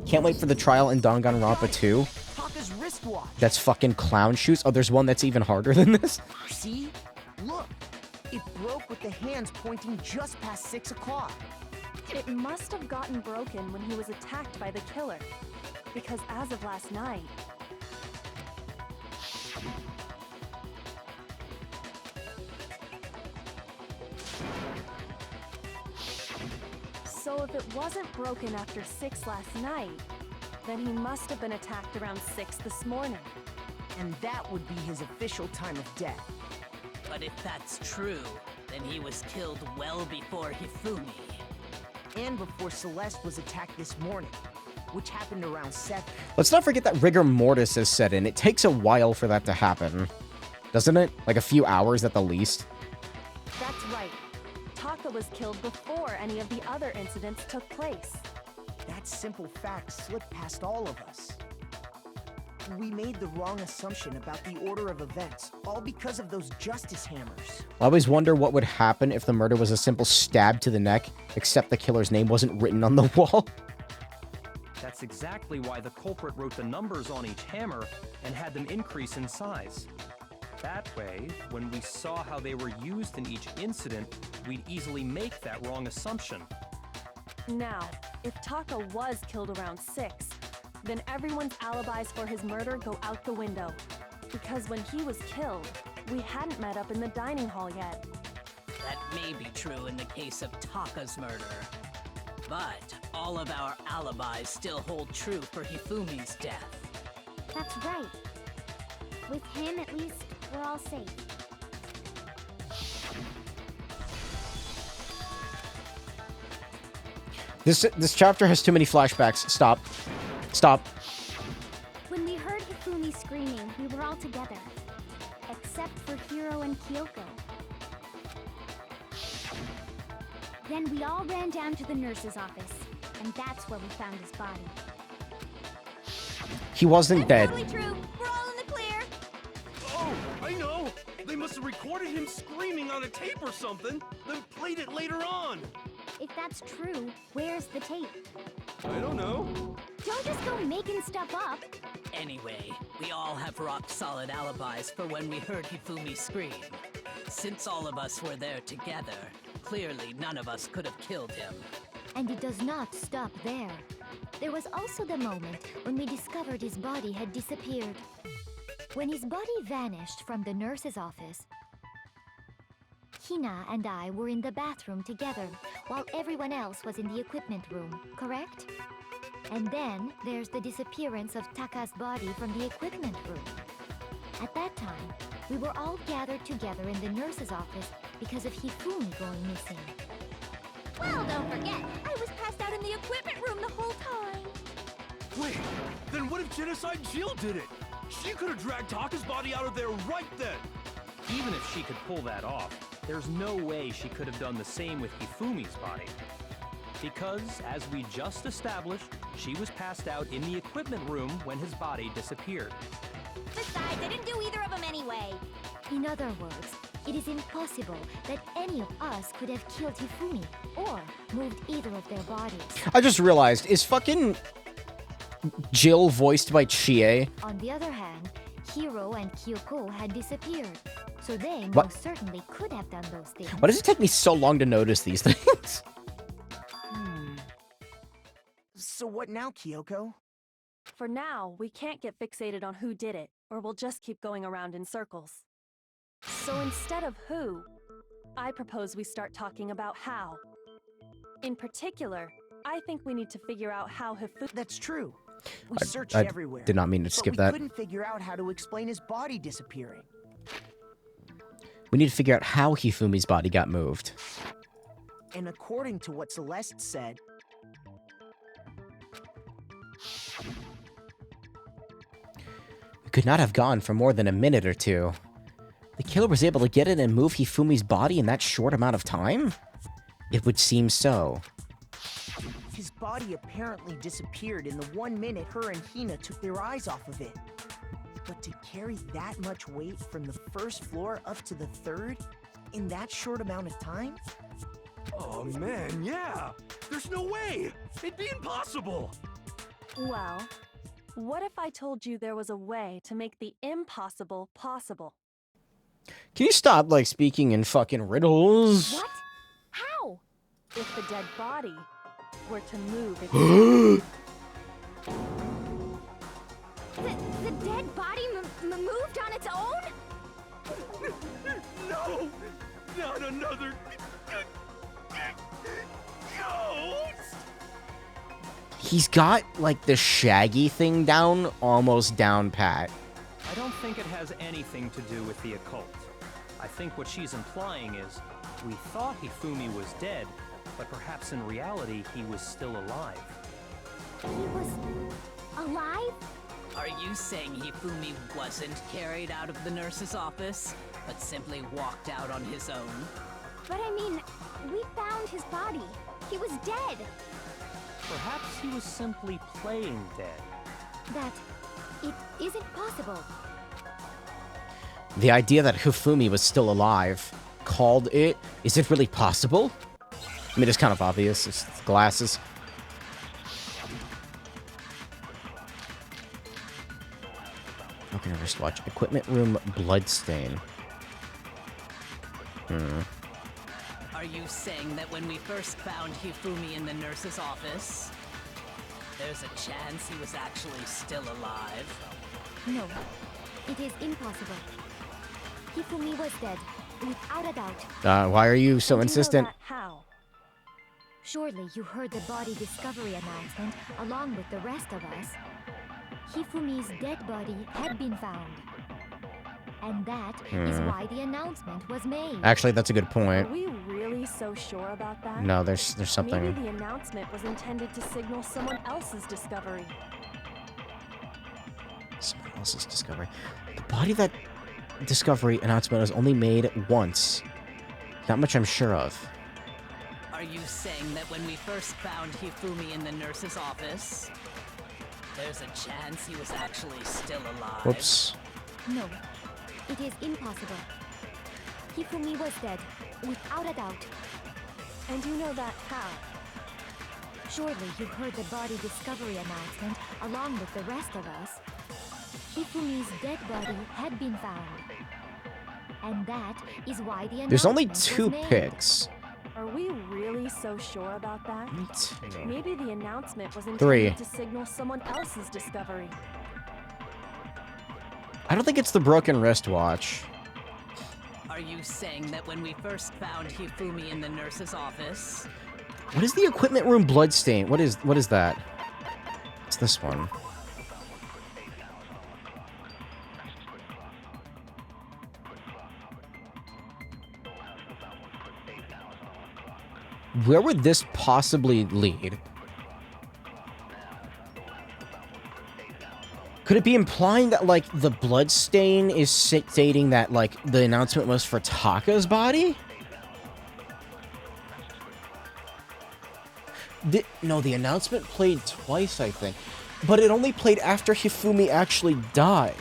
Can't wait for the trial in Danganronpa 2. Taka's wristwatch. That's fucking clown shoes. Oh, there's one that's even harder than this. See? Look. It broke with the hands pointing just past 6 o'clock. It must have gotten broken when he was attacked by the killer. Because as of last night... So if it wasn't broken after 6 last night, then he must have been attacked around 6 this morning. And that would be his official time of death. But if that's true, then he was killed well before Hifumi. And before Celeste was attacked this morning, which happened around 7. Let's not forget that rigor mortis is set in. It takes a while for that to happen. Doesn't it? Like a few hours at the least. That's right. Taka was killed before any of the other incidents took place. That simple fact slipped past all of us. We made the wrong assumption about the order of events, all because of those justice hammers. I always wonder what would happen if the murder was a simple stab to the neck, except the killer's name wasn't written on the wall. That's exactly why the culprit wrote the numbers on each hammer and had them increase in size. That way, when we saw how they were used in each incident, we'd easily make that wrong assumption. Now, if Taka was killed around 6, then everyone's alibis for his murder go out the window. Because when he was killed, we hadn't met up in the dining hall yet. That may be true in the case of Taka's murder. But all of our alibis still hold true for Hifumi's death. That's right. With him, at least, we're all safe. This chapter has too many flashbacks. Stop. Stop. When we heard Hifumi screaming, we were all together. Except for Hiro and Kyoko. Then we all ran down to the nurse's office, and that's where we found his body. He wasn't dead. Totally true. We're all in the clear. Oh, I know! They must have recorded him screaming on a tape or something, then played it later on! If that's true, where's the tape? I don't know. Don't just go making stuff up. Anyway, we all have rock-solid alibis for when we heard Hifumi scream. Since all of us were there together, clearly none of us could have killed him. And it does not stop there. There was also the moment when we discovered his body had disappeared. When his body vanished from the nurse's office, Hina and I were in the bathroom together, while everyone else was in the equipment room, correct? And then there's the disappearance of Taka's body from the equipment room. At that time, we were all gathered together in the nurse's office because of Hifumi going missing. Well, don't forget, I was passed out in the equipment room the whole time. Wait, then what if Genocide Jill did it? She could have dragged Taka's body out of there right then! Even if she could pull that off, there's no way she could have done the same with Hifumi's body. Because, as we just established, she was passed out in the equipment room when his body disappeared. Besides, I didn't do either of them anyway. In other words, it is impossible that any of us could have killed Hifumi or moved either of their bodies. I just realized, is fucking Jill voiced by Chie? On the other hand, Hiro and Kyoko had disappeared, so they What? most certainly could have done those things. Why does it take me so long to notice these things? So what now, Kyoko? For now, we can't get fixated on who did it, or we'll just keep going around in circles. So instead of who, I propose we start talking about how. In particular, I think we need to figure out how Hifumi— That's true. We searched I everywhere. did not mean to skip but that. we couldn't figure out how to explain his body disappearing. We need to figure out how Hifumi's body got moved. And according to what Celeste said, We could not have gone for more than a minute or two. The killer was able to get in and move Hifumi's body in that short amount of time? It would seem so. his body apparently disappeared in the 1 minute her and Hina took their eyes off of it. But to carry that much weight from the first floor up to the third in that short amount of time? Oh man, yeah! There's no way! It'd be impossible! Well, what if I told you there was a way to make the impossible possible? Can you stop, like, speaking in fucking riddles? What? How? If the dead body were to move itself. The dead body moved on its own? No! Not another... ghost! He's got, like, the Shaggy thing down, almost down pat. I don't think it has anything to do with the occult. I think what she's implying is, we thought Hifumi was dead, but perhaps in reality he was still alive. He was alive? Are you saying Hifumi wasn't carried out of the nurse's office, but simply walked out on his own? But I mean, we found his body. He was dead. Perhaps he was simply playing dead. That it isn't possible. The idea that Hifumi was still alive called it. Is it really possible? I mean, it's kind of obvious. It's glasses. Broken wristwatch. Equipment room bloodstain. Are you saying that when we first found Hifumi in the nurse's office, there's a chance he was actually still alive? No, it is impossible. Hifumi was dead, without a doubt. Why are you so And do you know insistent? that how? Surely you heard the body discovery announcement along with the rest of us. Hifumi's dead body had been found. And that is why the announcement was made. Actually, that's a good Are point. we really so sure about that? No, there's something. Maybe the announcement was intended to signal someone else's discovery. Someone else's discovery. The body that discovery announcement was only made once. That much I'm sure of. Are you saying that when we first found Hifumi in the nurse's office, there's a chance he was actually still alive? Whoops. No, it is impossible. Hifumi was dead, without a doubt. And you know that how? Surely you heard the body discovery announcement along with the rest of us. Hifumi's dead body had been found. And that is why the announcement There's only was 2 made. picks. Are we really so sure about that? Me too. Maybe the announcement was 3. intended to signal someone else's discovery. I don't think it's the broken wristwatch. Are you saying that when we first found Hifumi in the nurse's office, What is the equipment room bloodstain? What is that? It's this one. Where would this possibly lead? Could it be implying that, like, the bloodstain is stating that, like, the announcement was for Taka's body? No, the announcement played twice, I think. But it only played after Hifumi actually died.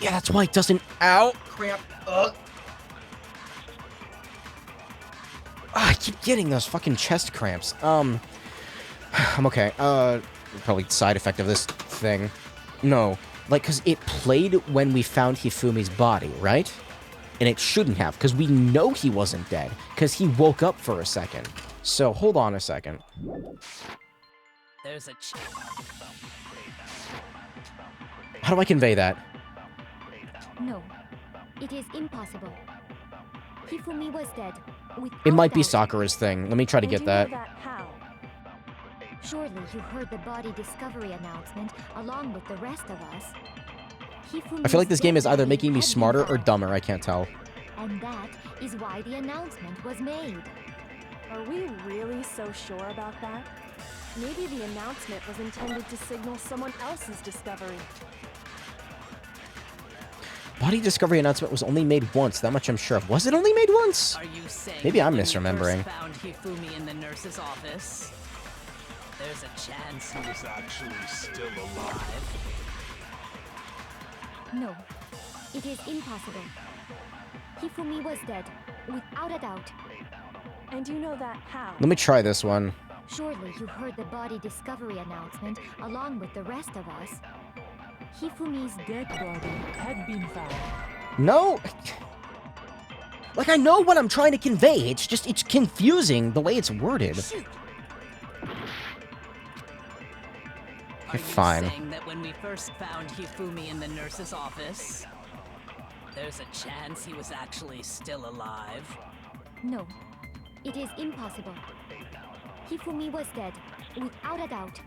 Yeah, that's why it doesn't... Ow! Cramp. Ugh. I keep getting those fucking chest cramps. I'm okay. Probably side effect of this thing. No. Like, because it played when we found Hifumi's body, right? And it shouldn't have, because we know he wasn't dead, because he woke up for a second. So, hold on a second. there's a How do I convey that? No, it is impossible. Hifumi was dead, without It might be doubt. Sakura's thing. Let me try to And get you that. know that how? Surely you heard the body discovery announcement along with the rest of us. I feel like this game is either making me Hifumi's dead smarter body or had been dumber. I can't tell. found. And that is why the announcement was made. Are we really so sure about that? Maybe the announcement was intended to signal someone else's discovery. Body discovery announcement was only made once. That much I'm sure of. Was it only made once? Are you saying Maybe that I'm when we misremembering. first found Hifumi in the nurse's office, there's a chance he was actually still alive? No, it is impossible. Hifumi was dead, without a doubt. And you know that how? Let me try this one. Surely you heard the body discovery announcement along with the rest of us. Hifumi's dead body had been found. No! Like, I know what I'm trying to convey. It's just, it's confusing the way it's worded. Are you Fine. saying that when we first found Hifumi in the nurse's office, there's a chance he was actually still alive? No, it is impossible. Hifumi was dead, without a doubt.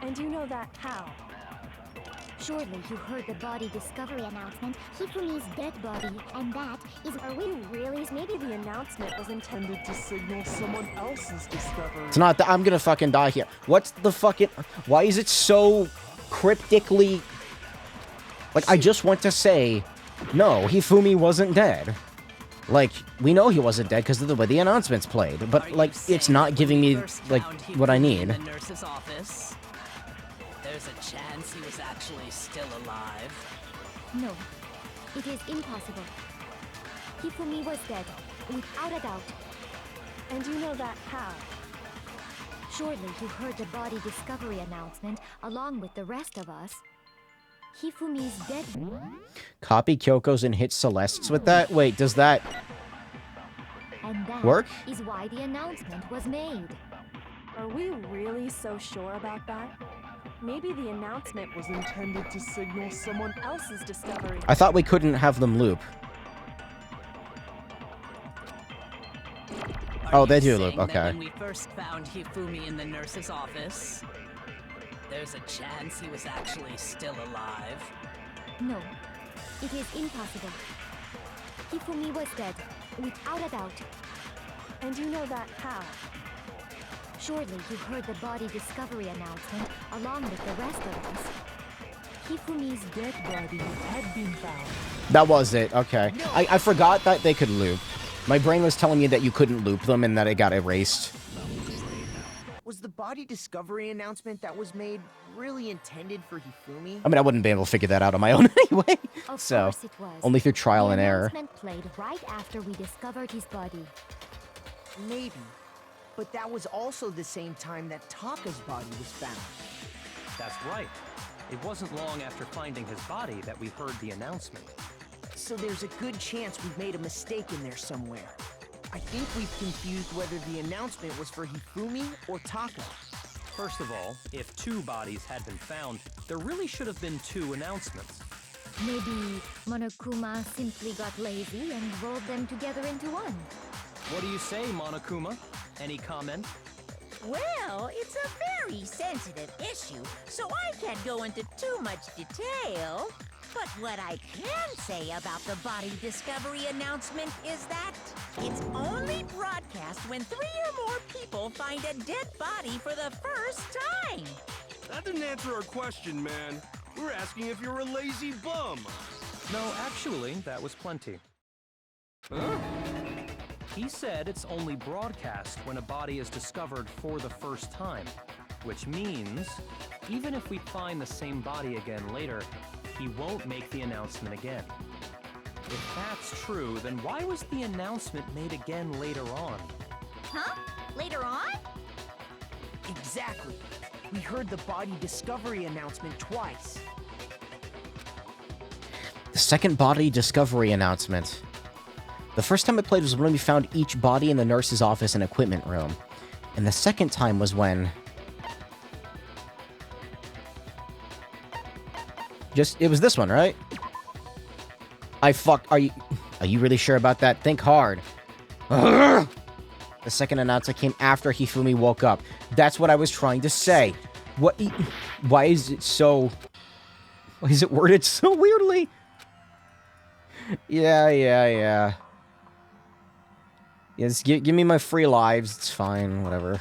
And you know that how? Surely you heard the body discovery announcement. Hifumi's dead body, and that is... Are we really? Maybe the announcement was intended to signal someone else's discovery. It's not that I'm gonna fucking die here. What's the fucking... Why is it so cryptically... Like, I just want to say, no, Hifumi wasn't dead. Like, we know he wasn't dead because of the way the announcement's played. Are But, you like, it's saying not that giving when we me, first like, found what I Hifumi need. in the nurse's office, there's a chance he was actually still alive? No, it is impossible. Hifumi was dead, without a doubt. And you know that how? Surely you heard the body discovery announcement along with the rest of us. Hifumi's dead. Copy Kyoko's and hit Celeste's with that? Wait, does that And that work? is why the announcement was made. Are we really so sure about that? Maybe the announcement was intended to signal someone else's discovery. I thought we couldn't have them loop. Oh, they do loop, Saying that okay. when we first found Hifumi in the nurse's office, there's a chance he was actually still alive. No, it is impossible. Hifumi was dead, without a doubt. And you know that how? Surely you heard the body discovery announcement along with the rest of us. Hifumi's dead body had been found. That was it, okay. I forgot that they could loop. My brain was telling me that you couldn't loop them and that it got erased. Was the body discovery announcement that was made really intended for Hifumi? I mean, I wouldn't be able to figure that out on my own anyway. Of So, course it was. only through trial The and error. announcement played right after we discovered his body. Maybe. But that was also the same time that Taka's body was found. That's right. It wasn't long after finding his body that we heard the announcement. So there's a good chance we've made a mistake in there somewhere. I think we've confused whether the announcement was for Hifumi or Taka. First of all, if 2 bodies had been found, there really should have been 2 announcements. Maybe Monokuma simply got lazy and rolled them together into one. What do you say, Monokuma? Any comment? Well, it's a very sensitive issue, so I can't go into too much detail. But what I can say about the body discovery announcement is that it's only broadcast when 3 or more people find a dead body for the first time. That didn't answer our question, man. We're asking if you're a lazy bum. No, actually, that was plenty. Huh? He said it's only broadcast when a body is discovered for the first time, which means even if we find the same body again later, he won't make the announcement again. If that's true, then why was the announcement made again later on? Huh? Later on? Exactly. We heard the body discovery announcement twice. The second body discovery announcement. The first time I played was when we found each body in the nurse's office and equipment room. And the second time was when... It was this one, right? Are you really sure about that? Think hard. Ugh! The second announcement came after Hifumi woke up. That's what I was trying to say. Why is it so... Why is it worded so weirdly? Yeah. Yes, give me my free lives. It's fine, whatever.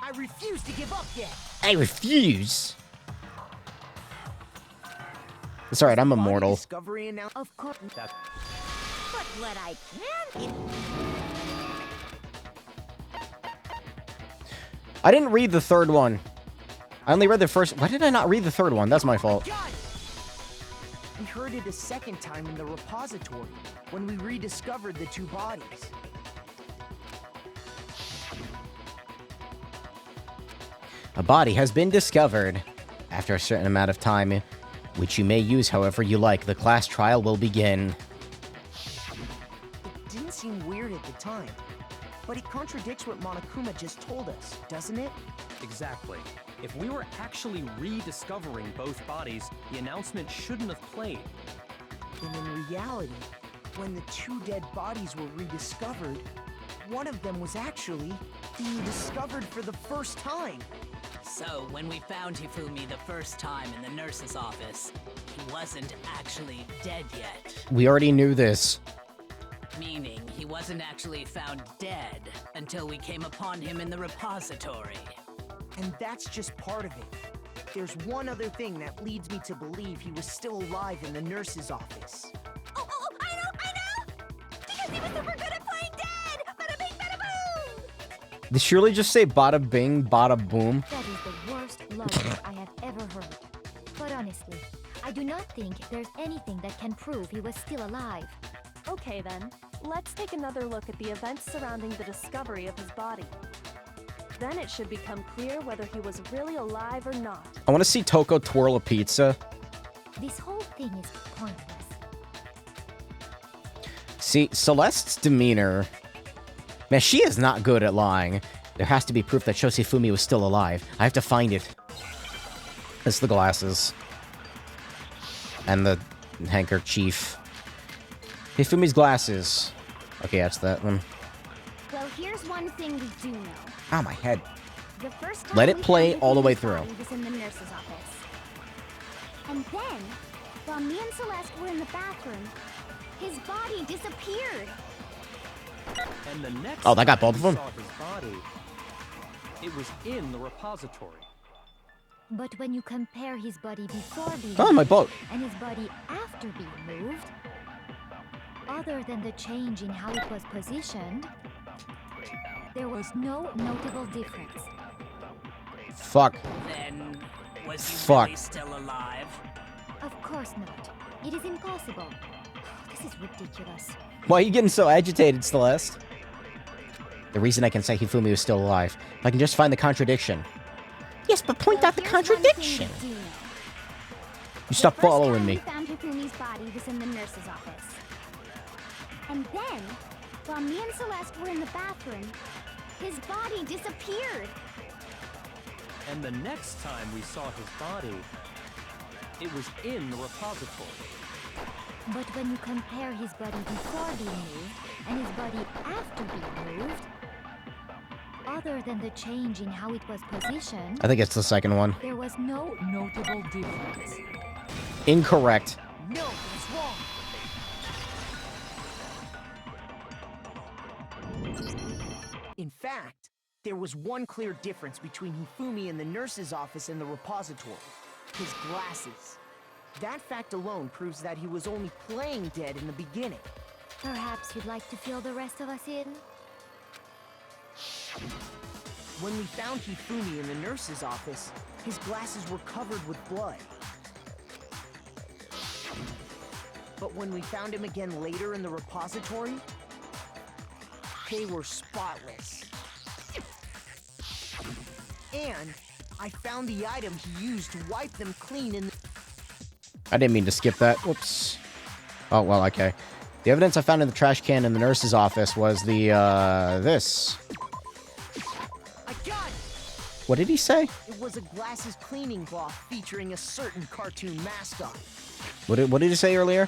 I refuse to give up yet. I refuse. It's alright, I'm immortal. Discovery announcement. Of course. But what I can... I didn't read the third one. I only read the first... Why did I not read the third one? That's my fault. God! We heard it a second time in the repository, when we rediscovered the 2 bodies. A body has been discovered. After a certain amount of time, which you may use however you like, the class trial will begin. It didn't seem weird at the time, but it contradicts what Monokuma just told us, doesn't it? Exactly. If we were actually rediscovering both bodies, the announcement shouldn't have played. And in reality, when the 2 dead bodies were rediscovered, one of them was actually being discovered for the first time. So, when we found Hifumi the first time in the nurse's office, he wasn't actually dead yet. We already knew this. Meaning, he wasn't actually found dead until we came upon him in the repository. And that's just part of it. There's one other thing that leads me to believe he was still alive in the nurse's office. Oh, I know! Because he was super good at playing dead! Bada bing, bada boom! Did Shirley just say bada bing, bada boom? That is the worst logic I have ever heard. But honestly, I do not think there's anything that can prove he was still alive. Okay then, let's take another look at the events surrounding the discovery of his body. Then it should become clear whether he was really alive or not. I want to see Toko twirl a pizza. This whole thing is pointless. See, Celeste's demeanor... Man, she is not good at lying. There has to be proof that Shoshifumi was still alive. I have to find it. It's the glasses. And the handkerchief. Hifumi's glasses. Okay, that's that one. Well, here's one thing we do know. Ow, my head. The first time Let it we play found all the way Hifumi's through. body was in the nurse's office. And then, while me and Celeste were in the bathroom, his body disappeared. And the next Oh, that got time both of we them? saw his body, it was in the repository. But when you compare his body before being Oh, my boat. and his body after being moved, other than the change in how it was positioned, there was no notable difference. Fuck. Then, was he Fuck. really still alive? Of course not. It is impossible. This is ridiculous. Why are you getting so agitated, Celeste? The reason I can say Hifumi was still alive. If I can just find the contradiction. Yes, but point out the Here's one thing contradiction. we do know. You stop The first following time me. we found Hifumi's body was in the nurse's office. And then, while me and Celeste were in the bathroom, his body disappeared. And the next time we saw his body, it was in the repository. But when you compare his body before being moved and his body after being moved, other than the change in how it was positioned, I think it's the second one. there was no notable difference. Incorrect. No, it's wrong. In fact, there was one clear difference between Hifumi in the nurse's office and the repository. His glasses. That fact alone proves that he was only playing dead in the beginning. Perhaps you'd like to fill the rest of us in? When we found Hifumi in the nurse's office, his glasses were covered with blood. But when we found him again later in the repository, they were spotless. And I found the item he used to wipe them clean in the... I didn't mean to skip that. Whoops. Oh, well, okay. The evidence I found in the trash can in the nurse's office was the, this. I got it! What did he say? It was a glasses cleaning cloth featuring a certain cartoon mascot. What did he say earlier?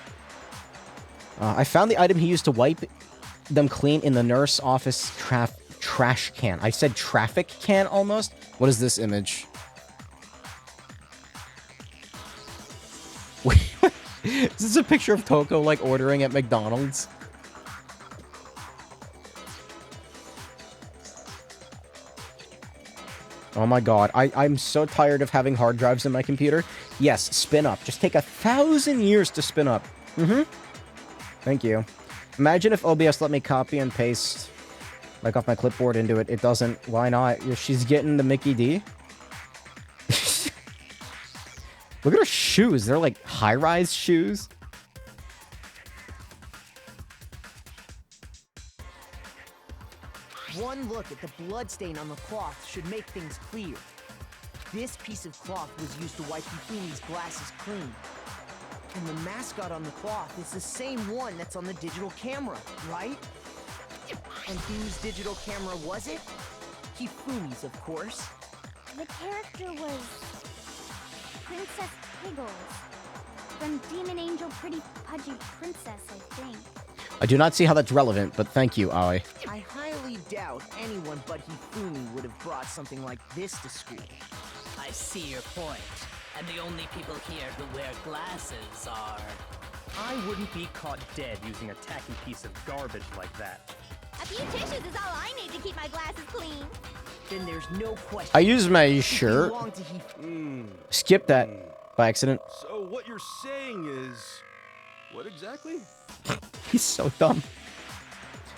I found the item he used to wipe them clean in the nurse office trash can. I said traffic can almost. What is this image? Wait, is this a picture of Toko like ordering at McDonald's? Oh my god, I'm so tired of having hard drives in my computer. Yes, spin up. Just take 1,000 years to spin up. Thank you. Imagine if OBS let me copy and paste like off my clipboard into it. It doesn't. Why not? She's getting the Mickey D. Look at her shoes. They're like high-rise shoes. One look at the bloodstain on the cloth should make things clear. This piece of cloth was used to wipe Hifumi's glasses clean. And the mascot on the cloth is the same one that's on the digital camera, right? And whose digital camera was it? Hifumi's, of course. The character was Princess Piggles from Demon Angel Pretty Pudgy Princess, I think. I do not see how that's relevant, but thank you, Aoi. I highly doubt anyone but Hifumi would have brought something like this to school. I see your point. And the only people here who wear glasses are... I wouldn't be caught dead using a tacky piece of garbage like that. A few tissues is all I need to keep my glasses clean. Then there's no question. I used my It shirt. belonged to Hifumi. Skip that by accident. So what you're saying is... What exactly? He's so dumb.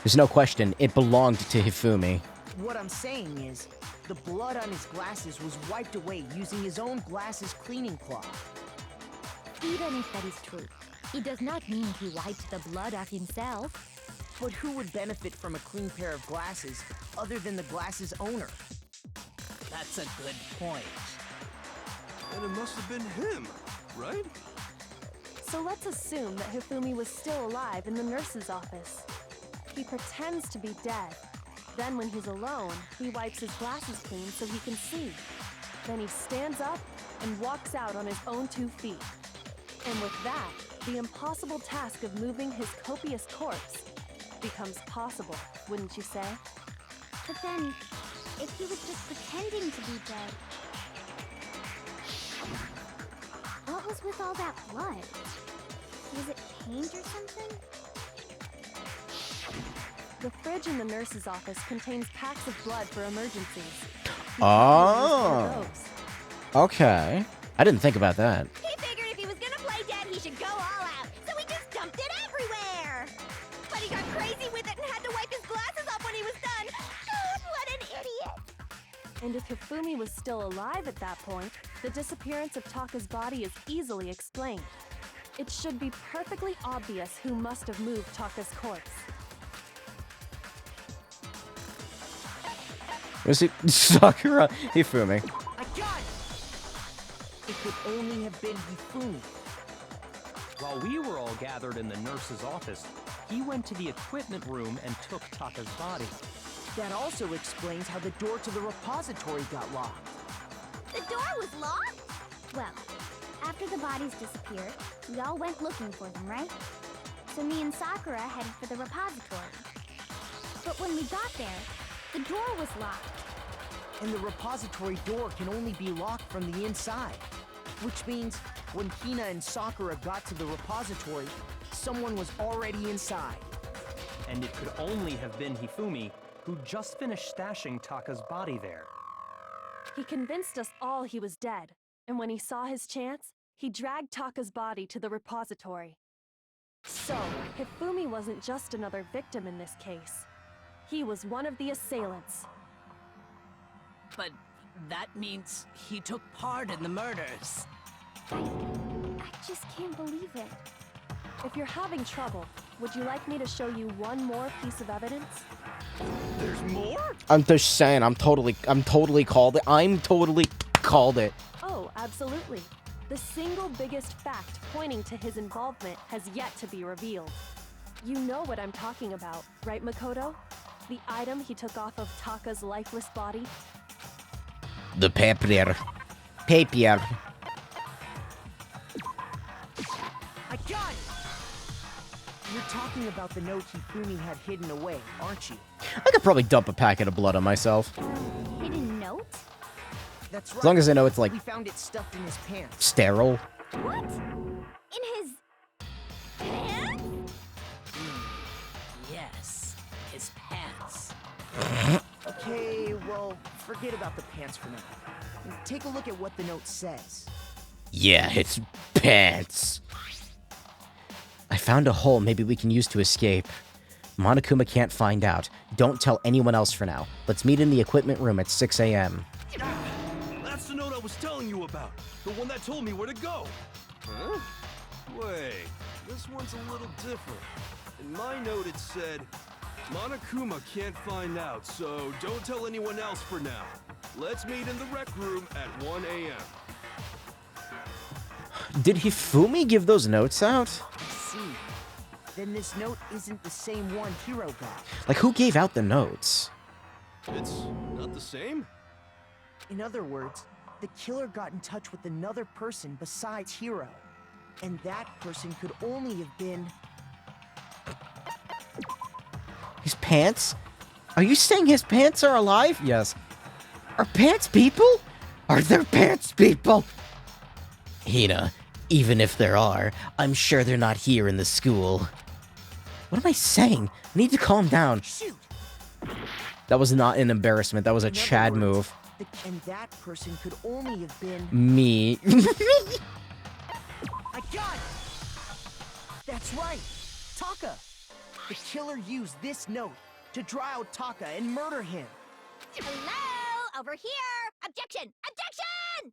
There's no question. It belonged to Hifumi. What I'm saying is, the blood on his glasses was wiped away using his own glasses cleaning cloth. Even if that is true, it does not mean he wiped the blood off himself. But who would benefit from a clean pair of glasses other than the glasses owner? That's a good point. And it must have been him, right? So let's assume that Hifumi was still alive in the nurse's office. He pretends to be dead. Then when he's alone, he wipes his glasses clean so he can see. Then he stands up and walks out on his own 2 feet. And with that, the impossible task of moving his copious corpse becomes possible, wouldn't you say? But then, if he was just pretending to be dead, what was with all that blood? Was it paint or something? The fridge in the nurse's office contains packs of blood for emergencies. He Oh. used one of those. Okay. I didn't think about that. He figured if he was gonna play dead, he should go all out, so he just dumped it everywhere! But he got crazy with it and had to wipe his glasses off when he was done! God, what an idiot! And if Hifumi was still alive at that point, the disappearance of Taka's body is easily explained. It should be perfectly obvious who must have moved Taka's corpse. Was it Sakura? Hifumi. I got it! It could only have been Hifumi. While we were all gathered in the nurse's office, he went to the equipment room and took Taka's body. That also explains how the door to the repository got locked. The door was locked? Well, after the bodies disappeared, we all went looking for them, right? So me and Sakura headed for the repository. But when we got there, the door was locked. And the repository door can only be locked from the inside. Which means, when Hina and Sakura got to the repository, someone was already inside. And it could only have been Hifumi, who just finished stashing Taka's body there. He convinced us all he was dead, and when he saw his chance, he dragged Taka's body to the repository. So, Hifumi wasn't just another victim in this case. He was one of the assailants. But that means he took part in the murders. I just can't believe it. If you're having trouble, would you like me to show you one more piece of evidence? There's more? I'm just saying, I'm totally called it. I'm totally called it. Oh, absolutely. The single biggest fact pointing to his involvement has yet to be revealed. You know what I'm talking about, right, Makoto? The item he took off of Taka's lifeless body? The paper. Paper. I got it! You're talking about the note Hifumi had hidden away, aren't you? I could probably dump a packet of blood on myself. Hidden note? That's right. As long as I know it's like We found it stuffed in his pants. sterile. What? In his pants? Yes, his pants. Okay, well, forget about the pants for now. Take a look at what the note says. Yeah, it's pants. I found a hole maybe we can use to escape. Monokuma can't find out. Don't tell anyone else for now. Let's meet in the equipment room at 6 a.m. That's the note I was telling you about. The one that told me where to go. Huh? Wait, this one's a little different. In my note it said, Monokuma can't find out, so don't tell anyone else for now. Let's meet in the rec room at 1 a.m. Did Hifumi give those notes out? I see. Then this note isn't the same one Hiro got. Like, who gave out the notes? It's not the same? In other words, the killer got in touch with another person besides Hiro. And that person could only have been... His pants? Are you saying his pants are alive? Yes. Are pants people? Are there pants people? Hina, even if there are, I'm sure they're not here in the school. What am I saying? I need to calm down. Shoot! That was not an embarrassment. That was a In other Chad words, move. And that person could only have been... Me. I got it! That's right! Taka! The killer used this note to draw out Taka and murder him. Hello? Over here! Objection! Objection!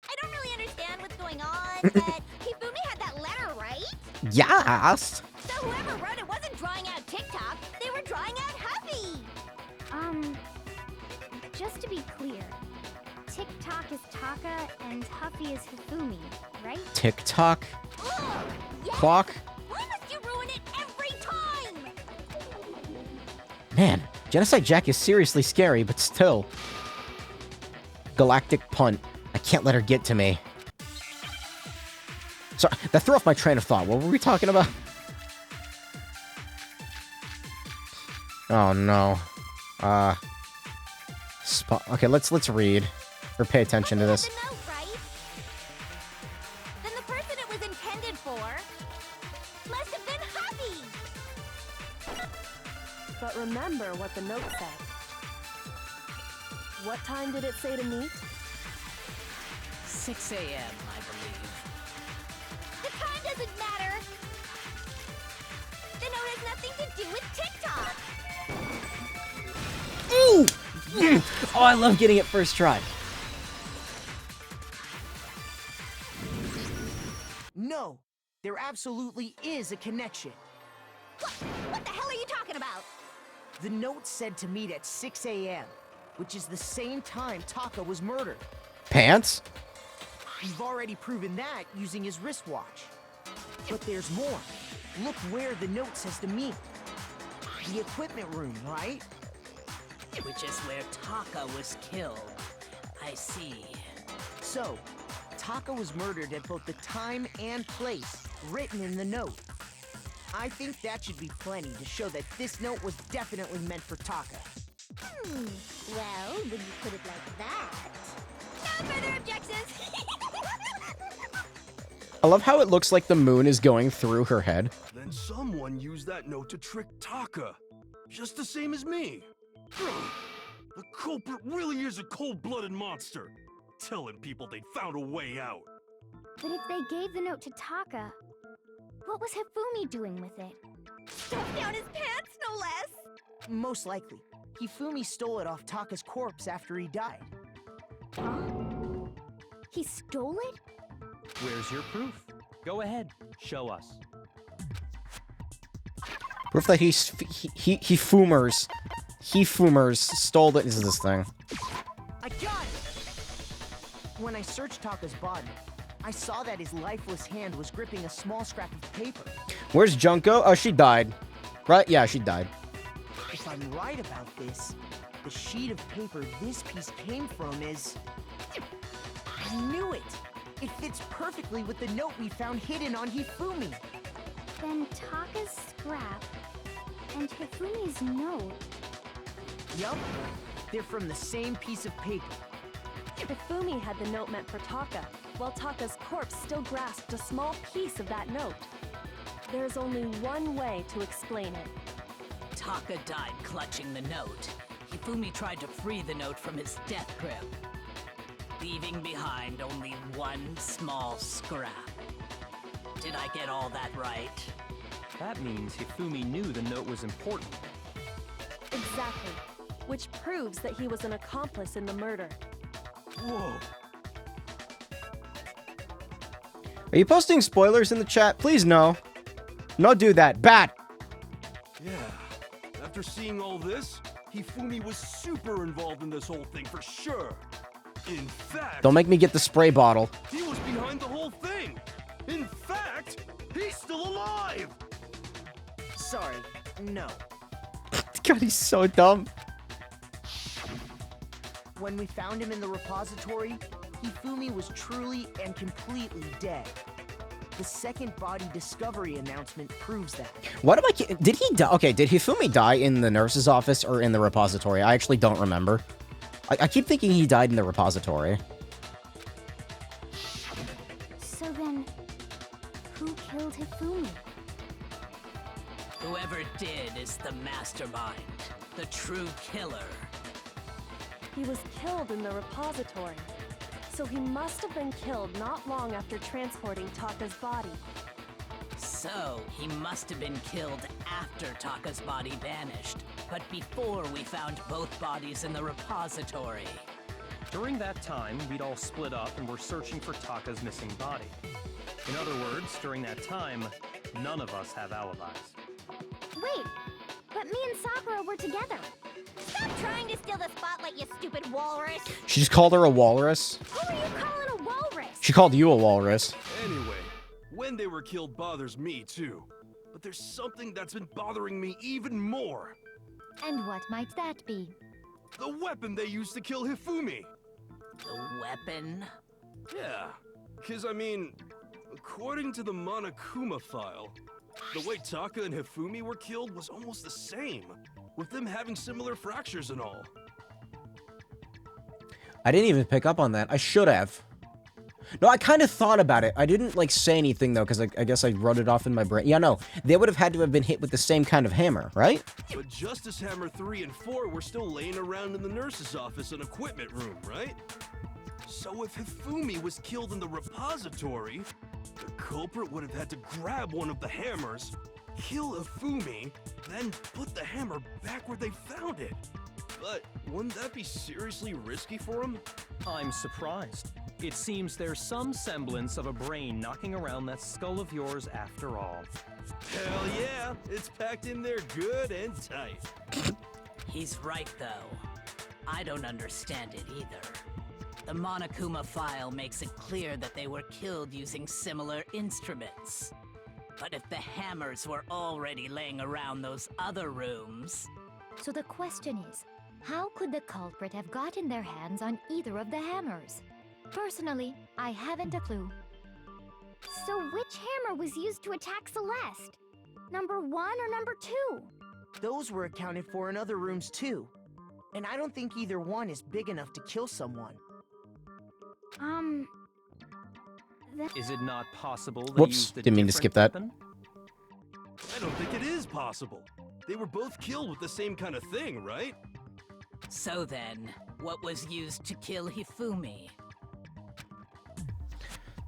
I don't really understand what's going on, but Hifumi had that letter, right? Yes. So whoever wrote it wasn't drawing out TikTok, they were drawing out Huffy! Just to be clear, Jack is Taka and Huffy is Hifumi, right? Tick-tock. Ugh, yes! Clock. Why must you ruin it every time? Man, Genocide Jack is seriously scary, but still. Galactic punt. I can't let her get to me. Sorry, that threw off my train of thought. What were we talking about? Oh no. Okay, let's read or pay attention to this. The note, right? Then the person it was intended for must have been Huffy. But remember what the note said. What time did it say to meet? 6 a.m., I believe. The time doesn't matter. The note has nothing to do with TikTok. Ooh! Oh, I love getting it first try. No, there absolutely is a connection. What the hell are you talking about? The note said to meet at 6 a.m., which is the same time Taka was murdered. Pants? We've already proven that using his wristwatch. But there's more. Look where the note says to meet. The equipment room, right? Which is where Taka was killed. I see. So, Taka was murdered at both the time and place written in the note. I think that should be plenty to show that this note was definitely meant for Taka. Well, when you put it like that. No further objections. I love how it looks like the moon is going through her head. Then someone used that note to trick Taka. Just the same as me. The culprit really is a cold-blooded monster. Telling people they found a way out. But if they gave the note to Taka, what was Hifumi doing with it? Stuffed down his pants, no less! Most likely. Hifumi stole it off Taka's corpse after he died. Huh? He stole it? Where's your proof? Go ahead, show us. Proof that he Fumers stole the. Is this thing? I got it! When I searched Taka's body, I saw that his lifeless hand was gripping a small scrap of paper. Where's Junko? Oh, she died. Right? Yeah, she died. If I'm right about this, the sheet of paper this piece came from is... I knew it! It fits perfectly with the note we found hidden on Hifumi. Then Taka's scrap and Hifumi's note. Yup, they're from the same piece of paper. Hifumi had the note meant for Taka, while Taka's corpse still grasped a small piece of that note. There's only one way to explain it. Taka died clutching the note. Hifumi tried to free the note from his death grip, leaving behind only one small scrap. Did I get all that right? That means Hifumi knew the note was important. Exactly. Which proves that he was an accomplice in the murder. Whoa. Are you posting spoilers in the chat? Please no. No, do that. Bad. Yeah. After seeing all this, Hifumi was super involved in this whole thing for sure. In fact... Don't make me get the spray bottle. He was behind the whole thing. In fact, he's still alive. Sorry, no. God, he's so dumb. When we found him in the repository, Hifumi was truly and completely dead. The second body discovery announcement proves that. What am I... Did he die? Okay, did Hifumi die in the nurse's office or in the repository? I actually don't remember. I keep thinking he died in the repository. So then, who killed Hifumi? Whoever did is the mastermind, the true killer. He was killed in the repository, so he must have been killed not long after transporting Taka's body. So, he must have been killed after Taka's body vanished, but before we found both bodies in the repository. During that time, we'd all split up and were searching for Taka's missing body. In other words, during that time, none of us have alibis. Wait, but me and Sakura were together. Stop trying to steal the spotlight, you stupid walrus. She just called her a walrus? Who are you calling a walrus? She called you a walrus. Anyway, when they were killed bothers me too. But there's something that's been bothering me even more. And what might that be? The weapon they used to kill Hifumi. The weapon? Yeah, because I mean, according to the Monokuma file, the way Taka and Hifumi were killed was almost the same, with them having similar fractures and all. I didn't even pick up on that. I should have. No, I kind of thought about it. I didn't, like, say anything, though, because I guess I wrote it off in my brain. Yeah, no. They would have had to have been hit with the same kind of hammer, right? But Justice Hammer 3 and 4 were still laying around in the nurse's office and equipment room, right? So if Hifumi was killed in the repository, the culprit would have had to grab one of the hammers, kill Hifumi, then put the hammer back where they found it. But wouldn't that be seriously risky for him? I'm surprised. It seems there's some semblance of a brain knocking around that skull of yours after all. Hell yeah, it's packed in there good and tight. He's right, though. I don't understand it either. The Monokuma file makes it clear that they were killed using similar instruments. But if the hammers were already laying around those other rooms... So the question is, how could the culprit have gotten their hands on either of the hammers? Personally, I haven't a clue. So which hammer was used to attack Celeste? Number 1 or number 2? Those were accounted for in other rooms too. And I don't think either one is big enough to kill someone. Is it not possible they Whoops, used a didn't mean to different skip that. weapon? I don't think it is possible. They were both killed with the same kind of thing, right? So then, what was used to kill Hifumi?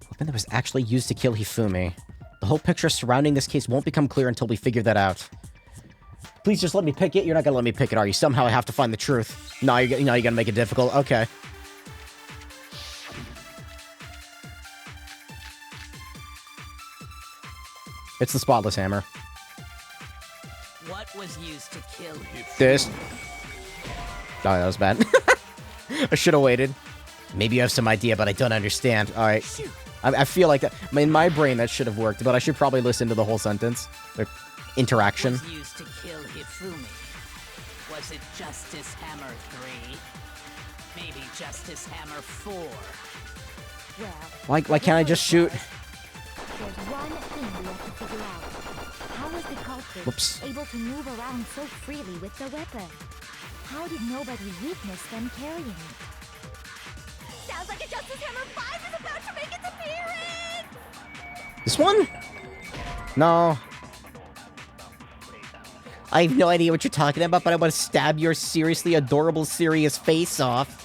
Weapon that was actually used to kill Hifumi. The whole picture surrounding this case won't become clear until we figure that out. Please just let me pick it. You're not gonna let me pick it, are you? Somehow I have to find the truth. No, you're gonna make it difficult. Okay. It's the spotless hammer. What was used to kill Hifumi? This. Oh, that was bad. I should have waited. Maybe you have some idea, but I don't understand. All right. I feel like that. In my brain, that should have worked, but I should probably listen to the whole sentence. The interaction. Was used to kill Hifumi? Was it Justice Hammer 3? Maybe Justice Hammer 4? Well, Why can't I just shoot? there's one thing we have to figure out. How was the culprit Whoops. able to move around so freely with the weapon? How did nobody witness them carrying it? Sounds like a Justice Hammer 5 is about to make its appearance! This one? No. I have no idea what you're talking about, but I want to stab your seriously adorable, serious face off.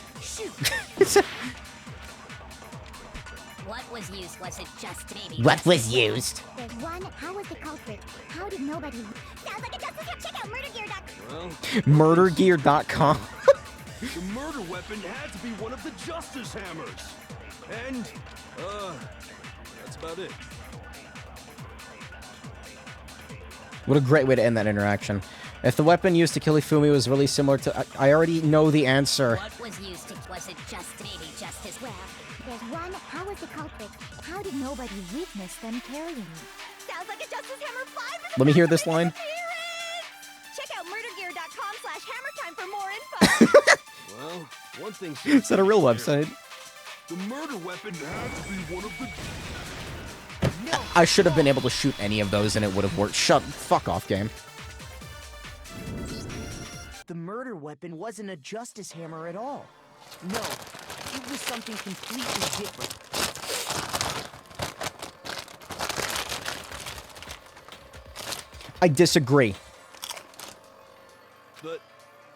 What was used? Was it just maybe? What was used? There's one. How was the culprit? How did nobody? Sounds like a Justice Hammer. Check out murdergear.com. Well, Murdergear.com. the murder weapon had to be one of the Justice Hammers. And, that's about it. What a great way to end that interaction. If the weapon used to kill Hifumi was really similar to... I already know the answer. What was used to? Was it just maybe Justice? Well, there's one. How was the culprit? How did nobody witness them carrying it? Sounds like a Justice Hammer 5 is Let me about hear to this make line. its appearance! Check out murdergear.com/hammertime for more info. Well, one thing... Is that a real website? The murder weapon had to be one of the... I should have been able to shoot any of those and it would have worked. Fuck off, game. The murder weapon wasn't a Justice Hammer at all. No, it was something completely different. I disagree. But,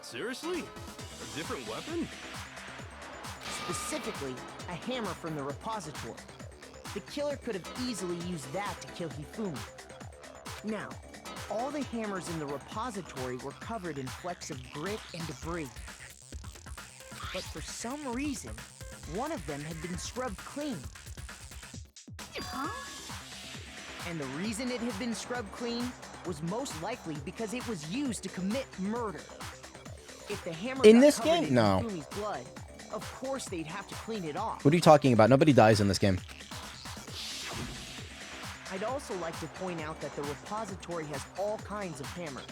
seriously? A different weapon? Specifically, a hammer from the repository. The killer could have easily used that to kill Hifumi. Now, all the hammers in the repository were covered in flecks of grit and debris. But for some reason, one of them had been scrubbed clean. Huh? And the reason it had been scrubbed clean was most likely because it was used to commit murder. If the hammer In got this covered game? in No. Hifumi's blood, of course they'd have to clean it off. What are you talking about? Nobody dies in this game. I'd also like to point out that the repository has all kinds of hammers.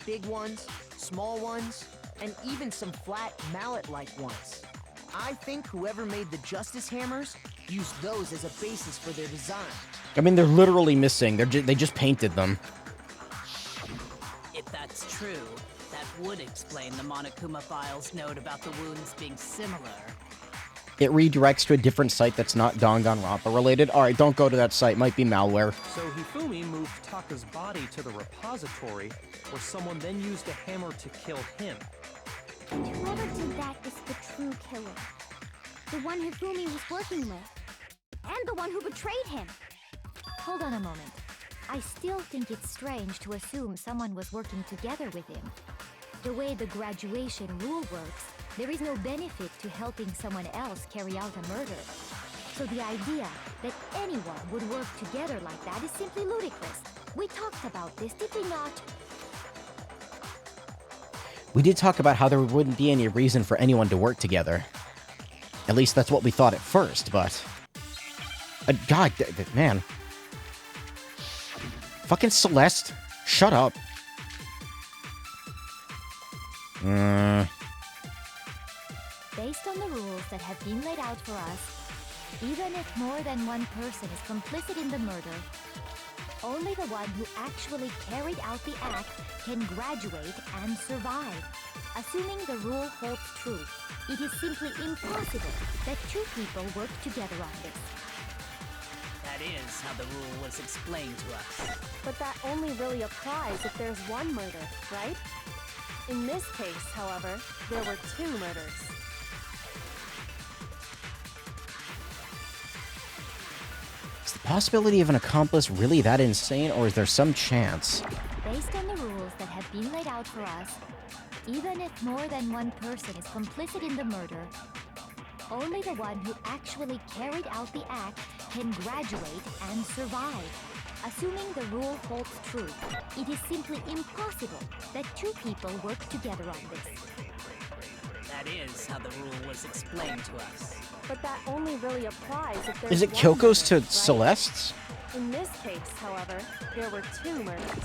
Big ones, small ones, and even some flat mallet-like ones. I think whoever made the Justice Hammers used those as a basis for their design. I mean, they're literally missing. They just painted them. If that's true, that would explain the Monokuma Files note about the wounds being similar. It redirects to a different site that's not Danganronpa related. Alright, don't go to that site. Might be malware. So Hifumi moved Taka's body to the repository, where someone then used a hammer to kill him. And whoever did that is the true killer. The one Hifumi was working with. And the one who betrayed him. Hold on a moment. I still think it's strange to assume someone was working together with him. The way the graduation rule works, there is no benefit to helping someone else carry out a murder. So the idea that anyone would work together like that is simply ludicrous. We talked about this, did we not? We did talk about how there wouldn't be any reason for anyone to work together. At least that's what we thought at first, but... God, man. Fucking Celeste, shut up. Based on the rules that have been laid out for us, even if more than one person is complicit in the murder, only the one who actually carried out the act can graduate and survive. Assuming the rule holds true, it is simply impossible that two people work together on this. That is how the rule was explained to us. But that only really applies if there's one murder, right? In this case, however, there were two murders. Is the possibility of an accomplice really that insane, or is there some chance? Based on the rules that have been laid out for us, even if more than one person is complicit in the murder, only the one who actually carried out the act can graduate and survive. Assuming the rule holds true, it is simply impossible that two people work together on this. That is how the rule was explained to us. But that only really applies if there's Is it one Kyoko's to murder, right? Celeste's? In this case, however, there were two murders.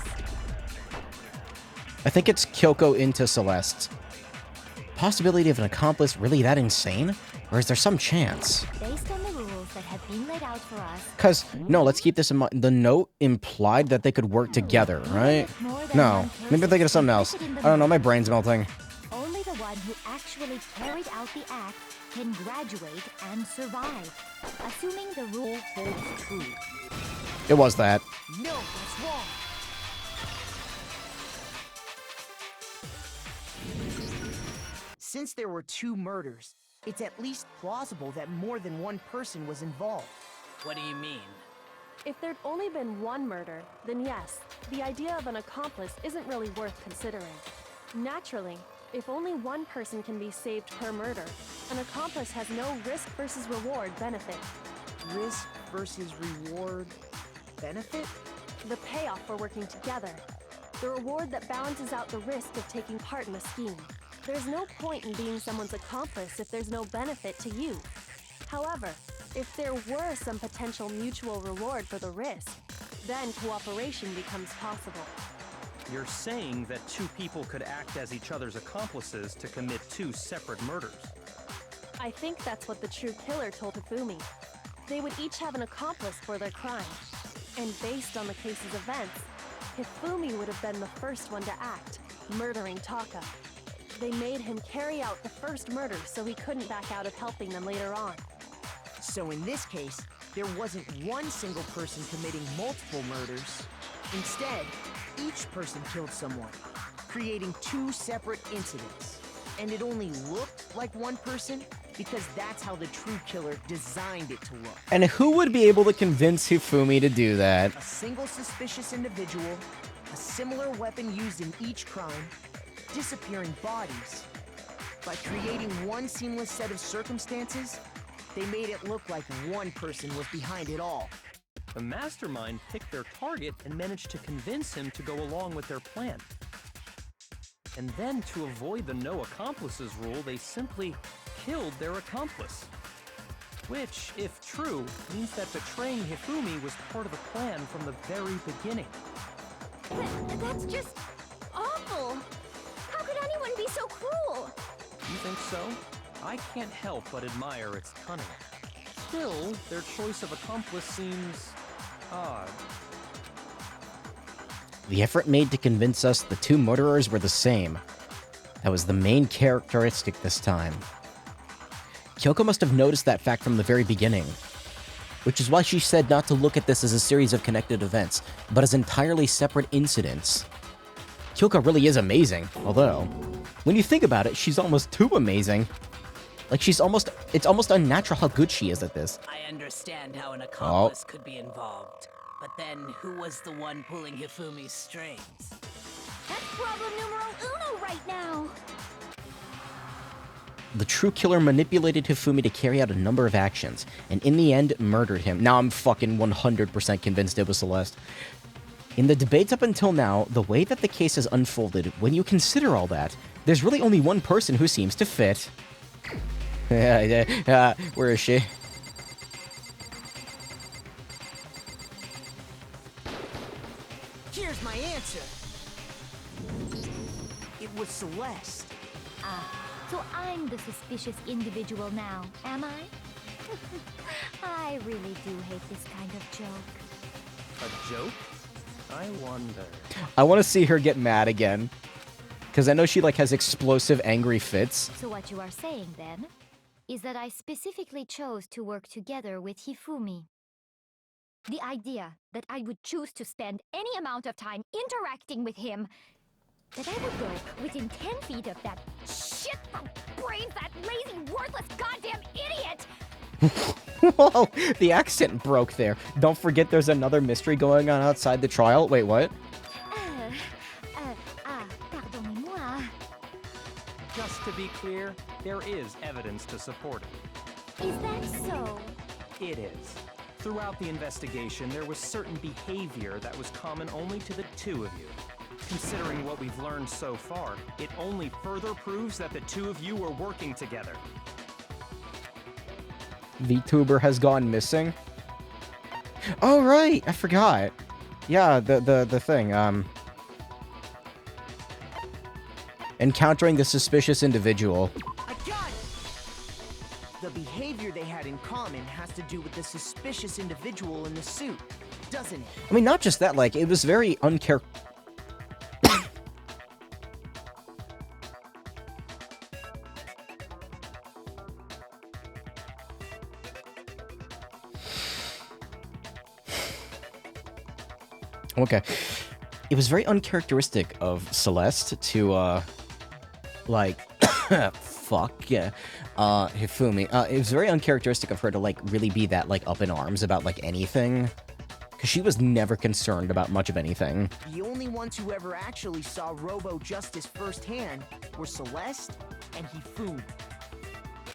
I think it's Kyoko into Celeste. Possibility of an accomplice really that insane? Or is there some chance? Based on the rules that have been laid out for us, Because, no, let's keep this in mind. The note implied that they could work together, right? No. Maybe I'm thinking of something else. I don't know, my brain's melting. only the one who actually carried out the act can graduate and survive. Assuming the rule holds true. It was that. No, that's wrong. Since there were two murders, it's at least plausible that more than one person was involved. What do you mean? If there'd only been one murder, then yes, the idea of an accomplice isn't really worth considering. Naturally, if only one person can be saved per murder, an accomplice has no risk versus reward benefit. Risk versus reward benefit? The payoff for working together. The reward that balances out the risk of taking part in a scheme. There's no point in being someone's accomplice if there's no benefit to you. However, if there were some potential mutual reward for the risk, then cooperation becomes possible. You're saying that two people could act as each other's accomplices to commit two separate murders. I think that's what the true killer told Hifumi. They would each have an accomplice for their crime. And based on the case's events, Hifumi would have been the first one to act, murdering Taka. They made him carry out the first murder so he couldn't back out of helping them later on. So in this case, there wasn't one single person committing multiple murders. Instead, each person killed someone, creating two separate incidents. And it only looked like one person because that's how the true killer designed it to look. And who would be able to convince Hifumi to do that? A single suspicious individual, a similar weapon used in each crime, disappearing bodies. By creating one seamless set of circumstances, they made it look like one person was behind it all. The mastermind picked their target and managed to convince him to go along with their plan. And then, to avoid the no accomplices rule, they simply killed their accomplice. Which, if true, means that betraying Hifumi was part of the plan from the very beginning. That's just awful. How could anyone be so cruel? You think so? I can't help but admire its cunning. Still, their choice of accomplice seems odd. The effort made to convince us the two murderers were the same. That was the main characteristic this time. Kyoko must have noticed that fact from the very beginning, which is why she said not to look at this as a series of connected events, but as entirely separate incidents. Kyoko really is amazing, although, when you think about it, she's almost too amazing. Like, it's almost unnatural how good she is at this. I understand how an accomplice could be involved, but then who was the one pulling Hifumi's strings? That's problem numero uno right now. The true killer manipulated Hifumi to carry out a number of actions, and in the end, murdered him. Now I'm fucking 100% convinced it was Celeste. In the debates up until now, the way that the case has unfolded, when you consider all that, there's really only one person who seems to fit. Where is she? Here's my answer. It was Celeste. So I'm the suspicious individual now, am I? I really do hate this kind of joke. A joke? I wonder. I want to see her get mad again. Because I know she, like, has explosive, angry fits. So what you are saying, then, is that I specifically chose to work together with Hifumi. The idea that I would choose to spend any amount of time interacting with him, that I would go within 10 feet of that shit for brains, that lazy, worthless, goddamn idiot! Whoa, the accent broke there. Don't forget there's another mystery going on outside the trial. Wait, what? Pardonnez-moi. Just to be clear, there is evidence to support it. Is that so? It is. Throughout the investigation, there was certain behavior that was common only to the two of you. Considering what we've learned so far, it only further proves that the two of you were working together. VTuber has gone missing. Oh, right, I forgot. Yeah, the thing, encountering the suspicious individual. I got it! The behavior they had in common has to do with the suspicious individual in the suit, doesn't it? I mean, not just that, like, it was very Okay. It was very uncharacteristic of Celeste to, like, Hifumi. It was very uncharacteristic of her to, like, really be that, like, up in arms about, like, anything. Because she was never concerned about much of anything. The only ones who ever actually saw Robo-Justice firsthand were Celeste and Hifumi.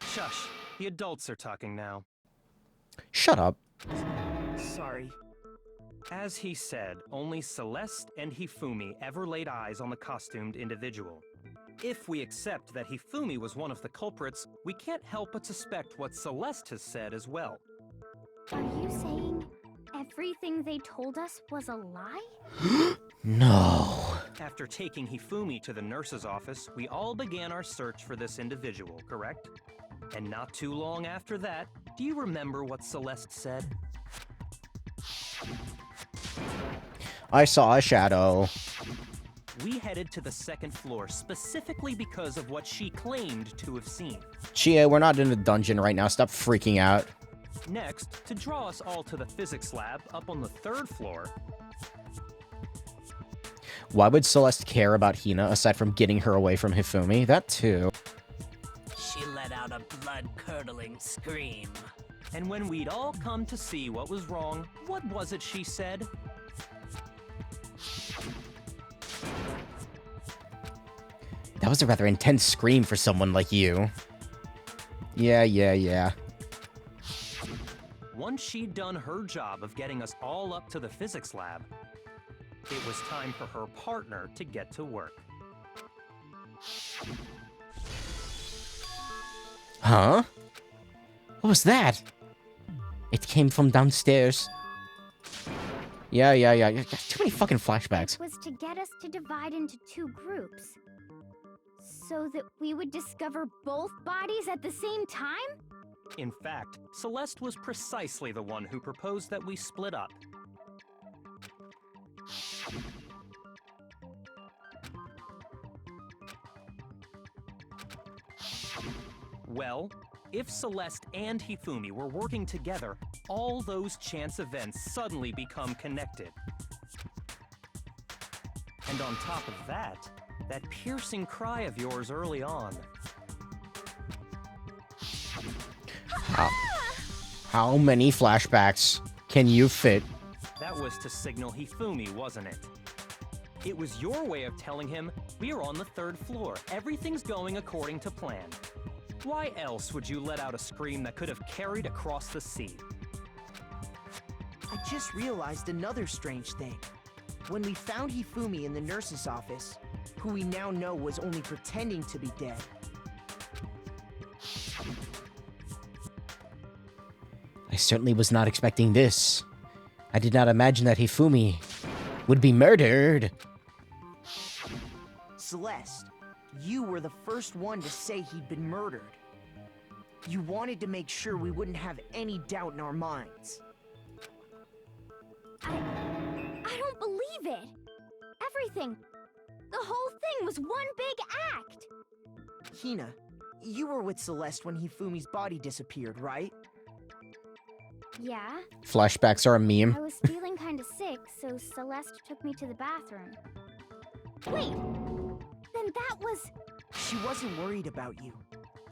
Shush. The adults are talking now. Shut up. Sorry. As he said, only Celeste and Hifumi ever laid eyes on the costumed individual. If we accept that Hifumi was one of the culprits, we can't help but suspect what Celeste has said as well. Are you saying everything they told us was a lie? No. After taking Hifumi to the nurse's office, we all began our search for this individual, correct? And not too long after that, do you remember what Celeste said? I saw a shadow. We headed to the second floor specifically because of what she claimed to have seen. Chia, we're not in a dungeon right now. Stop freaking out. Next, to draw us all to the physics lab up on the third floor. Why would Celeste care about Hina aside from getting her away from Hifumi? That too. She let out a blood-curdling scream. And when we'd all come to see what was wrong, what was it she said? That was a rather intense scream for someone like you. Yeah. Once she'd done her job of getting us all up to the physics lab, it was time for her partner to get to work. Huh? What was that? It came from downstairs. Yeah. Too many fucking flashbacks. It was to get us to divide into two groups. So that we would discover both bodies at the same time? In fact, Celeste was precisely the one who proposed that we split up. Well, if Celeste and Hifumi were working together, all those chance events suddenly become connected. And on top of that, that piercing cry of yours early on. How many flashbacks can you fit? That was to signal Hifumi, wasn't it? It was your way of telling him, we're on the 3rd floor, everything's going according to plan. Why else would you let out a scream that could have carried across the sea? I just realized another strange thing. When we found Hifumi in the nurse's office, who we now know was only pretending to be dead. I certainly was not expecting this. I did not imagine that Hifumi would be murdered. Celeste, you were the first one to say he'd been murdered. You wanted to make sure we wouldn't have any doubt in our minds. I don't believe it. Everything. The whole thing was one big act. Hina, you were with Celeste when Hifumi's body disappeared, right? Yeah. Flashbacks are a meme. I was feeling kind of sick, so Celeste took me to the bathroom. Wait! Then that was... She wasn't worried about you.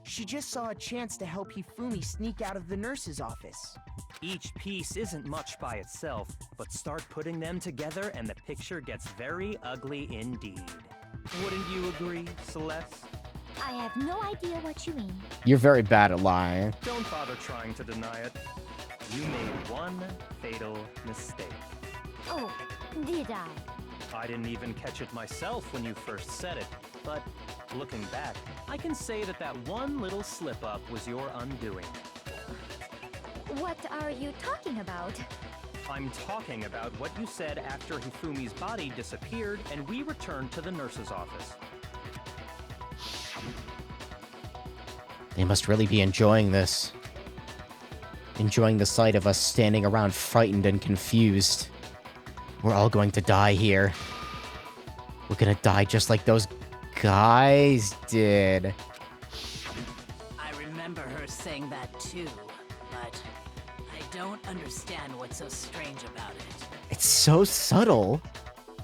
She just saw a chance to help Hifumi sneak out of the nurse's office. Each piece isn't much by itself, but start putting them together and the picture gets very ugly indeed. Wouldn't you agree, Celeste? I have no idea what you mean. You're very bad at lying. Don't bother trying to deny it. You made one fatal mistake. Oh, did I? I didn't even catch it myself when you first said it, but looking back, I can say that that one little slip-up was your undoing. What are you talking about? I'm talking about what you said after Hifumi's body disappeared and we returned to the nurse's office. They must really be enjoying this. Enjoying the sight of us standing around frightened and confused. We're all going to die here. We're gonna die just like those guys did. I remember her saying that too, but I don't understand what's so strange about it. It's so subtle.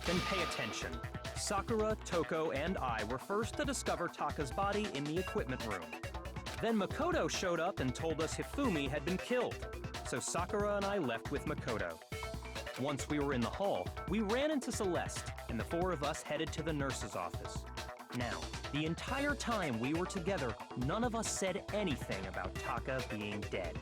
Then pay attention. Sakura, Toko, and I were first to discover Taka's body in the equipment room. Then Makoto showed up and told us Hifumi had been killed, so Sakura and I left with Makoto. Once we were in the hall, we ran into Celeste, and the 4 of us headed to the nurse's office. Now, the entire time we were together, none of us said anything about Taka being dead.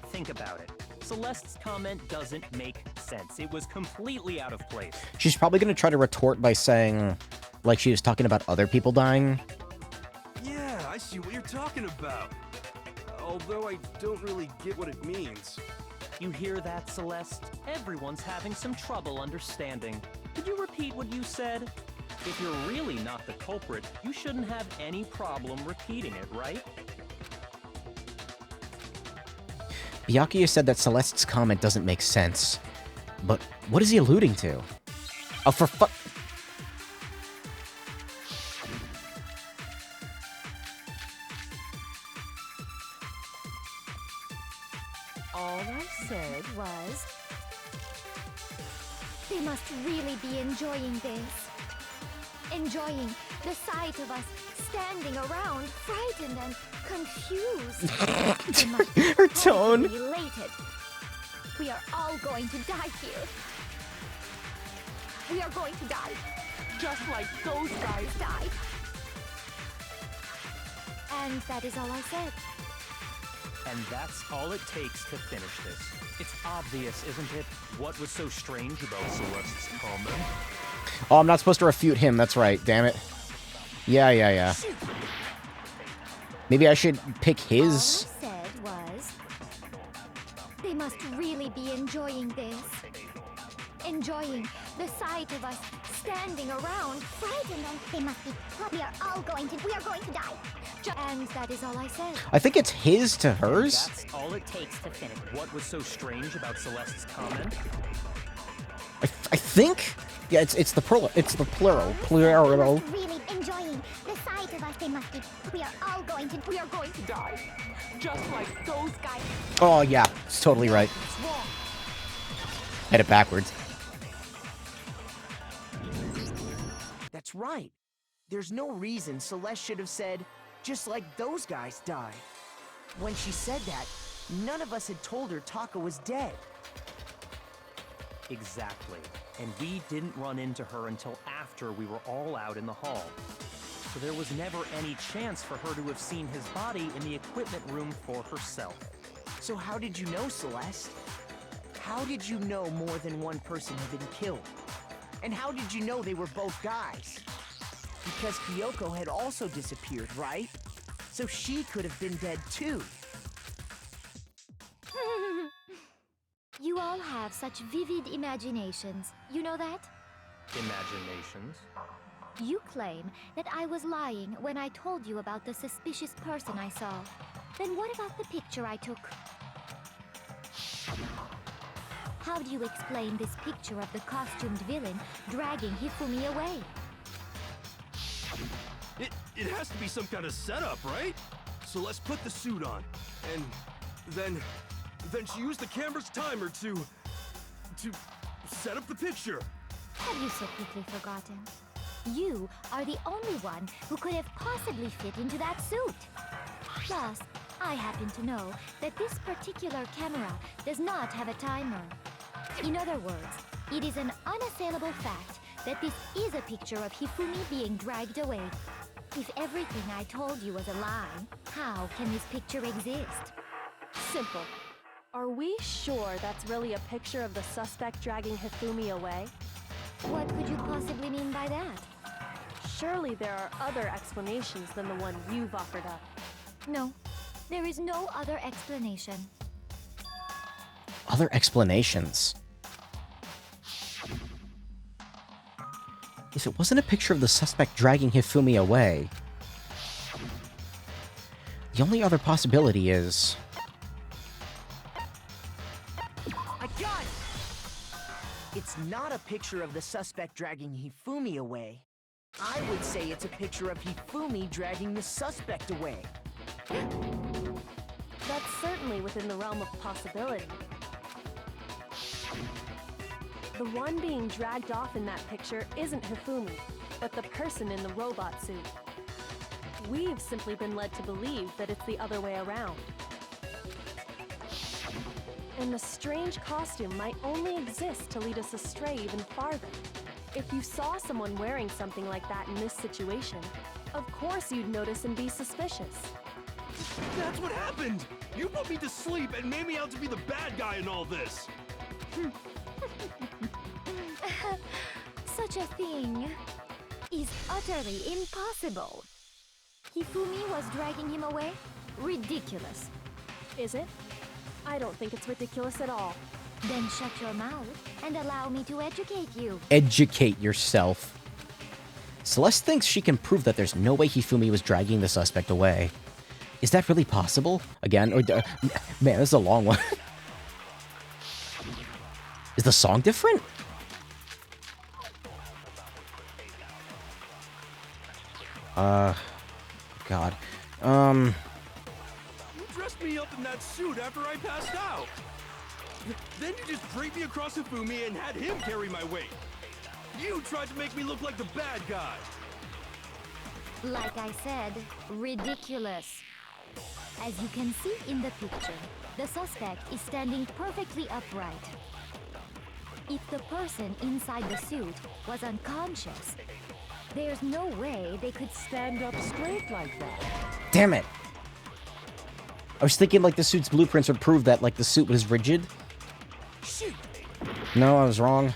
Think about it. Celeste's comment doesn't make sense. It was completely out of place. She's probably gonna try to retort by saying, like she was talking about other people dying. Yeah, I see what you're talking about. Although I don't really get what it means. You hear that, Celeste? Everyone's having some trouble understanding. Could you repeat what you said? If you're really not the culprit, you shouldn't have any problem repeating it, right? Byakuya said that Celeste's comment doesn't make sense. But what is he alluding to? Oh, for fu- All I said was... They must really be enjoying this. Enjoying the sight of us standing around, frightened and confused. They must be Her tone. totally elated. We are all going to die here. We are going to die, just like those guys died. And that is all I said. And that's all it takes to finish this. It's obvious, isn't it? What was so strange about Celeste's comment? Oh, I'm not supposed to refute him. That's right. Damn it. Yeah. Shoot! Maybe I should pick All his. I said was, they must really be enjoying this. Enjoying the sight of us standing around, frightened, and They must be. We are going to die. and that is all I said. I think it's his to hers. That's all it takes to finish. What was so strange about Celeste's comment? I think. Yeah, it's the plural. It's the plural. Plural. Really enjoying the sight of us. They must be. We are going to die. Just like those guys. Oh yeah, it's totally right. Had it backwards. That's right. There's no reason Celeste should have said, just like those guys died. When she said that, none of us had told her Taka was dead. Exactly. And we didn't run into her until after we were all out in the hall. So there was never any chance for her to have seen his body in the equipment room for herself. So how did you know, Celeste? How did you know more than one person had been killed? And how did you know they were both guys? Because Kyoko had also disappeared, right? So she could have been dead too. You all have such vivid imaginations. You know that? Imaginations? You claim that I was lying when I told you about the suspicious person I saw. Then what about the picture I took? How do you explain this picture of the costumed villain dragging Hifumi away? It has to be some kind of setup, right? So let's put the suit on, and then she used the camera's timer to set up the picture. Have you so quickly forgotten? You are the only one who could have possibly fit into that suit. Plus, I happen to know that this particular camera does not have a timer. In other words, it is an unassailable fact that this is a picture of Hifumi being dragged away. If everything I told you was a lie, how can this picture exist? Simple. Are we sure that's really a picture of the suspect dragging Hifumi away? What could you possibly mean by that? Surely there are other explanations than the one you've offered up. No, there is no other explanation. Other explanations. Yes, it wasn't a picture of the suspect dragging Hifumi away. The only other possibility is... I got it! It's not a picture of the suspect dragging Hifumi away. I would say it's a picture of Hifumi dragging the suspect away. That's certainly within the realm of possibility. The one being dragged off in that picture isn't Hifumi, but the person in the robot suit. We've simply been led to believe that it's the other way around. And the strange costume might only exist to lead us astray even farther. If you saw someone wearing something like that in this situation, of course you'd notice and be suspicious. That's what happened! You put me to sleep and made me out to be the bad guy in all this! Such a thing is utterly impossible. Hifumi was dragging him away? Ridiculous. Is it? I don't think it's ridiculous at all. Then shut your mouth and allow me to educate you. Educate yourself. Celeste thinks she can prove that there's no way Hifumi was dragging the suspect away. Is that really possible? Again, or... man, this is a long one. Is the song different? God. You dressed me up in that suit after I passed out! Then you just draped me across Hifumi and had him carry my weight! You tried to make me look like the bad guy! Like I said, ridiculous. As you can see in the picture, the suspect is standing perfectly upright. If the person inside the suit was unconscious, there's no way they could stand up straight like that. Damn it. I was thinking like the suit's blueprints would prove that like the suit was rigid. Shoot! No, I was wrong.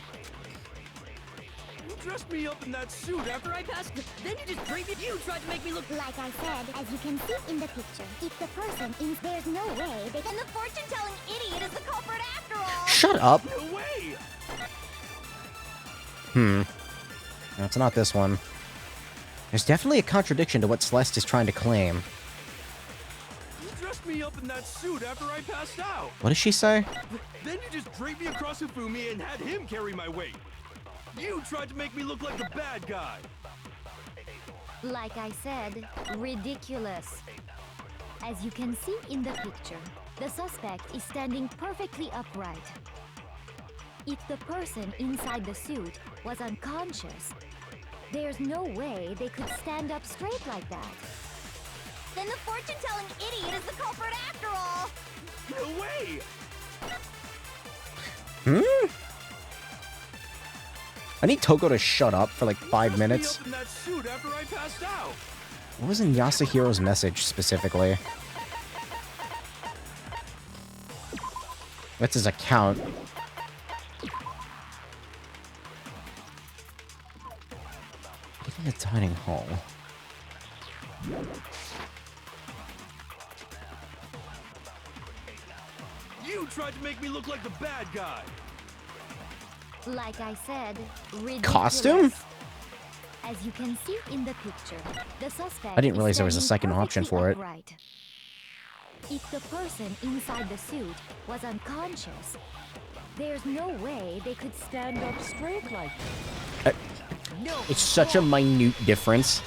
You dressed me up in that suit after I passed. Then you just drink it. You tried to make me look. Like I said, as you can see in the picture, if the person is there's no way they And the fortune-telling idiot is the culprit after all! Shut up! No way! No, it's not this one. There's definitely a contradiction to what Celeste is trying to claim. You dressed me up in that suit after I passed out. What does she say? Then you just draped me across Hifumi and had him carry my weight. You tried to make me look like the bad guy. Like I said, ridiculous. As you can see in the picture, the suspect is standing perfectly upright. If the person inside the suit was unconscious, there's no way they could stand up straight like that. Then the fortune-telling idiot is the culprit after all! No way! I need Toko to shut up for like 5 minutes. You dressed me up in that suit after I passed out. What was in Yasuhiro's message specifically? That's his account. In the dining hall. You tried to make me look like the bad guy. Like I said, ridiculous. Costume? As you can see in the picture, the suspect I didn't realize is there was a standing second option perfectly for it. upright. If the person inside the suit was unconscious, there's no way they could stand up straight like that. No. It's such a minute difference.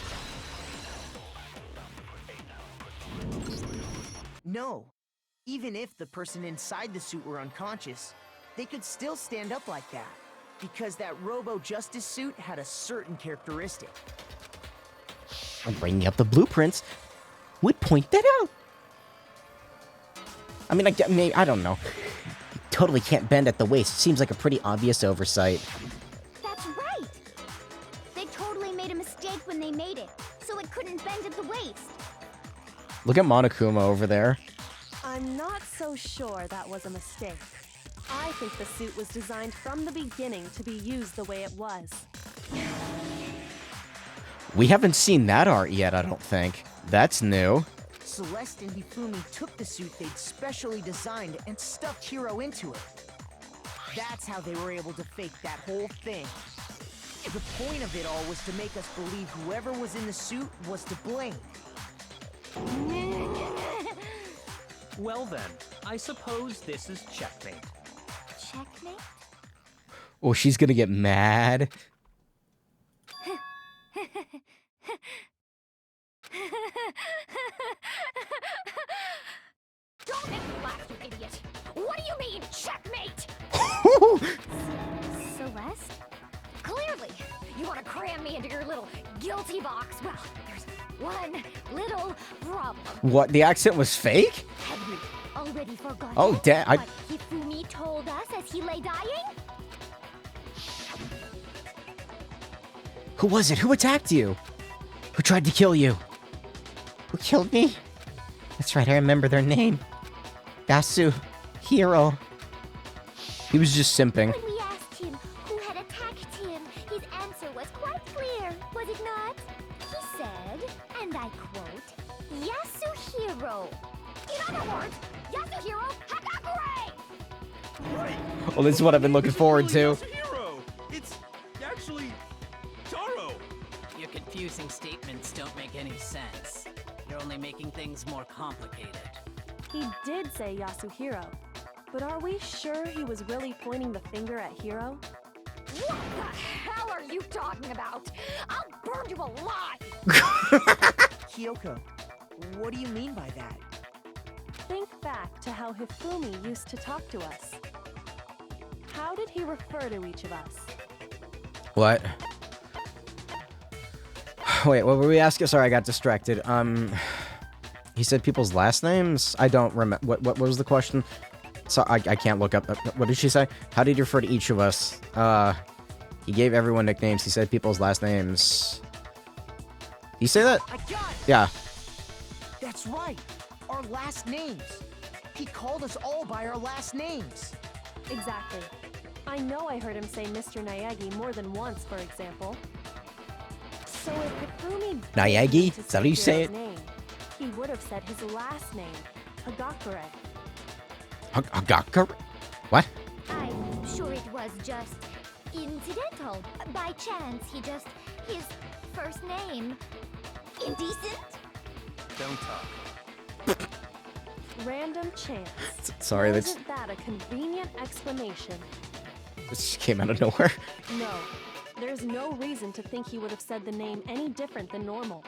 No. Even if the person inside the suit were unconscious, they could still stand up like that. Because that Robo-Justice suit had a certain characteristic. I'm bringing up the blueprints. Would point that out. I mean, I don't know. You totally can't bend at the waist. Seems like a pretty obvious oversight. That's right! They totally made a mistake when they made it, so it couldn't bend at the waist. Look at Monokuma over there. I'm not so sure that was a mistake. I think the suit was designed from the beginning to be used the way it was. We haven't seen that art yet, I don't think. That's new. Celeste and Hifumi took the suit they'd specially designed and stuffed Hiro into it. That's how they were able to fake that whole thing. The point of it all was to make us believe whoever was in the suit was to blame. Well then, I suppose this is checkmate. Checkmate? Oh, she's gonna get mad. Don't make me laugh, you idiot! What do you mean, checkmate? Celeste? Clearly, you want to cram me into your little guilty box. Well, there's one little problem. What? The accent was fake? Have you already forgotten Oh, what Hifumi told us as he lay dying? Who was it? Who attacked you? Who tried to kill you? Who killed me? That's right, I remember their name. Yasuhiro. He was just simping. When we asked him who had attacked him, his answer was quite clear, was it not? He said, and I quote, Yasuhiro. In other words, Yasuhiro Hagakure! Well, this is what I've been looking forward to. Hero! It's actually Taro. Your confusing statements don't make any sense. You're only making things more complicated. He did say Yasuhiro, but are we sure he was really pointing the finger at Hiro? What the hell are you talking about? I'll burn you alive! Kyoko, what do you mean by that? Think back to how Hifumi used to talk to us. How did he refer to each of us? What? Wait, what were we asking? Sorry, I got distracted. He said people's last names? I don't remember. What was the question? So I can't look up. What did she say? How did he refer to each of us? He gave everyone nicknames. He said people's last names. Did you say that? I got it! Yeah. That's right! Our last names! He called us all by our last names! Exactly. I know I heard him say Mr. Naegi more than once, for example. So if Hifumi Naegi? didn't Is that how you say Hiro's name, he would have said his last name, Hagakure. Hagakure? What? I'm sure it was just incidental. By chance, his first name. Indecent? Don't talk. Random chance. Sorry, that's Isn't that a convenient explanation? this just came out of nowhere. No, there's no reason to think he would have said the name any different than normal.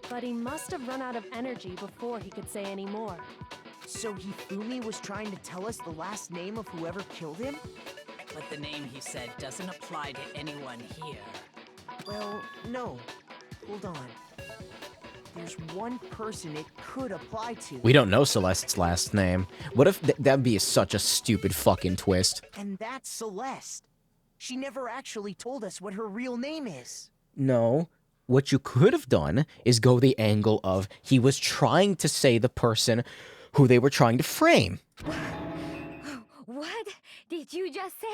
But he must have run out of energy before he could say any more. So Hifumi was trying to tell us the last name of whoever killed him? But the name he said doesn't apply to anyone here. Well, no. Hold on. There's one person it could apply to. We don't know Celeste's last name. What if that'd be such a stupid fucking twist? And that's Celeste. She never actually told us what her real name is. No. What you could have done is go the angle of he was trying to say the person who they were trying to frame. What did you just say?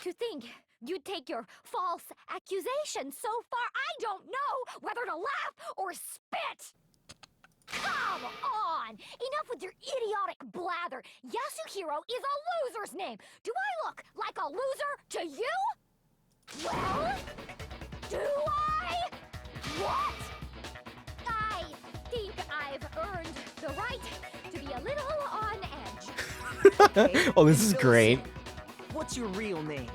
To think you'd take your false accusation so far, I don't know whether to laugh or spit! Come on! Enough with your idiotic blather! Yasuhiro is a loser's name! Do I look like a loser to you? Well, do I? What? I think I've earned the right to be a little on edge. Okay, Oh, this is fill us great. in. What's your real name?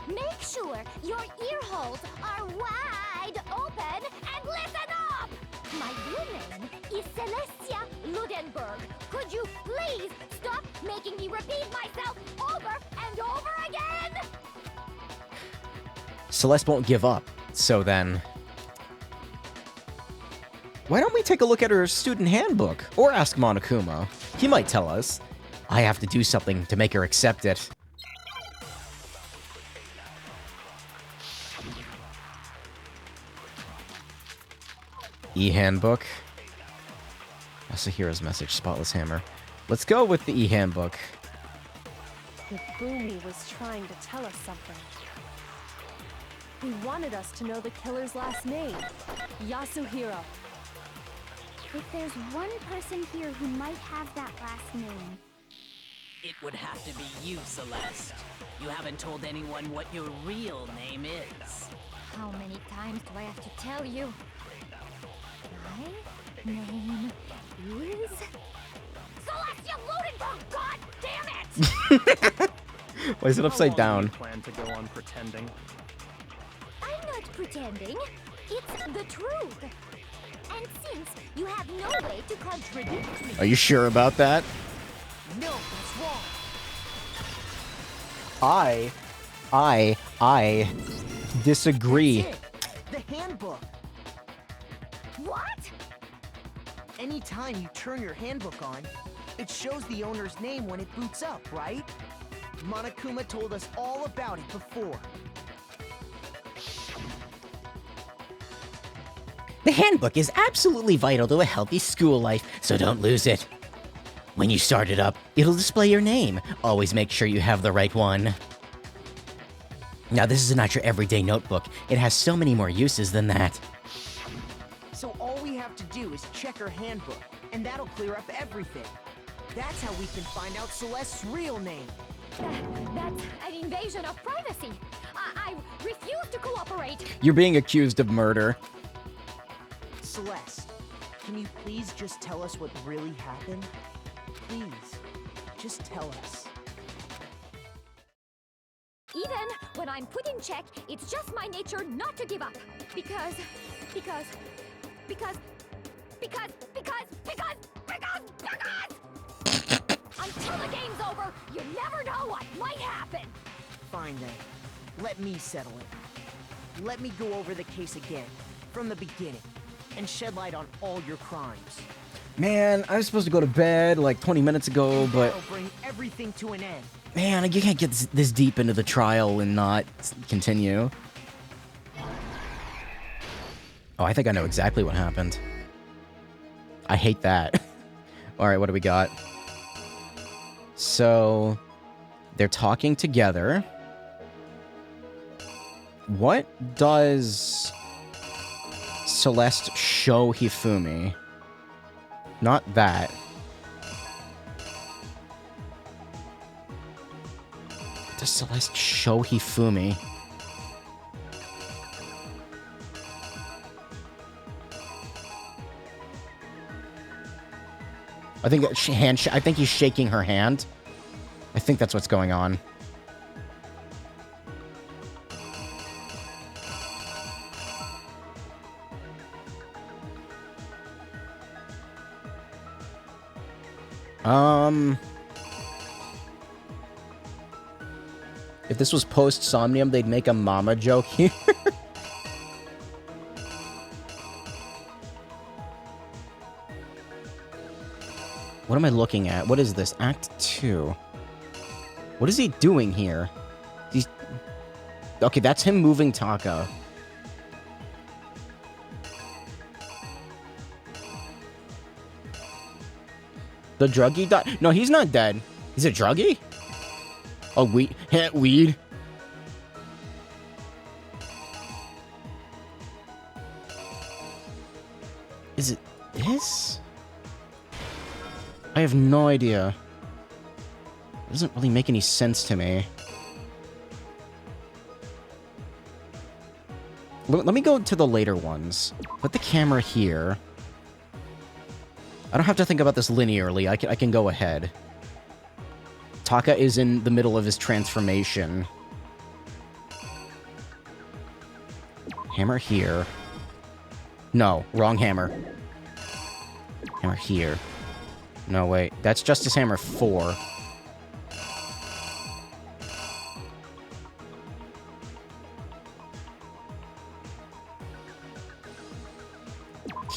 Make sure your ear holes are wide open and listen up! My real name is Celestia Ludenberg. Could you please stop making me repeat myself over and over again? Celeste won't give up. So then... why don't we take a look at her student handbook? Or ask Monokuma. He might tell us. I have to do something to make her accept it. E-handbook. Yasuhiro's message, Spotless Hammer. Let's go with the E-handbook. Hifumi was trying to tell us something. He wanted us to know the killer's last name, Yasuhiro. If there's one person here who might have that last name, It would have to be you, Celeste. You haven't told anyone what your real name is. How many times do I have to tell you? My name is Celestia Ludenberg! God damn it! Why is it upside How long do down? you plan to go on pretending? I'm not pretending. It's the truth. And since you have no way to contradict me, Are you sure about that? No, that's wrong. I disagree. That's it. The handbook. what? Anytime you turn your handbook on, it shows the owner's name when it boots up, right? Monokuma told us all about it before. The handbook is absolutely vital to a healthy school life, so don't lose it. When you start it up, it'll display your name. Always make sure you have the right one. Now, this is not your everyday notebook. It has so many more uses than that. So all we have to do is check her handbook, and that'll clear up everything. That's how we can find out Celeste's real name. That's an invasion of privacy. I refuse to cooperate. You're being accused of murder. Celeste, can you please just tell us what really happened? Please, just tell us. Even when I'm put in check, it's just my nature not to give up. Because... Until the game's over, you never know what might happen. Fine then. Let me settle it. Let me go over the case again, from the beginning, and shed light on all your crimes. Man, I was supposed to go to bed like 20 minutes ago, but That'll bring everything to an end. Man, you can't get this deep into the trial and not continue. Oh, I think I know exactly what happened. I hate that. Alright, what do we got? So, they're talking together. What does Celeste show Hifumi? Not that. Does Celeste show Hifumi? I think I think he's shaking her hand. I think that's what's going on. If this was post-Somnium, they'd make a mama joke here. What am I looking at? What is this? Act 2. What is he doing here? He's... Okay, that's him moving Taka. The druggie died? No, he's not dead. He's a druggie? Oh, weed. Weed. Is it this? I have no idea. It doesn't really make any sense to me. Let me go to the later ones. Put the camera here. I don't have to think about this linearly. I can go ahead. Taka is in the middle of his transformation. Hammer here. No, wrong hammer. Hammer here. No, wait. That's Justice Hammer 4.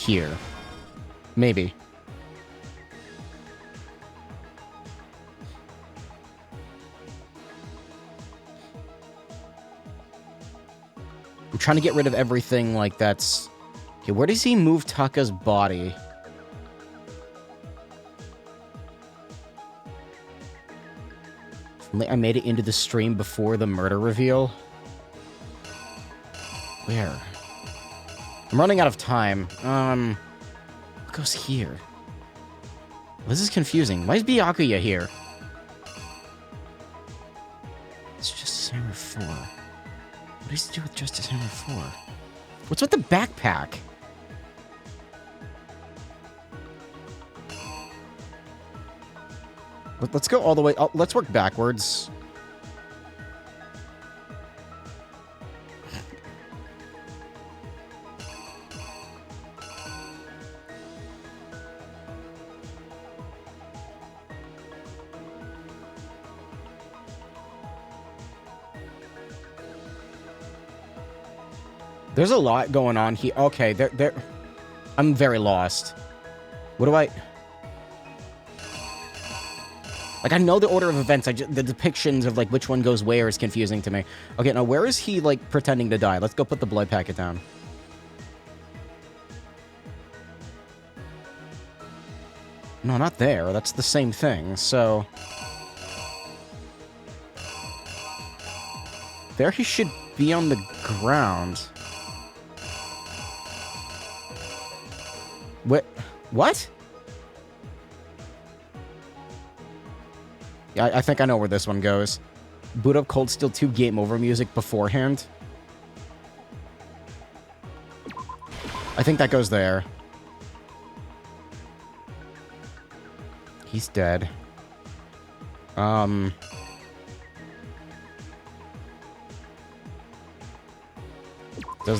Here. Maybe. I'm trying to get rid of everything like that's... Okay, where does he move Taka's body? I made it into the stream before the murder reveal. Where? I'm running out of time. What goes here? This is confusing. Why is Byakuya here? It's Justice Hammer 4. What does he do with Justice Hammer 4? What's with the backpack? Let's go all the way. Oh, let's work backwards. There's a lot going on here. Okay, there. I'm very lost. What do I... Like, I know the order of events, the depictions of, like, which one goes where is confusing to me. Okay, now where is he, like, pretending to die? Let's go put the blood packet down. No, not there. That's the same thing, so... There he should be on the ground. What? Yeah, I think I know where this one goes. Boot up Cold Steel 2 game over music beforehand. I think that goes there. He's dead. Does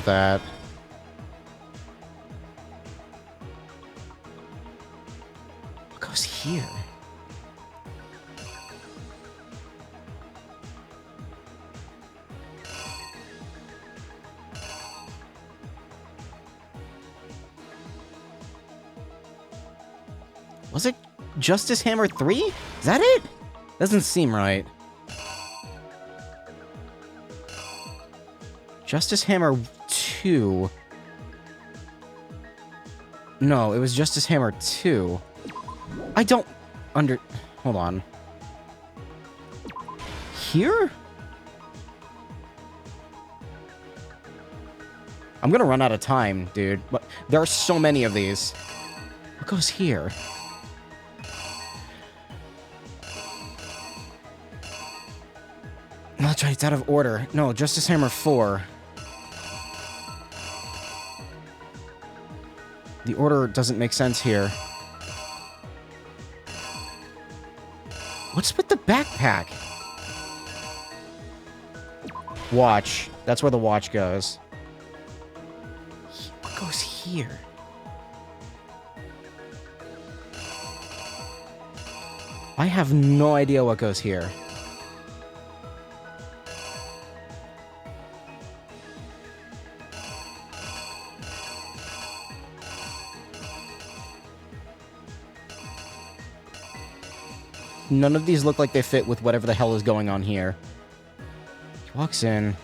that. What goes here? Was it Justice Hammer 3? Is that it? Doesn't seem right. Justice Hammer 2. No, it was Justice Hammer 2. I don't Hold on. Here? I'm gonna run out of time, dude. But there are so many of these. What goes here? No, that's right, it's out of order. No, Justice Hammer 4. The order doesn't make sense here. What's with the backpack? Watch. That's where the watch goes. What goes here? I have no idea what goes here. None of these look like they fit with whatever the hell is going on here. He walks in.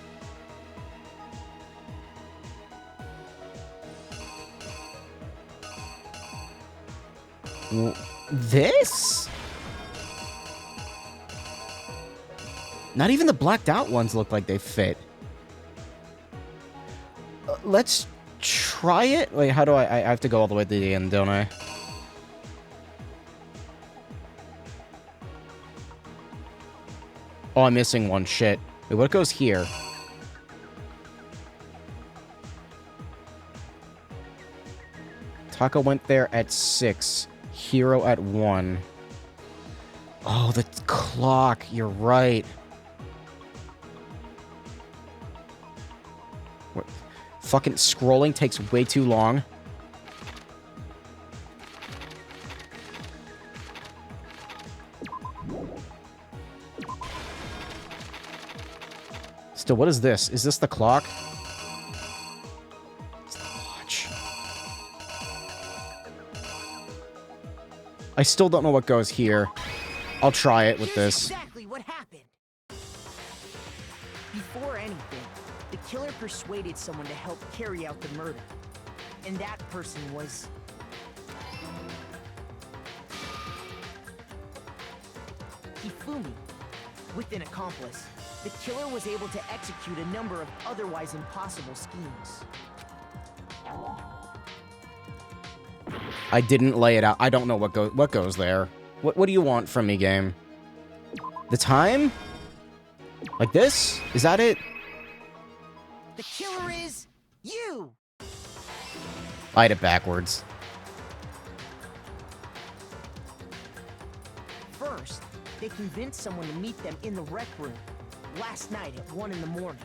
This? Not even the blacked out ones look like they fit. Let's try it. Wait, how do I have to go all the way to the end, don't I? Oh, I'm missing one. Shit. Wait, what goes here? Taka went there at 6. Hero at 1. Oh, the clock. You're right. What? Fucking scrolling takes way too long. Still, what is this? Is this the clock? It's the watch. I still don't know what goes here. I'll try it with this. Exactly what happened. Before anything, the killer persuaded someone to help carry out the murder. And that person was... Hifumi. With an accomplice, the killer was able to execute a number of otherwise impossible schemes. I didn't lay it out. I don't know what goes there. What do you want from me, game? The time? Like this? Is that it? The killer is... you! I had it backwards. First, they convinced someone to meet them in the rec room last night at 1 in the morning.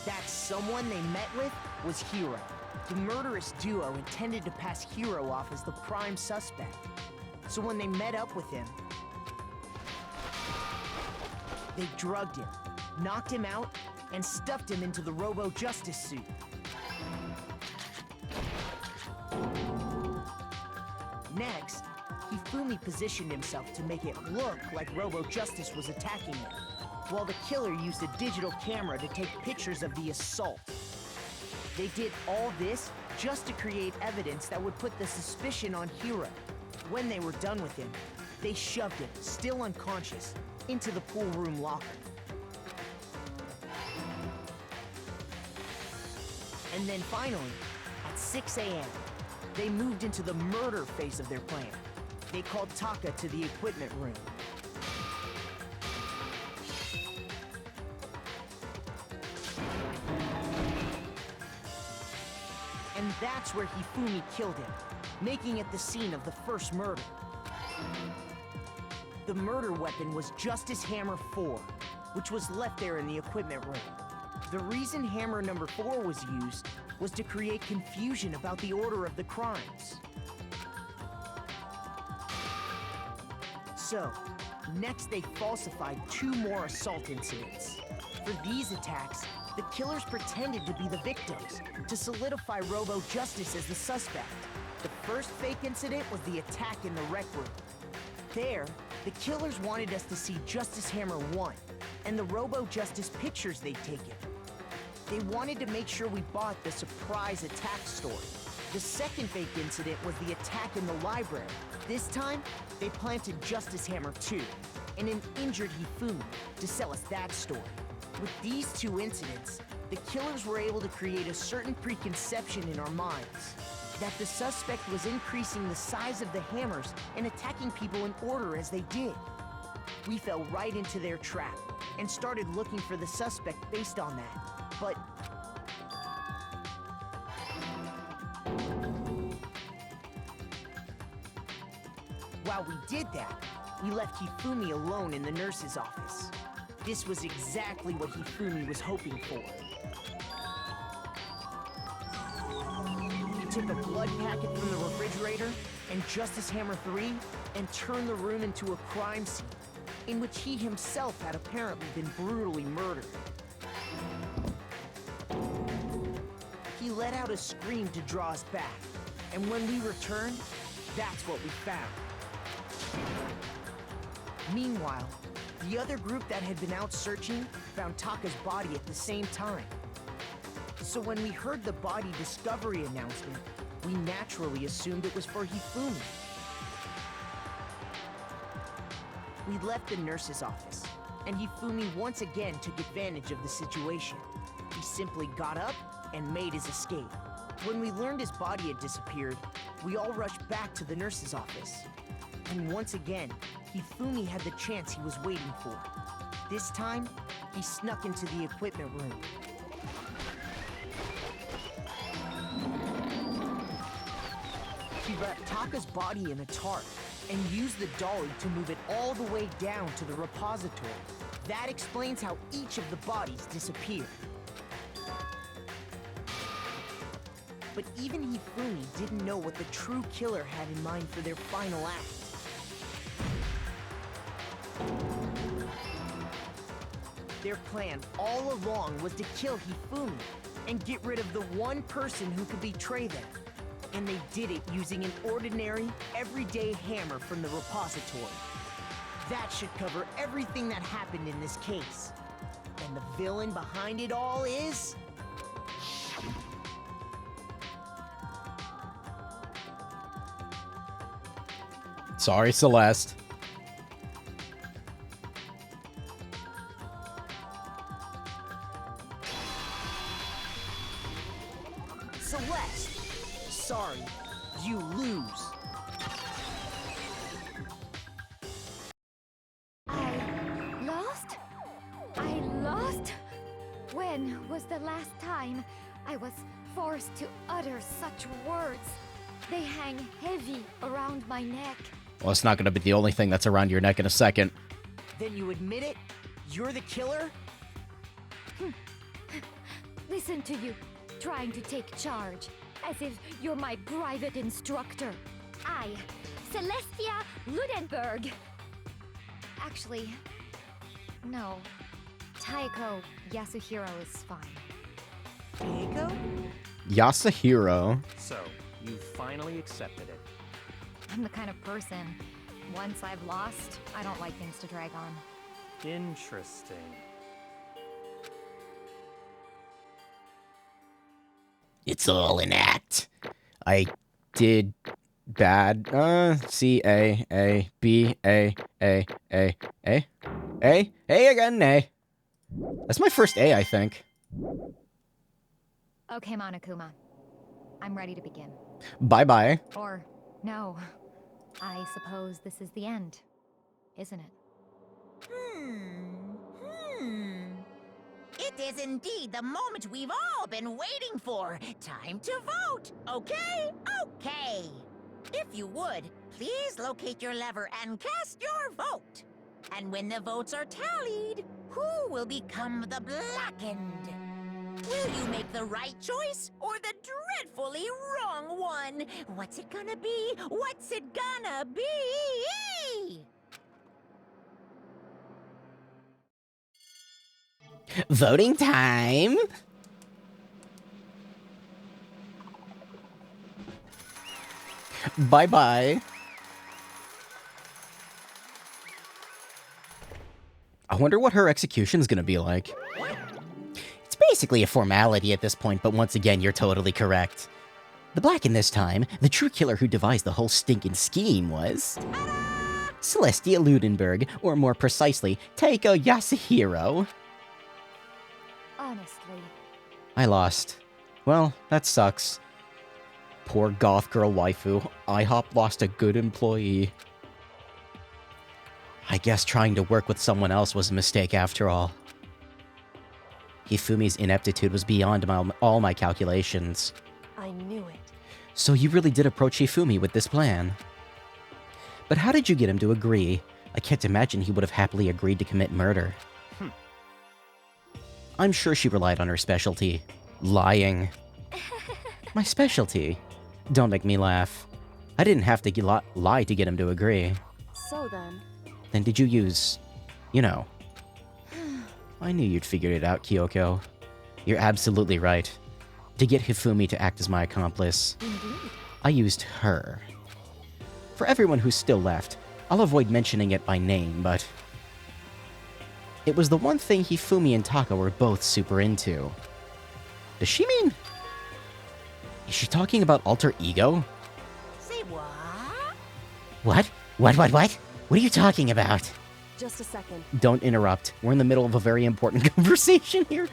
That someone they met with was Hiro. The murderous duo intended to pass Hiro off as the prime suspect. So when they met up with him, they drugged him, knocked him out, and stuffed him into the Robo-Justice suit. Next, Hifumi positioned himself to make it look like Robo-Justice was attacking him, while the killer used a digital camera to take pictures of the assault. They did all this just to create evidence that would put the suspicion on Hiro. When they were done with him, they shoved him, still unconscious, into the pool room locker. And then finally, at 6 a.m., they moved into the murder phase of their plan. They called Taka to the equipment room. And that's where Hifumi killed him, making it the scene of the first murder. The murder weapon was Justice Hammer 4, which was left there in the equipment room. The reason Hammer number 4 was used was to create confusion about the order of the crimes. So, next they falsified 2 more assault incidents. For these attacks, the killers pretended to be the victims, to solidify Robo-Justice as the suspect. The first fake incident was the attack in the rec room. There, the killers wanted us to see Justice Hammer 1, and the Robo-Justice pictures they'd taken. They wanted to make sure we bought the surprise attack story. The second fake incident was the attack in the library. This time, they planted Justice Hammer 2, and an injured Hifumi, to sell us that story. With these two incidents, the killers were able to create a certain preconception in our minds that the suspect was increasing the size of the hammers and attacking people in order as they did. We fell right into their trap and started looking for the suspect based on that. But while we did that, we left Hifumi alone in the nurse's office. This was exactly what Hifumi was hoping for. He took a blood packet from the refrigerator and Justice Hammer 3 and turned the room into a crime scene in which he himself had apparently been brutally murdered. He let out a scream to draw us back, and when we returned, that's what we found. Meanwhile, the other group that had been out searching found Taka's body at the same time. So when we heard the body discovery announcement, we naturally assumed it was for Hifumi. We left the nurse's office, and Hifumi once again took advantage of the situation. He simply got up and made his escape. When we learned his body had disappeared, we all rushed back to the nurse's office. And once again, Hifumi had the chance he was waiting for. This time, he snuck into the equipment room. He wrapped Taka's body in a tarp and used the dolly to move it all the way down to the repository. That explains how each of the bodies disappeared. But even Hifumi didn't know what the true killer had in mind for their final act. Their plan all along was to kill Hifumi and get rid of the one person who could betray them. And they did it using an ordinary, everyday hammer from the repository. That should cover everything that happened in this case. And the villain behind it all is... Sorry, Celeste. Celeste! Sorry, you lose. I lost? When was the last time I was forced to utter such words? They hang heavy around my neck. Well, it's not going to be the only thing that's around your neck in a second. Then you admit it? You're the killer? Listen to you, trying to take charge, as if you're my private instructor. I, Celestia Ludenberg. Actually, no. Taiko Yasuhiro is fine. Taiko? Yasuhiro. So, you finally accepted it. I'm the kind of person, once I've lost, I don't like things to drag on. Interesting. It's all an act. I did bad. C, A, B, A again, A. That's my first A, I think. Okay, Monokuma. I'm ready to begin. Bye-bye. Or, no. I suppose this is the end, isn't it? It is indeed the moment we've all been waiting for. Time to vote, okay? Okay. If you would, please locate your lever and cast your vote. And when the votes are tallied, who will become the blackened? Will you make the right choice or the dreadfully wrong one? What's it gonna be? What's it gonna be? Voting time. Bye-bye. I wonder what her execution's gonna be like. It's basically a formality at this point, but once again, you're totally correct. The Blacken this time, the true killer who devised the whole stinking scheme was... Celestia Ludenberg, or more precisely, Taiko Yasuhiro. Honestly. I lost. Well, that sucks. Poor goth girl waifu. IHOP lost a good employee. I guess trying to work with someone else was a mistake after all. Hifumi's ineptitude was beyond all my calculations. I knew it. So you really did approach Hifumi with this plan? But how did you get him to agree? I can't imagine he would have happily agreed to commit murder. I'm sure she relied on her specialty. Lying. My specialty? Don't make me laugh. I didn't have to lie to get him to agree. So then... Then did you use... you know... I knew you'd figured it out, Kyoko. You're absolutely right. To get Hifumi to act as my accomplice, Indeed. I used her. For everyone who's still left, I'll avoid mentioning it by name, but... it was the one thing Hifumi and Taka were both super into. Does she mean... is she talking about alter ego? Say what? What? What? What are you talking about? Just a second. Don't interrupt. We're in the middle of a very important conversation here.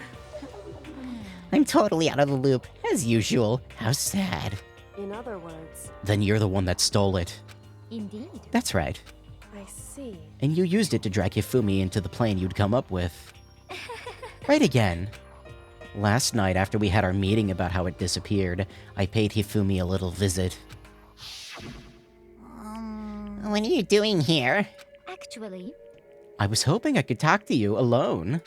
I'm totally out of the loop, as usual. How sad. In other words, Then you're the one that stole it. Indeed. That's right. I see. And you used it to drag Hifumi into the plan you'd come up with. Right again. Last night, after we had our meeting about how it disappeared, I paid Hifumi a little visit. What are you doing here? Actually, I was hoping I could talk to you alone.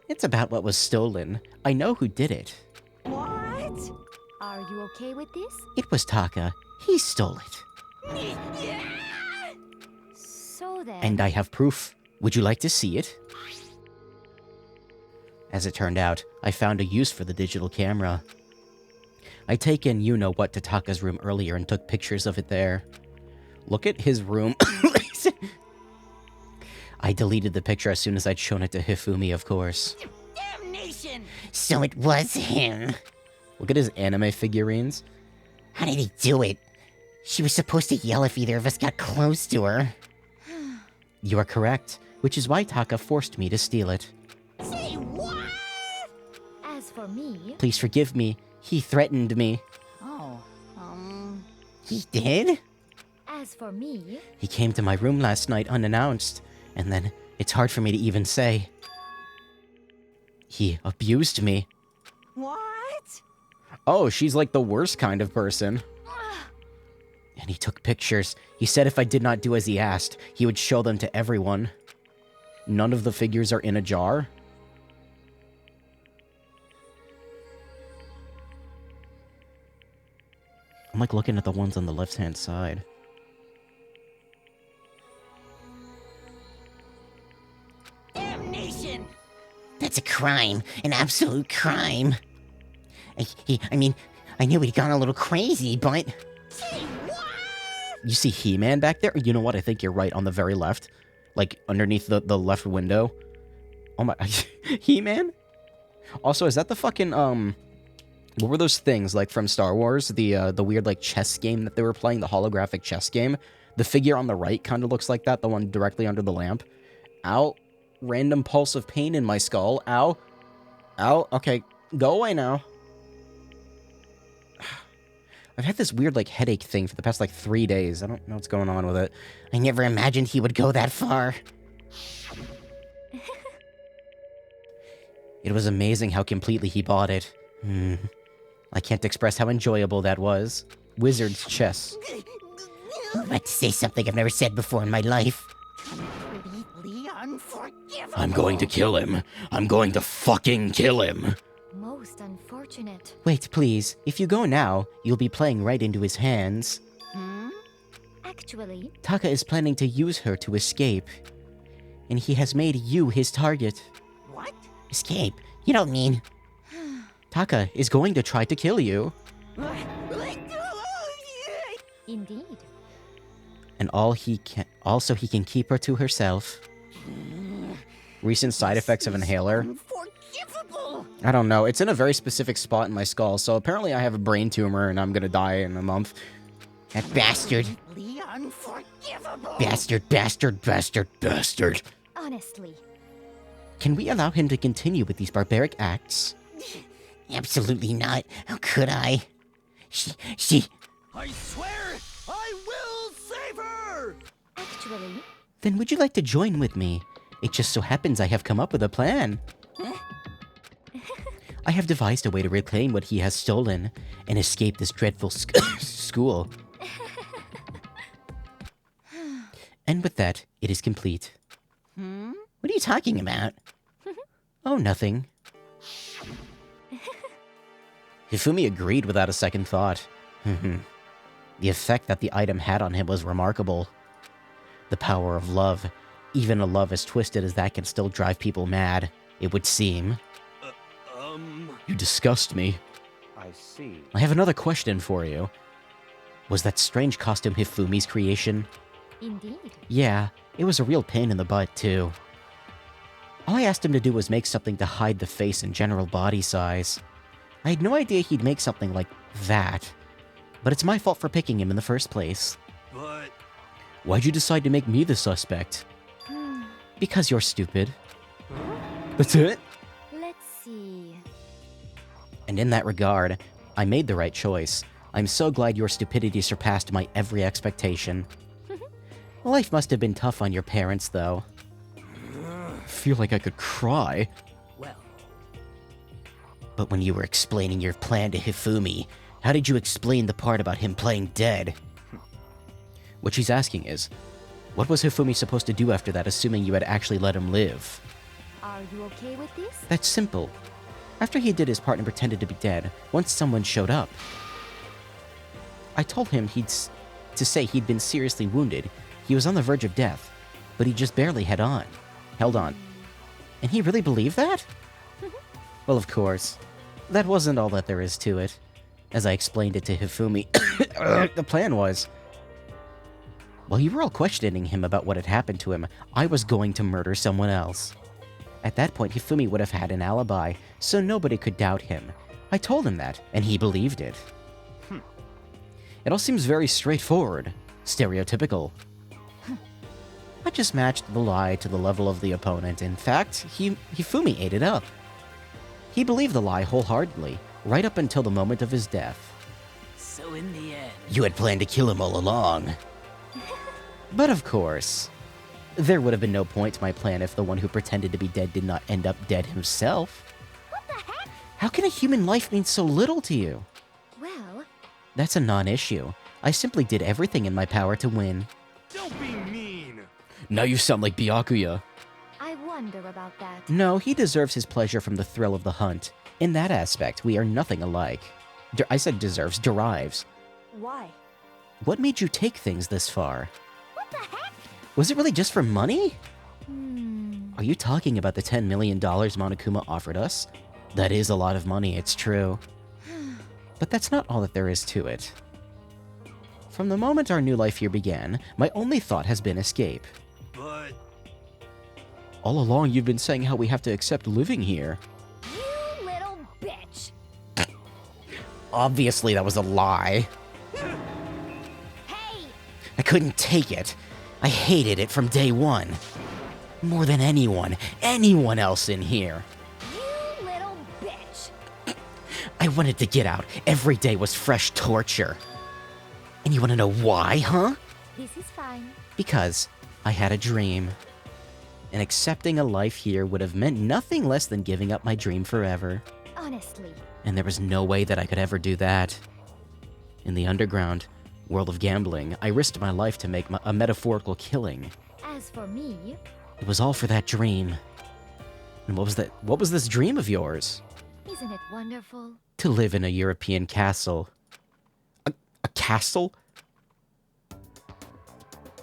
It's about what was stolen. I know who did it. What? are you okay with this? It was Taka. He stole it. So then... And I have proof. Would you like to see it? As it turned out, I found a use for the digital camera. I taken you-know-what to Taka's room earlier and took pictures of it there. Look at his room. I deleted the picture as soon as I'd shown it to Hifumi, of course. Damnation! So it was him. Look at his anime figurines. How did he do it? She was supposed to yell if either of us got close to her. You are correct, which is why Taka forced me to steal it. Say what? As for me... Please forgive me. He threatened me. Oh, He did? As for me... He came to my room last night unannounced, and then it's hard for me to even say. He abused me. what? Oh, she's like the worst kind of person. And he took pictures. He said if I did not do as he asked, he would show them to everyone. None of the figures are in a jar. I'm like looking at the ones on the left-hand side. Damnation! That's a crime. An absolute crime. I knew he'd gone a little crazy, but... Say what? You see He-Man back there? You know what? I think you're right, on the very left. Like, underneath the left window. Oh my... He-Man? Also, is that the fucking, what were those things, like, from Star Wars? The weird, like, chess game that they were playing, the holographic chess game? The figure on the right kind of looks like that, the one directly under the lamp. Ow. Random pulse of pain in my skull. Ow. Ow. Okay, go away now. I've had this weird, like, headache thing for the past, like, 3 days. I don't know what's going on with it. I never imagined he would go that far. It was amazing how completely he bought it. I can't express how enjoyable that was. Wizard's chess. I'm about to say something I've never said before in my life. Completely unforgivable. I'm going to kill him. I'm going to fucking kill him. Most unfortunate. Wait, please. If you go now, you'll be playing right into his hands. Actually, Taka is planning to use her to escape. And he has made you his target. What? Escape? You don't mean... Taka is going to try to kill you. indeed. And he can keep her to herself. Recent side effects of inhaler. Unforgivable. I don't know. It's in a very specific spot in my skull, so apparently I have a brain tumor and I'm gonna die in a month. That bastard. Completely unforgivable. Bastard. Honestly, Can we allow him to continue with these barbaric acts? Absolutely not. How could I? She... I swear I will save her! Actually, Then would you like to join with me? It just so happens I have come up with a plan. I have devised a way to reclaim what he has stolen and escape this dreadful school. And with that, it is complete. What are you talking about? Oh, nothing. Hifumi agreed without a second thought. The effect that the item had on him was remarkable. The power of love, even a love as twisted as that, can still drive people mad, it would seem. You disgust me. I see. I have another question for you. Was that strange costume Hifumi's creation? indeed. Yeah, it was a real pain in the butt, too. All I asked him to do was make something to hide the face and general body size. I had no idea he'd make something like that. But it's my fault for picking him in the first place. But... Why'd you decide to make me the suspect? Because you're stupid. That's it? Let's see. And in that regard, I made the right choice. I'm so glad your stupidity surpassed my every expectation. Life must have been tough on your parents, though. Feel like I could cry. Well, But when you were explaining your plan to Hifumi, how did you explain the part about him playing dead? What she's asking is, what was Hifumi supposed to do after that, assuming you had actually let him live? Are you okay with this? That's simple. After he did his part and pretended to be dead, once someone showed up, I told him to say he'd been seriously wounded. He was on the verge of death, but he just barely held on. And he really believed that? Well, of course. That wasn't all that there is to it. As I explained it to Hifumi, the plan was, while you were all questioning him about what had happened to him, I was going to murder someone else. At that point, Hifumi would have had an alibi, so nobody could doubt him. I told him that, and he believed it. It all seems very straightforward, stereotypical. I just matched the lie to the level of the opponent. In fact, Hifumi ate it up. He believed the lie wholeheartedly, right up until the moment of his death. so in the end, You had planned to kill him all along. But of course, there would have been no point to my plan if the one who pretended to be dead did not end up dead himself. What the heck? How can a human life mean so little to you? Well, That's a non-issue. I simply did everything in my power to win. Don't be mean! Now you sound like Byakuya. I wonder about that. No, he deserves his pleasure from the thrill of the hunt. In that aspect, we are nothing alike. I said deserves, derives. Why? What made you take things this far? What the heck? Was it really just for money? Hmm. Are you talking about the $10 million Monokuma offered us? That is a lot of money, it's true. But that's not all that there is to it. From the moment our new life here began, my only thought has been escape. But... All along, you've been saying how we have to accept living here. You little bitch. Obviously, that was a lie. Hey! I couldn't take it. I hated it from day one. More than anyone else in here. You little bitch. I wanted to get out. Every day was fresh torture. And you want to know why, huh? This is fine. Because I had a dream. And accepting a life here would have meant nothing less than giving up my dream forever. Honestly. And there was no way that I could ever do that. In the underground world of gambling, I risked my life to make a metaphorical killing. As for me, It was all for that dream. And what was that? What was this dream of yours? isn't it wonderful? To live in a European castle. A castle?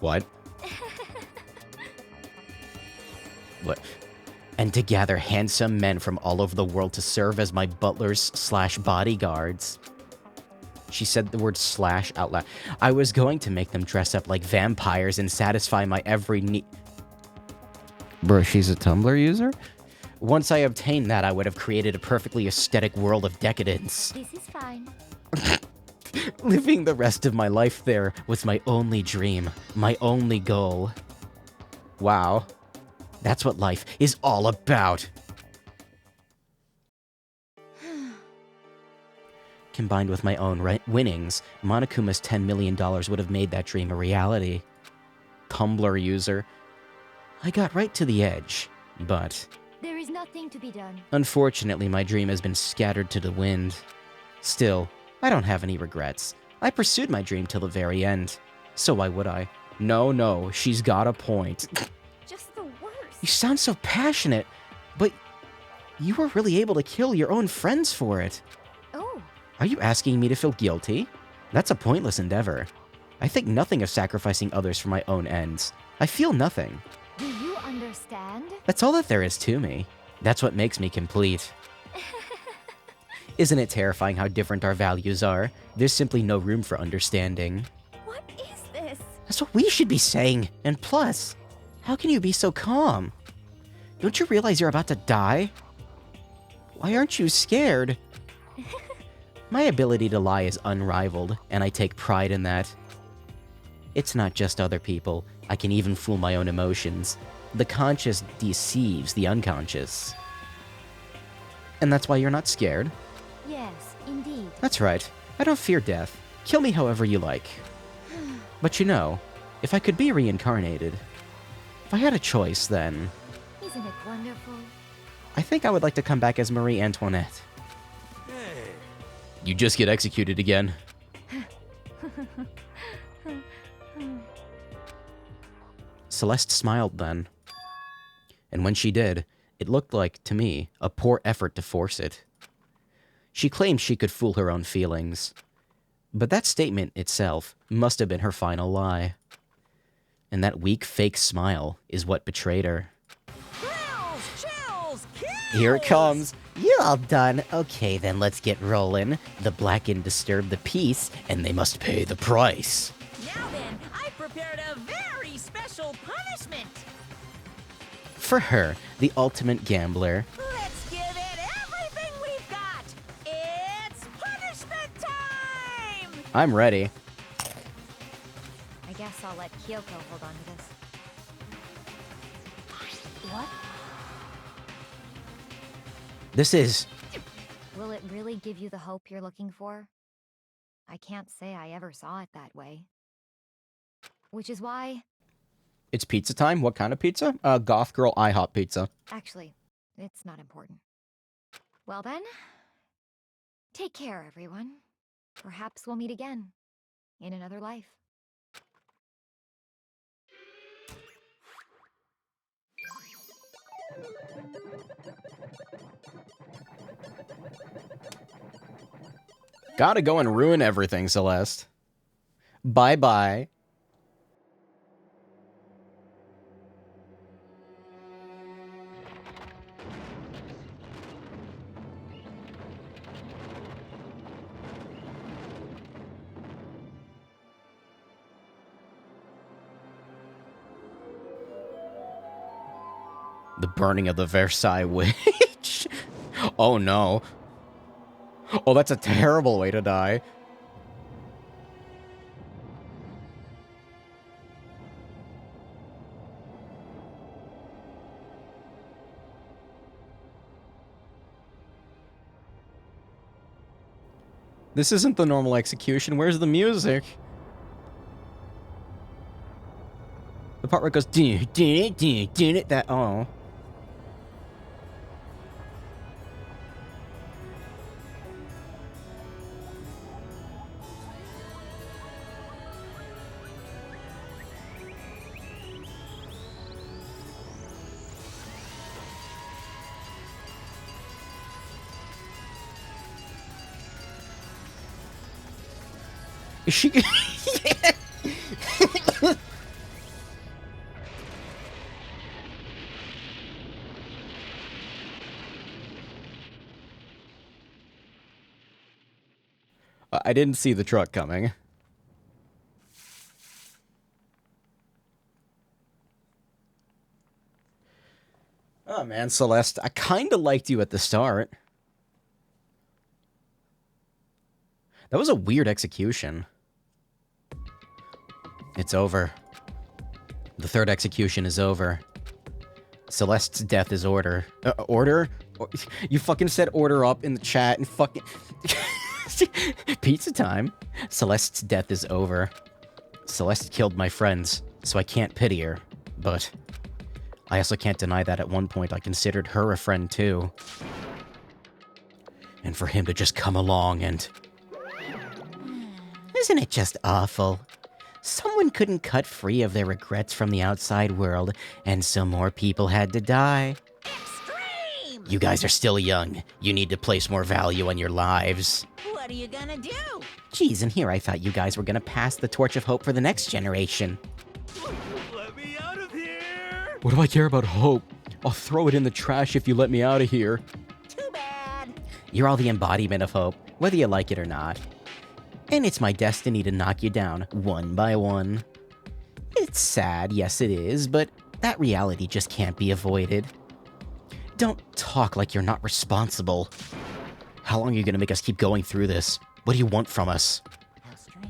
What? What? And to gather handsome men from all over the world to serve as my butlers/bodyguards. She said the word slash out loud. I was going to make them dress up like vampires and satisfy my every need. Bro, she's a Tumblr user? Once I obtained that, I would have created a perfectly aesthetic world of decadence. This is fine. Living the rest of my life there was my only dream, my only goal. Wow. That's what life is all about. Combined with my own winnings, Monokuma's $10 million would have made that dream a reality. Tumblr user. I got right to the edge, but... There is nothing to be done. Unfortunately, my dream has been scattered to the wind. Still, I don't have any regrets. I pursued my dream till the very end. So why would I? No, she's got a point. Just the worst. You sound so passionate, but you were really able to kill your own friends for it. Oh. Are you asking me to feel guilty? That's a pointless endeavor. I think nothing of sacrificing others for my own ends. I feel nothing. Do you understand? That's all that there is to me. That's what makes me complete. Isn't it terrifying how different our values are? There's simply no room for understanding. What is this? That's what we should be saying. And plus, how can you be so calm? Don't you realize you're about to die? Why aren't you scared? My ability to lie is unrivaled, and I take pride in that. It's not just other people. I can even fool my own emotions. The conscious deceives the unconscious. And that's why you're not scared? Yes, indeed. That's right. I don't fear death. Kill me however you like. But you know, if I could be reincarnated, if I had a choice, then... Isn't it wonderful? I think I would like to come back as Marie Antoinette. Hey. You just get executed again. Celeste smiled then. And when she did, it looked like, to me, a poor effort to force it. She claimed she could fool her own feelings. But that statement itself must have been her final lie. And that weak, fake smile is what betrayed her. Chills, Here it comes. You all done? Okay, then let's get rolling. The Blackened disturb the peace, and they must pay the price. Now then, I prepared a very special punishment. For her, the ultimate gambler. Let's give it everything we've got. It's punishment time! I'm ready. I guess I'll let Kyoko hold on to this. What? This is... Will it really give you the hope you're looking for? I can't say I ever saw it that way. Which is why... It's pizza time? What kind of pizza? Goth Girl IHOP pizza. Actually, it's not important. Well then, take care, everyone. Perhaps we'll meet again. In another life. Gotta go and ruin everything, Celeste. Bye-bye. The burning of the Versailles Witch. Oh no. Oh, that's a terrible way to die. This isn't the normal execution. Where's the music? The part where it goes that oh. Is she... I didn't see the truck coming. Oh man, Celeste, I kinda liked you at the start. That was a weird execution. It's over. The third execution is over. Celeste's death is order. Order? You fucking said order up in the chat and fucking... Pizza time. Celeste's death is over. Celeste killed my friends, so I can't pity her. But I also can't deny that at one point I considered her a friend too. And for him to just come along and... Isn't it just awful? Someone couldn't cut free of their regrets from the outside world, and so more people had to die. Extreme! You guys are still young. You need to place more value on your lives. What are you gonna do? Geez, and here I thought you guys were gonna pass the torch of hope for the next generation. Let me out of here! What do I care about hope? I'll throw it in the trash if you let me out of here. Too bad. You're all the embodiment of hope, whether you like it or not. And it's my destiny to knock you down, one by one. It's sad, yes it is, but that reality just can't be avoided. Don't talk like you're not responsible. How long are you gonna make us keep going through this? What do you want from us? How strange.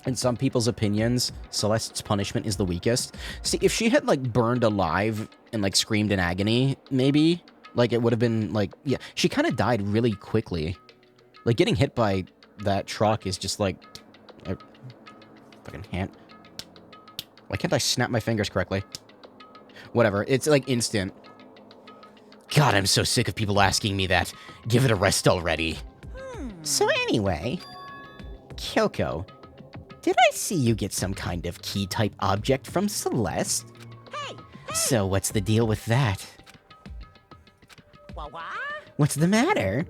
In some people's opinions, Celeste's punishment is the weakest. See, if she had, like, burned alive and, like, screamed in agony, maybe, like, it would have been, like, yeah. She kind of died really quickly. Like, getting hit by that truck is just, like, a fucking hand. Why can't I snap my fingers correctly? Whatever, it's, like, instant. God, I'm so sick of people asking me that. Give it a rest already. So anyway, Kyoko, did I see you get some kind of key-type object from Celeste? Hey! So what's the deal with that? What? What's the matter?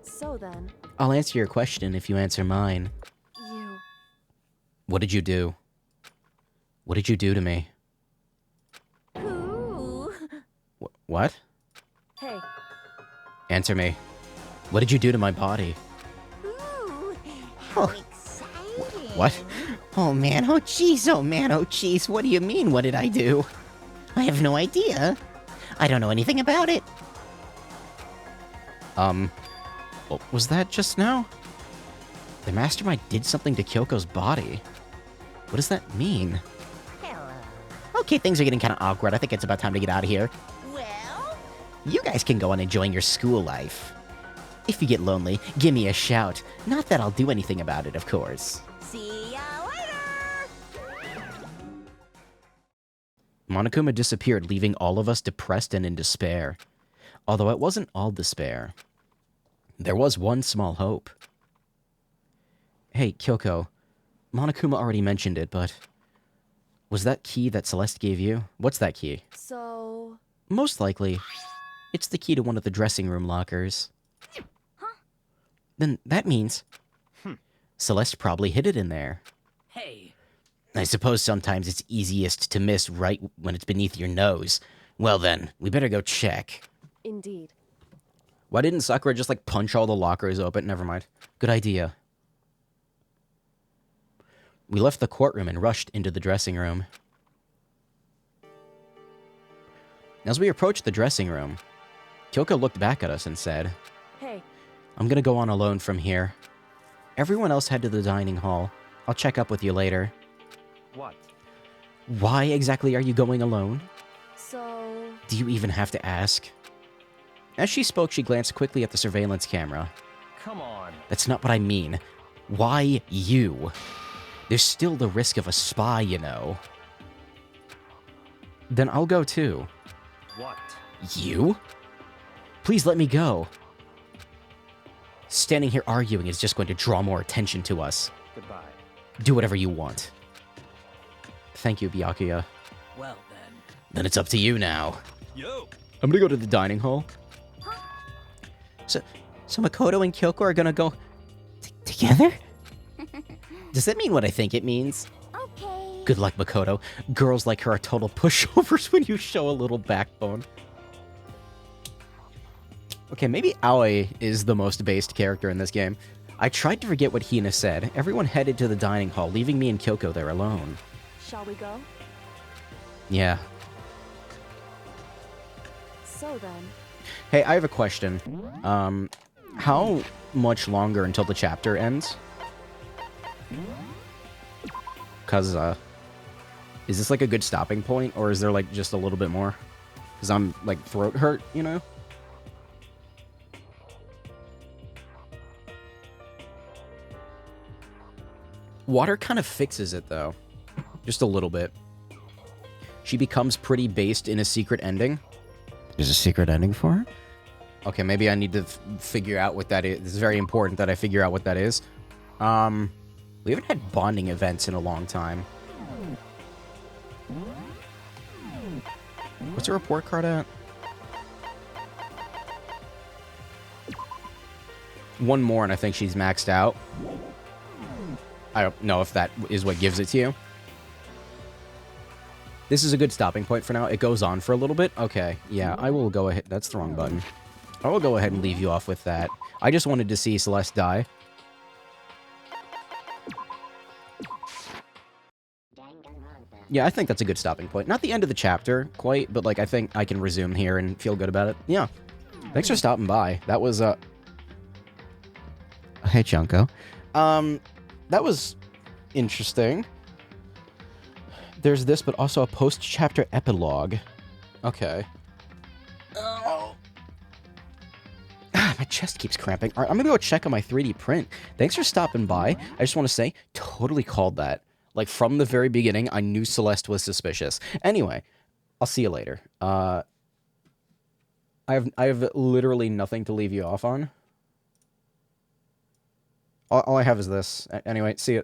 So then, I'll answer your question if you answer mine. you... What did you do? What did you do to me? Ooh. What? Hey, Answer me. What did you do to my body? Ooh. How exciting. What? Oh man, oh jeez, what do you mean, what did I do? I have no idea. I don't know anything about it. What was that just now? The mastermind did something to Kyoko's body. What does that mean? Hello. Okay, things are getting kind of awkward. I think it's about time to get out of here. Well, You guys can go on enjoying your school life. If you get lonely, give me a shout. Not that I'll do anything about it, of course. see ya later. Monokuma disappeared, leaving all of us depressed and in despair. Although it wasn't all despair. There was one small hope. Hey, Kyoko. Monokuma already mentioned it, but... was that key that Celeste gave you? What's that key? so... Most likely, it's the key to one of the dressing room lockers. Then that means... Celeste probably hid it in there. Hey, I suppose sometimes it's easiest to miss right when it's beneath your nose. Well then, we better go check. Indeed. Why didn't Sakura just, like, punch all the lockers open? Never mind. Good idea. We left the courtroom and rushed into the dressing room. As we approached the dressing room, Kyoko looked back at us and said, Hey, I'm gonna go on alone from here. Everyone else head to the dining hall. I'll check up with you later. What? Why exactly are you going alone? so... Do you even have to ask? As she spoke, she glanced quickly at the surveillance camera. Come on. That's not what I mean. Why you? There's still the risk of a spy, you know. Then I'll go too. What? You? Please let me go. Standing here arguing is just going to draw more attention to us. Goodbye. Do whatever you want. Thank you, Byakuya. well then. Then it's up to you now. Yo! I'm gonna go to the dining hall. So Makoto and Kyoko are gonna go... together? Does that mean what I think it means? Okay. Good luck, Makoto. Girls like her are total pushovers when you show a little backbone. Okay, maybe Aoi is the most based character in this game. I tried to forget what Hina said. Everyone headed to the dining hall, leaving me and Kyoko there alone. Shall we go? Yeah. So then... Hey, I have a question. How much longer until the chapter ends? Cause, is this like a good stopping point, or is there like just a little bit more? because I'm, like, throat hurt, you know? Water kind of fixes it, though. Just a little bit. She becomes pretty based in a secret ending. There's a secret ending for her? Okay, maybe I need to figure out what that is. It's very important that I figure out what that is. We haven't had bonding events in a long time. What's her report card at? One more and I think she's maxed out. I don't know if that is what gives it to you. This is a good stopping point for now. It goes on for a little bit. Okay, yeah, I will go ahead. That's the wrong button. I will go ahead and leave you off with that. I just wanted to see Celeste die. Yeah, I think that's a good stopping point. Not the end of the chapter, quite, but, like, I think I can resume here and feel good about it. Yeah. Thanks for stopping by. That was, Hey, Junko. That was interesting. There's this, but also a post-chapter epilogue. Okay. Oh. My chest keeps cramping. All right, I'm gonna go check on my 3D print. Thanks for stopping by. I just want to say, totally called that. Like, from the very beginning, I knew Celeste was suspicious. Anyway, I'll see you later. I have literally nothing to leave you off on. All I have is this. Anyway, see you.